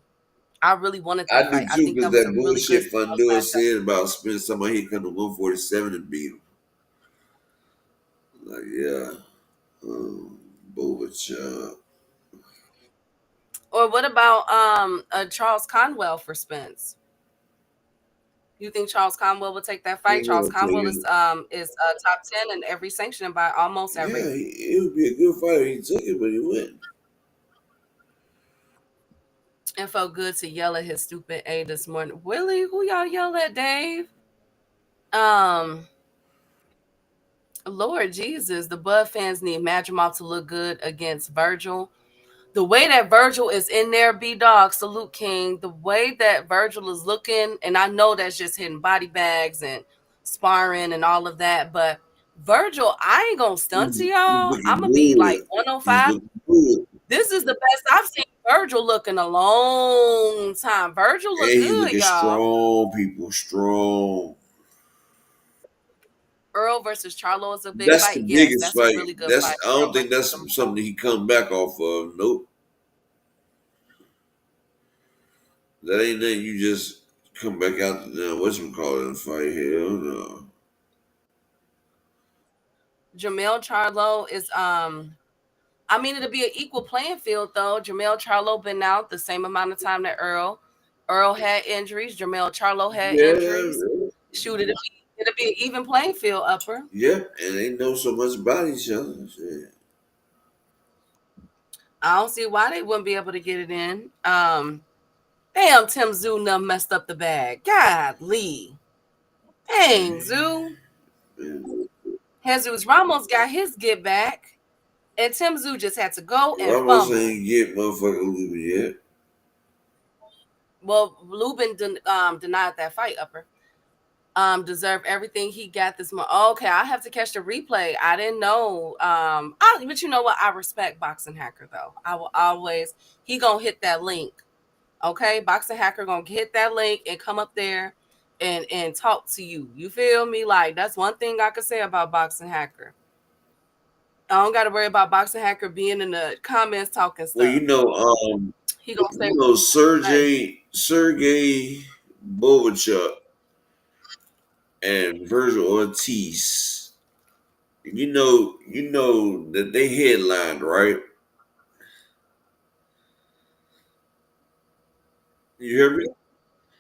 I really wanted that I fight. do I too think because that was that a really good bullshit Fundora matchup. said about Spence somebody he come to 147 and beat him. Like yeah, Boba Chuck. Or what about Charles Conwell for Spence? You think Charles Conwell will take that He fight? ain't Charles gonna take Conwell it. is top 10 in every sanction by almost Yeah, every. it would be a good fight if he took it, but he wouldn't. It felt good to yell at his stupid A this morning. Willie, who y'all yell at, Dave? Um, Lord Jesus, the Bud fans need Madrimov to look good against Virgil. The way that Virgil is in there, B Dog, Salute King, the way that Virgil is looking, and I know that's just hitting body bags and sparring and all of that, but Virgil, I ain't gonna stunt to He's y'all. I'm looking gonna be like good. He's 105. looking good, This is the best I've seen Virgil look in a long time. Virgil and look he's good, looking y'all. strong. People strong. Earl versus Charlo is a big That's the fight. Yes, biggest that's a fight. really good That's fight. I don't Earl think versus that's something he come back off of. Nope, that ain't nothing you just come back out to what's we call it and fight. Hell no. Jamel Charlo is I mean, it'll be an equal playing field, though. Jamel Charlo been out the same amount of time that Earl. Earl had injuries. Jamel Charlo had injuries. Yeah, Shoot, it'll be an even playing field, Upper. yep, and they know so much about each other. Shit. I don't see why they wouldn't be able to get it in. Damn, Tim Zoo done messed up the bag. God, Lee. Dang, Zoo. Man, Jesus Ramos got his get back, and Tim Zoo just had to go and Ramos fumble. ain't get motherfucker Lubin yet. Well, Lubin denied that fight, Upper. Deserve everything he got this month. Okay, I have to catch the replay. I didn't know. But you know what? I respect Boxing Hacker though. I will always. He gonna hit that link. Okay, Boxing Hacker gonna hit that link and come up there and talk to you. You feel me? Like that's one thing I could say about Boxing Hacker. I don't got to worry about Boxing Hacker being in the comments talking Well, stuff. He gonna say, "Hey, Sergey Bovachuk and Virgil Ortiz. You know that they headlined, right? You hear me?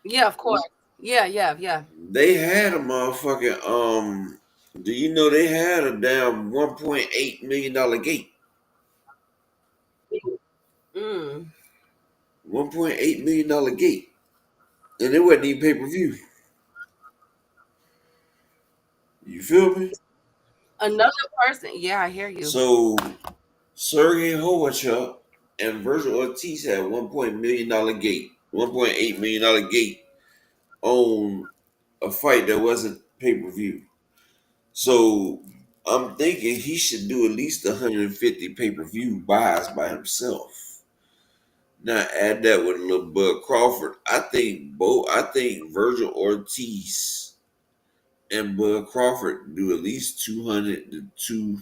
yeah, of course, yeah." They had a motherfucking Do you know they had a damn $1.8 million gate? Mm. $1.8 million gate, and it wasn't even pay per view. You feel me? Another person. Yeah, I hear you. So Sergey Hovachuk and Virgil Ortiz had $1.1 million gate, $1.8 million gate on a fight that wasn't pay per view. So I'm thinking he should do at least 150 pay-per-view buys by himself. Now add that with a little Bud Crawford. I think Virgil Ortiz and Bud Crawford do at least 200 to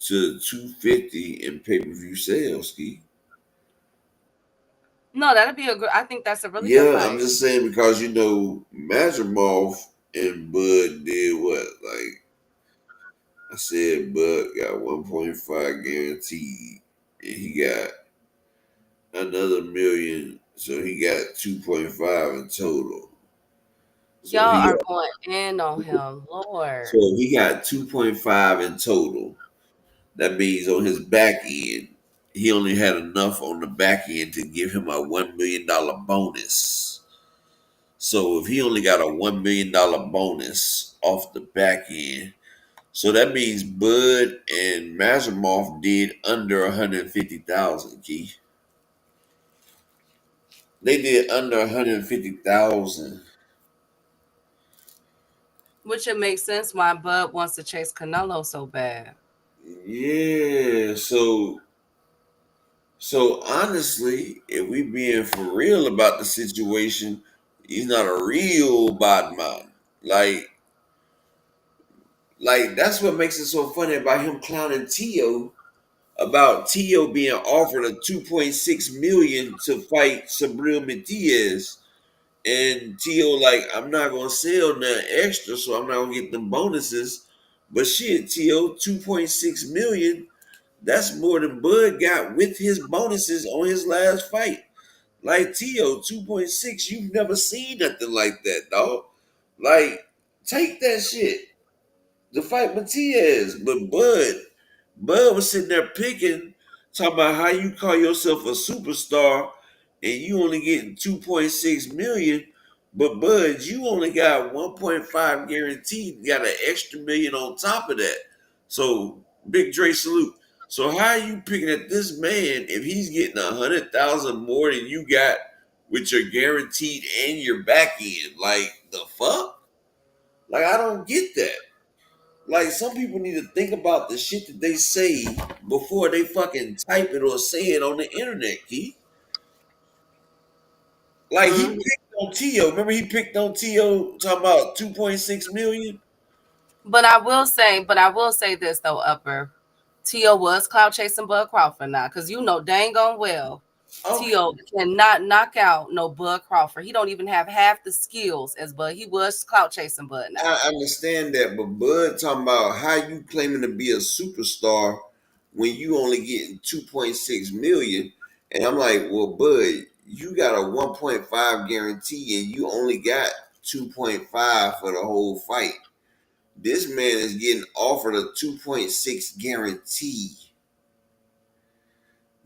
250 in pay-per-view sales, Ski. No, that'd be a good. I think that's a really good Yeah, I'm fight. just saying because Mazurmov and Bud did what? Like I said, Bud got 1.5 guaranteed, and he got another million, so he got 2.5 in total. So Y'all he are going in on him, so Lord. he got 2.5 in total. That means on his back end, he only had enough on the back end to give him a $1 million bonus. So if he only got a $1 million bonus off the back end, so that means Bud and Mazurmov did under 150,000. Key, they did under 150,000. Which it makes sense why Bud wants to chase Canelo so bad. Yeah. So honestly, if we being for real about the situation, he's not a real bad man. Like that's what makes it so funny about him clowning Tio about Tio being offered a 2.6 million to fight Sabril Matias. And Tio like, I'm not gonna sell nothing extra, so I'm not gonna get them bonuses. But shit, Tio, 2.6 million, that's more than Bud got with his bonuses on his last fight. Like Tio, 2.6, you've never seen nothing like that, dog. Like, take that shit to fight Matias. But Bud was sitting there picking, talking about how you call yourself a superstar and you only getting 2.6 million. But Bud, you only got 1.5 guaranteed, got an extra million on top of that. So big Dre salute. So how are you picking at this man if he's getting 100,000 more than you got with your guaranteed and your back end? Like the fuck? Like I don't get that. Like some people need to think about the shit that they say before they fucking type it or say it on the internet, Keith. Like he Hmm. picked on Tio. Remember he picked on Tio talking about 2.6 million? But I will say this though, Upper. Tio was cloud chasing Bud Crawford now, because you know dang on well Tio Okay. cannot knock out no Bud Crawford. He don't even have half the skills as Bud. He was cloud chasing Bud now. I understand that, but Bud talking about how you claiming to be a superstar when you only getting 2.6 million. And I'm like, well, Bud, you got a 1.5 guarantee and you only got 2.5 for the whole fight. This man is getting offered a 2.6 guarantee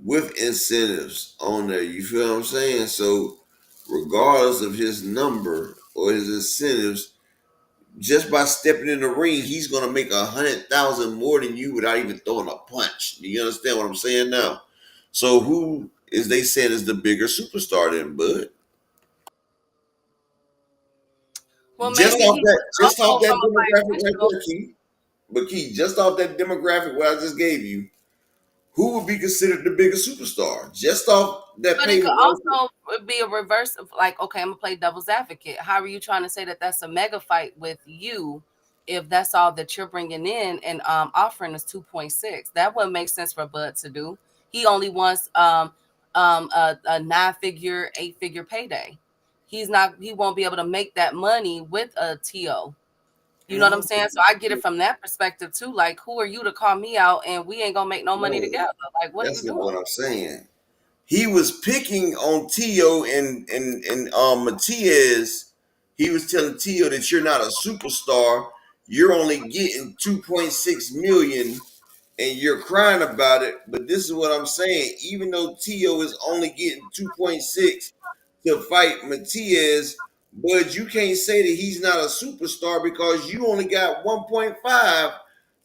with incentives on there. You feel what I'm saying? So, regardless of his number or his incentives, just by stepping in the ring, he's gonna make 100,000 more than you without even throwing a punch. Do you understand what I'm saying now? So, who is they saying is the bigger superstar than Bud? Well, Just maybe off he that, just off also that from a demographic right financial. there, Keith. But Keith, just off that demographic what I just gave you, who would be considered the bigger superstar? Just off that But it could payment right there. also be a reverse of like, okay, I'm gonna play devil's advocate. How are you trying to say that that's a mega fight with you if that's all that you're bringing in and offering is 2.6? That wouldn't make sense for Bud to do. He only wants a 9-figure, 8-figure payday. He won't be able to make that money with a TO. You know what I'm No, saying? So I get it from that perspective too. Like, who are you to call me out and we ain't gonna make no money no, together? Like, what are you that's not doing? what I'm saying. He was picking on Tio and Matias. He was telling Tio that you're not a superstar. You're only getting 2.6 million and you're crying about it. But this is what I'm saying. Even though Tio is only getting 2.6 to fight Matias, but you can't say that he's not a superstar because you only got 1.5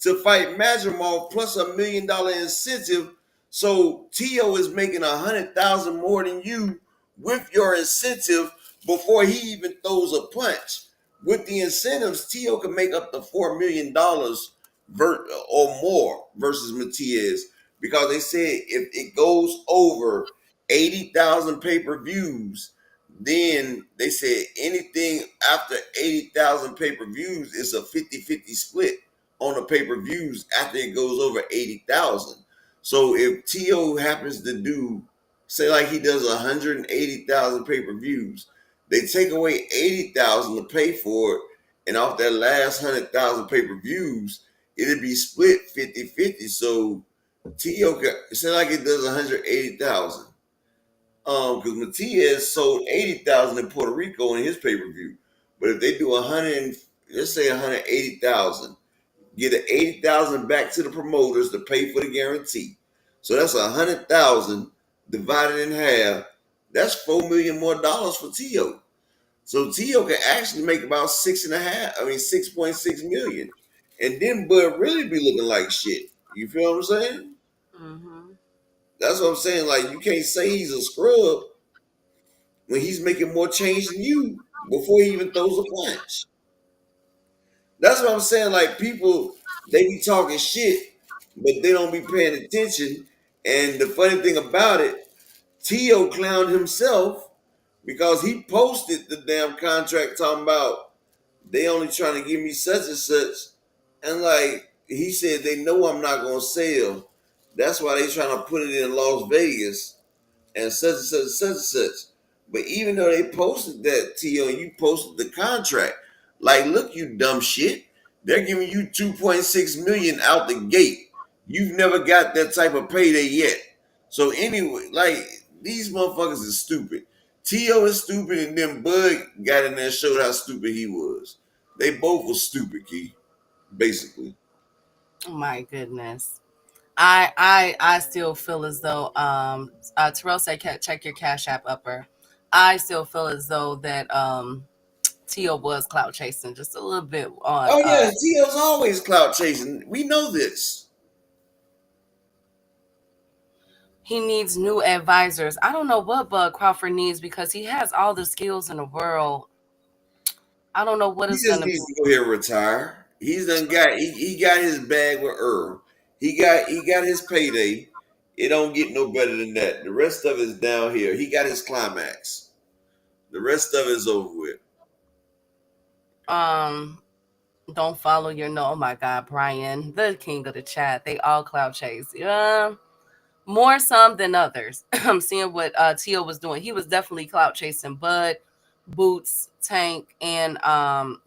to fight Majimov plus $1 million incentive. So Tio is making 100,000 more than you with your incentive before he even throws a punch. with the incentives, Tio can make up to $4 million or more versus Matias because they said if it goes over 80,000 pay per views, then they said anything after 80,000 pay per views is a 50-50 split on the pay per views after it goes over 80,000. So if Tio happens to do, say, like he does 180,000 pay per views, they take away 80,000 to pay for it, and off that last 100,000 pay per views, it'd be split 50-50. So Tio, say like it does 180,000. Because Matias sold 80,000 in Puerto Rico in his pay per view. But if they do 100, let's say 180,000, get an 80,000 back to the promoters to pay for the guarantee. So that's 100,000 divided in half. That's $4 million more for Tio. So Tio can actually make about 6.6 million. And then Bud really be looking like shit. You feel what I'm saying? Mm-hmm. That's what I'm saying. Like, you can't say he's a scrub when he's making more change than you before he even throws a punch. That's what I'm saying. Like, people, they be talking shit, but they don't be paying attention. And the funny thing about it, Tio clowned himself because he posted the damn contract talking about they only trying to give me such and such. And like he said, they know I'm not gonna sell. That's why they trying to put it in Las Vegas and such and such and such and such. But even though they posted that, T.O., and you posted the contract, like, look, you dumb shit. They're giving you 2.6 million out the gate. You've never got that type of payday yet. So anyway, like, these motherfuckers is stupid. T.O. is stupid, and then Bud got in there and showed how stupid he was. They both were stupid, Key, basically. Oh my goodness. I still feel as though Terrell said check your Cash App upper. I still feel as though that Tio was clout chasing just a little bit on Oh yeah, T.O.'s always clout chasing. We know this. he needs new advisors. I don't know what Bud Crawford needs because he has all the skills in the world. I don't know what He it's just gonna be. needs to go here and retire. He's done got he got his bag with Irv. He got his payday. It don't get no better than that. The rest of it is down here. He got his climax. The rest of it is over with. Um don't follow your no. Oh my God, Brian, the king of the chat. They all clout chase. Yeah. More some than others. I'm seeing what Tio was doing. He was definitely clout chasing Bud, Boots, Tank, and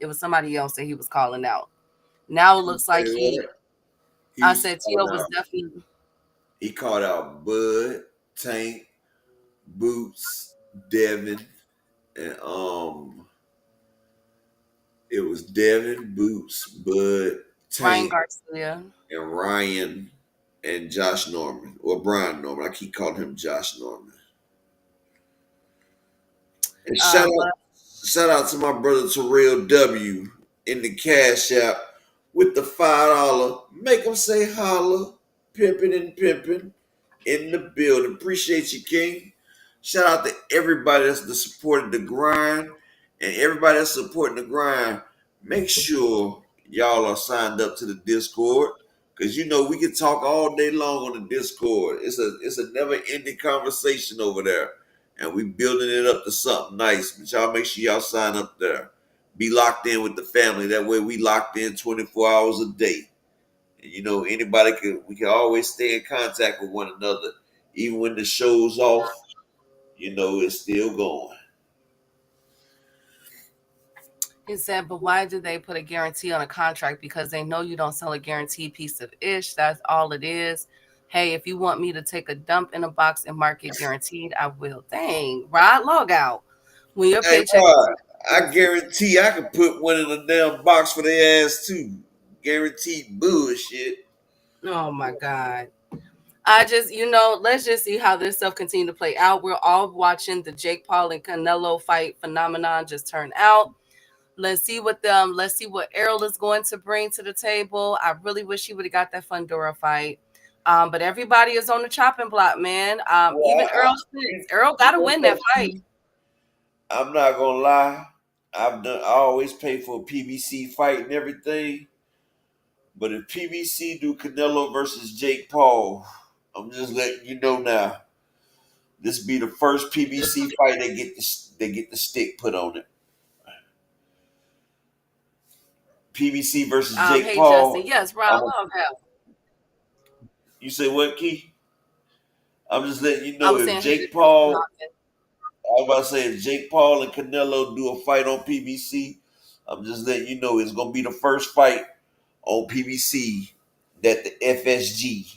it was somebody else that he was calling out. Now it looks like Say what? He I was said Tio called was out. definitely He called out Bud, Tank, Boots, Devin, and it was Devin, Boots, Bud, Ryan Tank, Garcia. and Ryan and Josh Norman, or Brian Norman. I keep calling him Josh Norman. And But shout out to my brother Terrell W in the Cash App with the $5. Make him say holla, pimping and pimping in the building. Appreciate you, King. Shout out to everybody that's supported the grind and everybody that's supporting the grind. Make sure y'all are signed up to the Discord because you know we can talk all day long on the Discord. It's a never ending conversation over there, and we building it up to something nice. But y'all make sure y'all sign up there. Be locked in with the family. That way we locked in 24 hours a day. And you know, we can always stay in contact with one another. Even when the show's off, you know, it's still going. he said, but why do they put a guarantee on a contract? Because they know you don't sell a guaranteed piece of ish. That's all it is. Hey, if you want me to take a dump in a box and mark it guaranteed, I will. Dang, Rod, log out. When your Hey, paycheck Rod, I is, guarantee I could put one in the damn box for their ass too. Guaranteed bullshit. oh my God. Let's just see how this stuff continue to play out. We're all watching the Jake Paul and Canelo fight phenomenon just turn out. Let's see what Errol is going to bring to the table. I really wish he would have got that Fundora fight. But everybody is on the chopping block, man. Well, Even Errol Spence. Errol got to win that fight. I'm not gonna lie. I always pay for a PBC fight and everything. But if PBC do Canelo versus Jake Paul, I'm just letting you know now. This be the first PBC fight they get the stick put on it. PBC versus Jake Hey Justin, Paul. yes, bro, I love him. You say what, Key? I'm just letting you I know was if saying, hey Jake Justin, Paul, I was about to say if Jake Paul and Canelo do a fight on PBC, I'm just letting you know it's gonna be the first fight on PBC that the FSG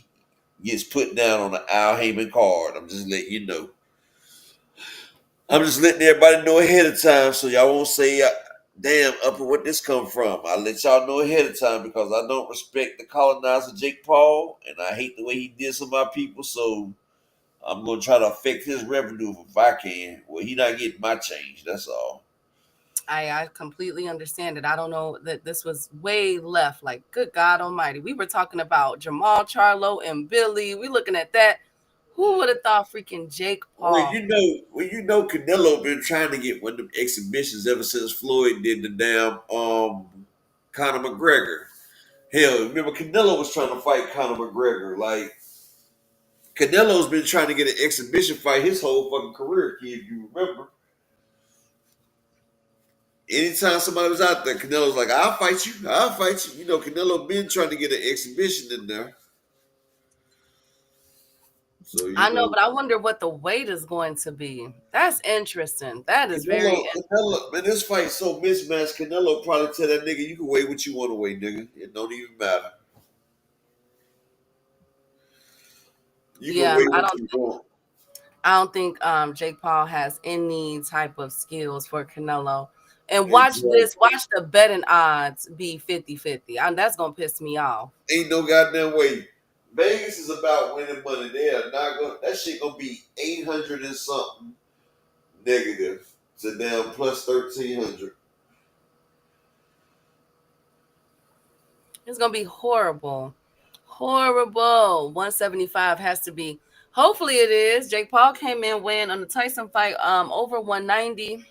gets put down on the Al Heyman card. I'm just letting you know. I'm just letting everybody know ahead of time so y'all won't say, damn, Upper, what this come from? I let y'all know ahead of time because I don't respect the colonizer Jake Paul and I hate the way he did some of my people. So I'm gonna try to affect his revenue if I can. Well, he not getting my change. That's all. I completely understand it. I don't know that this was way left. Like, good God Almighty, we were talking about Jamal Charlo and Billy. We looking at that. Who would have thought freaking Jake Paul? Canelo been trying to get one of them exhibitions ever since Floyd did the damn Conor McGregor. Hell, remember Canelo was trying to fight Conor McGregor. Like Canelo's been trying to get an exhibition fight his whole fucking career, kid. If you remember, anytime somebody was out there, Canelo's like, "I'll fight you. I'll fight you." You know, Canelo been trying to get an exhibition in there. So I know, but I wonder what the weight is going to be. That's interesting. That is very Canelo, man, this fight's so mismatched. Canelo probably tell that nigga, "You can weigh what you want to weigh, nigga. It don't even matter. You can yeah. weigh what you want." I don't think Jake Paul has any type of skills for Canelo. And watch Exactly. the betting odds be 50-50. That's gonna piss me off. Ain't no goddamn way. Vegas is about winning money. They are not going. That shit gonna be 800 and something negative to down plus 1,300. It's gonna be horrible. Horrible. 175 has to be. Hopefully it is. Jake Paul came in weighing on the Tyson fight over 190.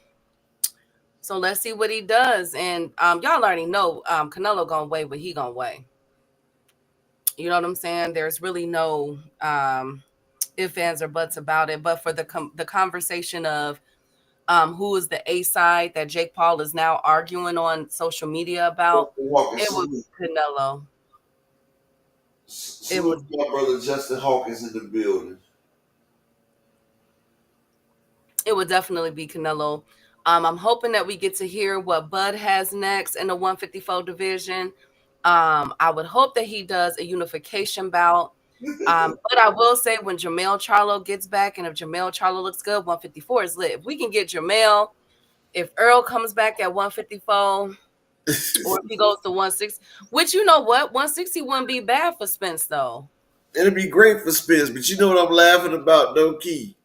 So let's see what he does. And y'all already know Canelo gonna weigh what he gonna weigh. You know what I'm saying? There's really no ifs, ands, or buts about it. But for the conversation of who is the A side that Jake Paul is now arguing on social media about, it was Canelo. Salute my brother Justin Hawkins in the building. It would definitely be Canelo. I'm hoping that we get to hear what Bud has next in the 154 division. I would hope that he does a unification bout. But I will say when Jamel Charlo gets back and if Jamel Charlo looks good, 154 is lit. If we can get Jamel, if Earl comes back at 154, or if he goes to 160, which you know what? 160 wouldn't be bad for Spence, though. It'd be great for Spence, but you know what I'm laughing about, though, Key?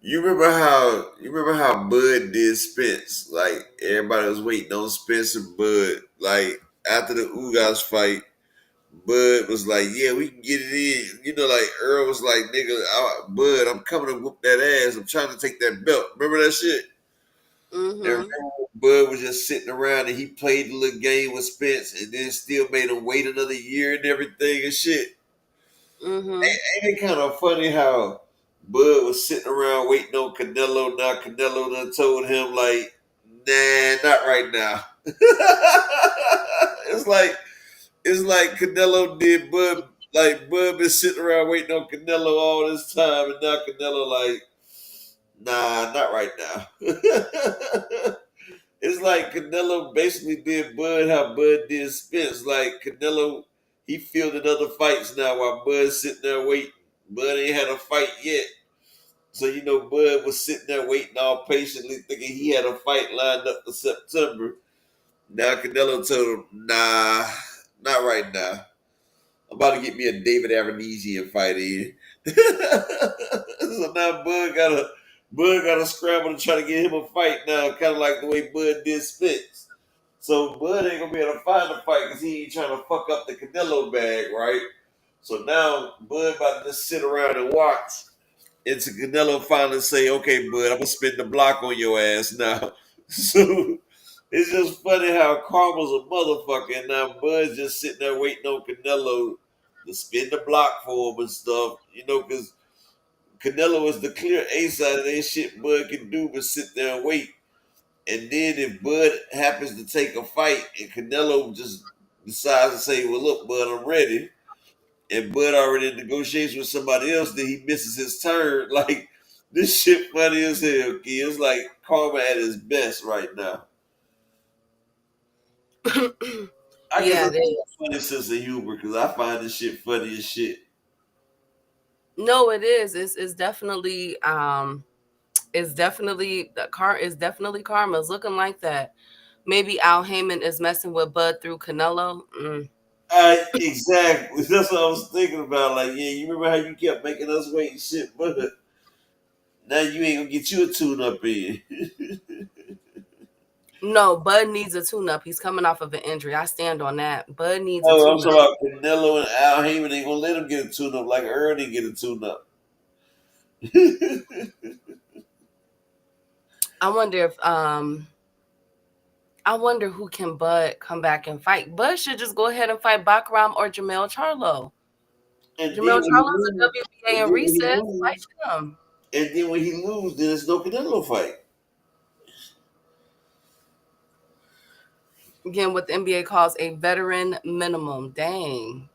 You remember how Bud did Spence? Like everybody was waiting on Spence and Bud. Like after the Ugas fight, Bud was like, "Yeah, we can get it in." You know, like Earl was like, "Nigga, Bud, I'm coming to whoop that ass. I'm trying to take that belt." Remember that shit? And remember Bud was just sitting around and he played the little game with Spence and then still made him wait another year and everything and shit. Ain't it kind of funny how Bud was sitting around waiting on Canelo? Now Canelo done told him like, "Nah, not right now." it's like Canelo did Bud. Like Bud been sitting around waiting on Canelo all this time, and now Canelo like, "Nah, not right now." It's like Canelo basically did Bud how Bud did Spence. Like Canelo, he fielded other fights now while Bud's sitting there waiting. Bud ain't had a fight yet. So, you know, Bud was sitting there waiting all patiently thinking he had a fight lined up for September. Now Canelo told him, "Nah, not right now. I'm about to get me a David Aronesian fight in." So now Bud got to scramble to try to get him a fight now, kind of like the way Bud did Spence. So Bud ain't gonna be able to find a fight because he ain't trying to fuck up the Canelo bag, right? So now Bud about to just sit around and watch And to Canelo finally say, okay, bud, I'm gonna spin the block on your ass now. So it's just funny how Karma's a motherfucker, and now Bud's just sitting there waiting on Canelo to spin the block for him and stuff. Because Canelo is the clear ace out of that shit Bud can do but sit there and wait. And then if Bud happens to take a fight and Canelo just decides to say, well, look, Bud, I'm ready, and Bud already in negotiations with somebody else, then he misses his turn. Like, this shit funny as hell, kid. It's like Karma at his best right now. I guess Yeah, that's it is. a funny sense of humor because I find this shit funny as shit. No, it is. It's definitely it's definitely karma. It's looking like that. Maybe Al Heyman is messing with Bud through Canelo. Exactly. That's what I was thinking about. Like, yeah, you remember how you kept making us wait and shit, but now you ain't gonna get you a tune up in. No, Bud needs a tune-up. He's coming off of an injury. I stand on that. Bud needs a Oh, I'm tune-up. talking about Canelo and Al Heyman ain't gonna let him get a tune up like Earl didn't get a tune up. I wonder if I wonder who can Bud come back and fight. Bud should just go ahead and fight Bakaram or Jamel Charlo. And Jamel then when he Charlo's a lose, WBA in recess. Fight him. and then when he lose, then it's no Canelo fight. Again, what the NBA calls a veteran minimum. Dang.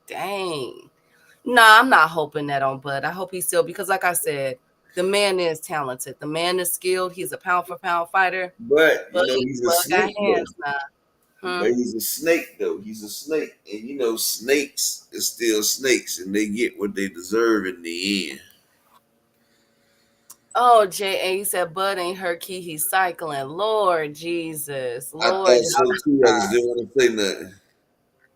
Nah, I'm not hoping that on Bud. I hope he's still, because like I said, the man is talented. The man is skilled. He's a pound for pound fighter. But But he's a Bud got snake though. hands now. But he's a snake though. He's a snake, and snakes is still snakes, and they get what they deserve in the end. Oh, J.A. said Bud ain't her key. He's cycling. Lord Jesus. I Lord, thought so too. I just didn't want to say nothing.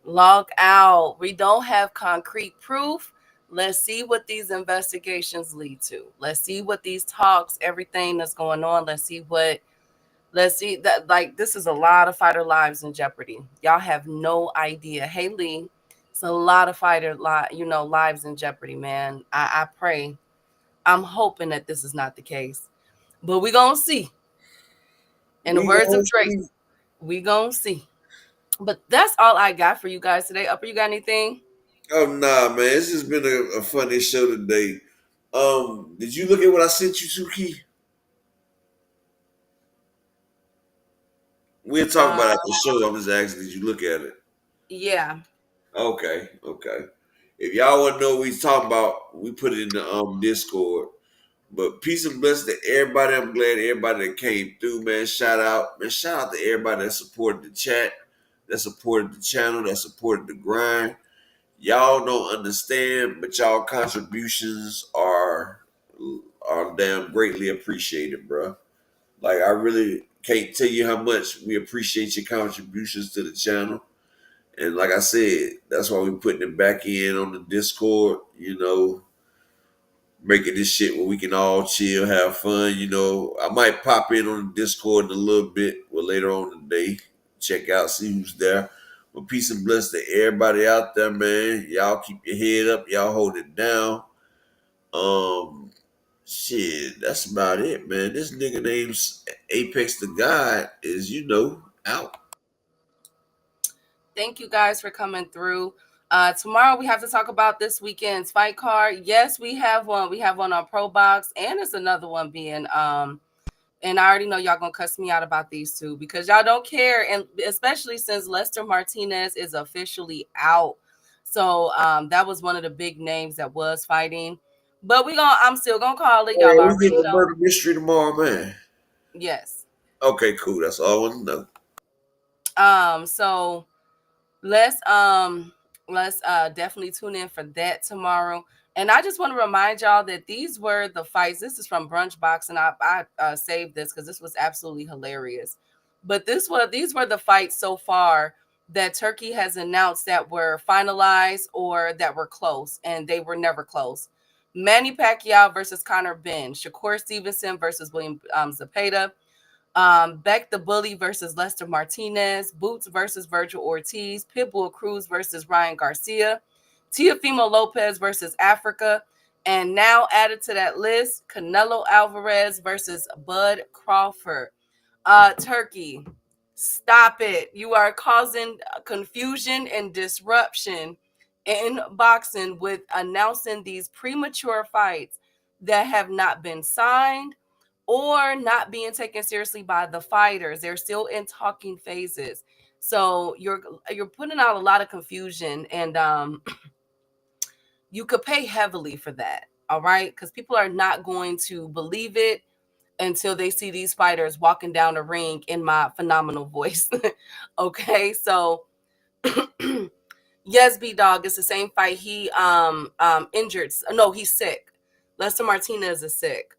log out. We don't have concrete proof. Let's see what these investigations lead to. Let's see what these talks, everything that's going on. Let's see that, like, this is a lot of fighter lives in jeopardy. Y'all have no idea. Hey Lee, it's a lot of lives in jeopardy, man. I pray. I'm hoping that this is not the case. But we gonna see. In the words of Drake, we gonna see. But that's all I got for you guys today. Upper, you got anything? Oh nah, man, it's just been a funny show today. Did you look at what I sent you, Suki? We'll talk about it after the show. I'm just asking, did you look at it? Yeah. Okay. If y'all want to know what we talking about, we put it in the Discord. But peace and blessings to everybody. I'm glad everybody that came through, man. Shout out to everybody that supported the chat, that supported the channel, that supported the grind. Y'all don't understand, but y'all contributions are damn greatly appreciated, bro. Like, I really can't tell you how much we appreciate your contributions to the channel. And like I said, that's why we're putting it back in on the Discord, making this shit where we can all chill, have fun. I might pop in on the Discord in a little bit, later on today, check out, see who's there. But peace and bless to everybody out there, man. Y'all keep your head up, y'all hold it down. Shit, that's about it, man. This nigga named Apex the God is, out. Thank you guys for coming through. Tomorrow we have to talk about this weekend's fight card. Yes, we have one. We have one on Pro Box, and it's another one being and I already know y'all gonna cuss me out about these two because y'all don't care, and especially since Lester Martinez is officially out. So that was one of the big names that was fighting. But I'm still gonna call it. Y'all Hey, we already getting a know. murder mystery tomorrow, man. Yes. Okay, cool. That's all I want to know. So let's definitely tune in for that tomorrow. And I just want to remind y'all that these were the fights. This is from Brunch Box, and I saved this because this was absolutely hilarious. But these were the fights so far that Turkey has announced that were finalized or that were close, and they were never close. Manny Pacquiao versus Conor Benn, Shakur Stevenson versus William Zepeda, Beck the Bully versus Lester Martinez, Boots versus Virgil Ortiz, Pitbull Cruz versus Ryan Garcia, Teofimo Lopez versus Africa, And now added to that list, Canelo Alvarez versus Bud Crawford. Turkey, stop it. You are causing confusion and disruption in boxing with announcing these premature fights that have not been signed or not being taken seriously by the fighters. They're still in talking phases. So you're putting out a lot of confusion, and you could pay heavily for that. All right, because people are not going to believe it until they see these fighters walking down the ring in my phenomenal voice. Okay, so yes, B Dog, it's the same fight. He injured. No, he's sick. Lester Martinez is sick.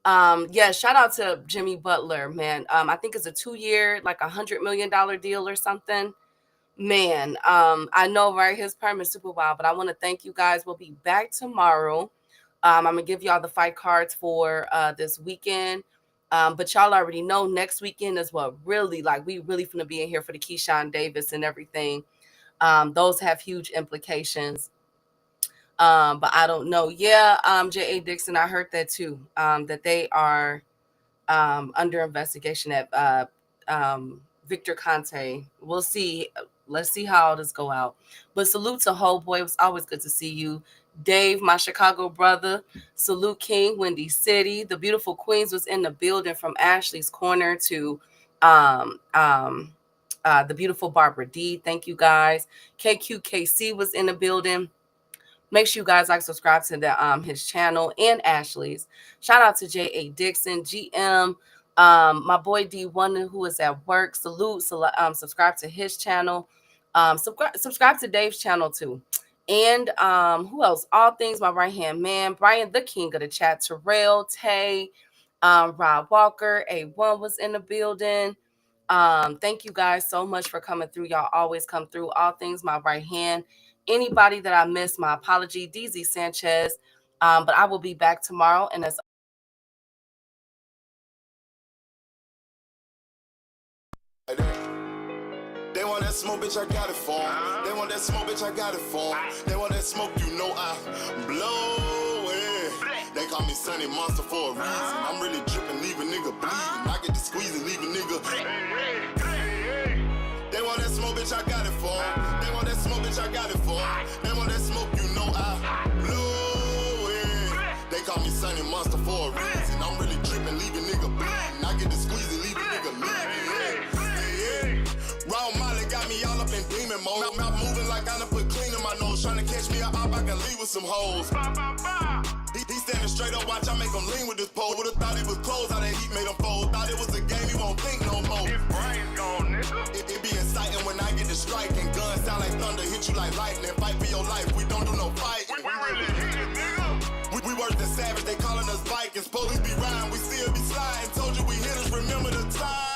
Yeah, shout out to Jimmy Butler, man. I think it's a 2-year, like $100 million deal or something. Man, I know, right? His perm is super wild, but I want to thank you guys. We'll be back tomorrow. I'm gonna give y'all the fight cards for this weekend. But y'all already know next weekend is what really, like, we really finna be in here for the Keyshawn Davis and everything. Those have huge implications. But I don't know. Yeah, J.A. Dixon, I heard that too. That they are under investigation at Victor Conte. We'll see. Let's see how this go out. But salute to Ho Boy. It was always good to see you. Dave, my Chicago brother. Salute King, Windy City. The beautiful Queens was in the building from Ashley's Corner to the beautiful Barbara D. Thank you guys. KQKC was in the building. Make sure you guys like, subscribe to the his channel and Ashley's. Shout out to J.A. Dixon, GM, my boy D1 who is at work. Salute, subscribe to his channel. Subscribe to Dave's channel too. And who else? All Things, my right-hand man. Brian, the king of the chat. Terrell, Tay, Rob Walker, A1 was in the building. Thank you guys so much for coming through. Y'all always come through. All Things, my right hand. Anybody that I missed, my apology. DZ Sanchez. But I will be back tomorrow. And as They want that smoke, bitch, I got it for 'em. They want that smoke, bitch, I got it for 'em. They want that smoke, you know I blow it. They call me Sunny Monster for a reason. I'm really dripping, leave a nigga bleeding. I get to squeeze and leave a nigga. They want that smoke, bitch, I got it for 'em. They want that smoke, bitch, I got it for 'em. They want that smoke, you know I blow it. They call me Sunny Monster for a reason. I'm really dripping, leave a nigga bleeding. I get to squeeze and leave a nigga bleeding. Raw Molly got me all up in demon mode. Mouth moving like I done put clean in my nose. Trying to catch me up, I can leave with some hoes. He standing straight up, watch I make him lean with this pole. Would've thought it was closed, how that heat made him fold. Thought it was a game, he won't think no more. His brain's gone, nigga. It be exciting when I get the strike. And guns sound like thunder, hit you like lightning. Fight for your life, we don't do no fighting. We really hit it, nigga. We worse than savage, they calling us Vikings. Police be riding, we still be sliding. Told you we hit us, remember the time.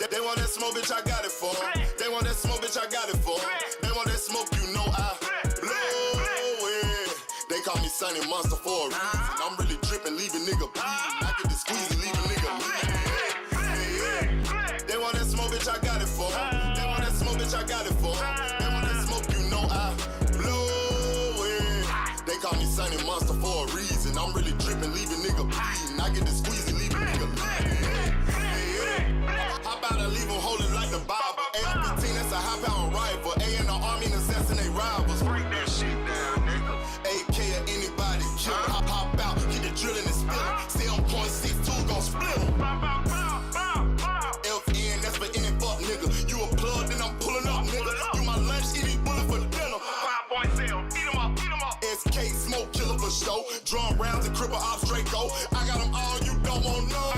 They want that smoke, bitch, I got it for 'em. They want that smoke, bitch, I got it for 'em. They want that smoke, you know I blow it. They call me Sunny Monster for a reason. I'm really dripping, leave a nigga bleeding. I get to squeeze and leave a nigga bleeding. They want that smoke, bitch, I got it for 'em. They want that smoke, bitch, I got it for 'em. They want that smoke, you know I blow it. They call me Sunny Monster for a reason. I'm really dripping, leave a nigga bleeding. I get to squeeze and leave a nigga bleeding. How about I leave them holding like the Bible? AR-15, that's a high-power rifle. A in the army and assassinate rivals. Break that shit down, nigga. AK or anybody kill him. Hop out, keep the drilling and spilling. Stay on .62, gon' split him. FN, that's for any fuck, nigga. You a plug, then I'm pulling up, nigga. You my lunch, eat these bullets for dinner. 5 cell, eat them up, eat them up. SK, smoke killer for show. Drum rounds and cripple off straight go. I got them all, you don't want no.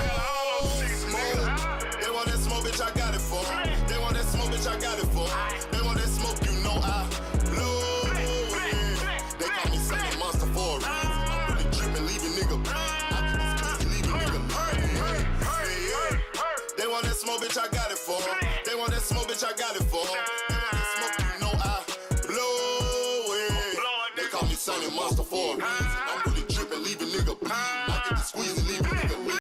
They want that smoke, bitch, I got it for 'em. They want that smoke, bitch, I got it for 'em. They want that smoke, you know I blow it. They call me Sunny Monster for a reason. I'm really dripping, leave a nigga bleeding. I get this pussy, leave a nigga bleeding. They want that smoke, bitch, I got it for 'em. They want that smoke, bitch, I got it for 'em. They want that smoke, you know I blow it. They call me Sunny Monster for a reason.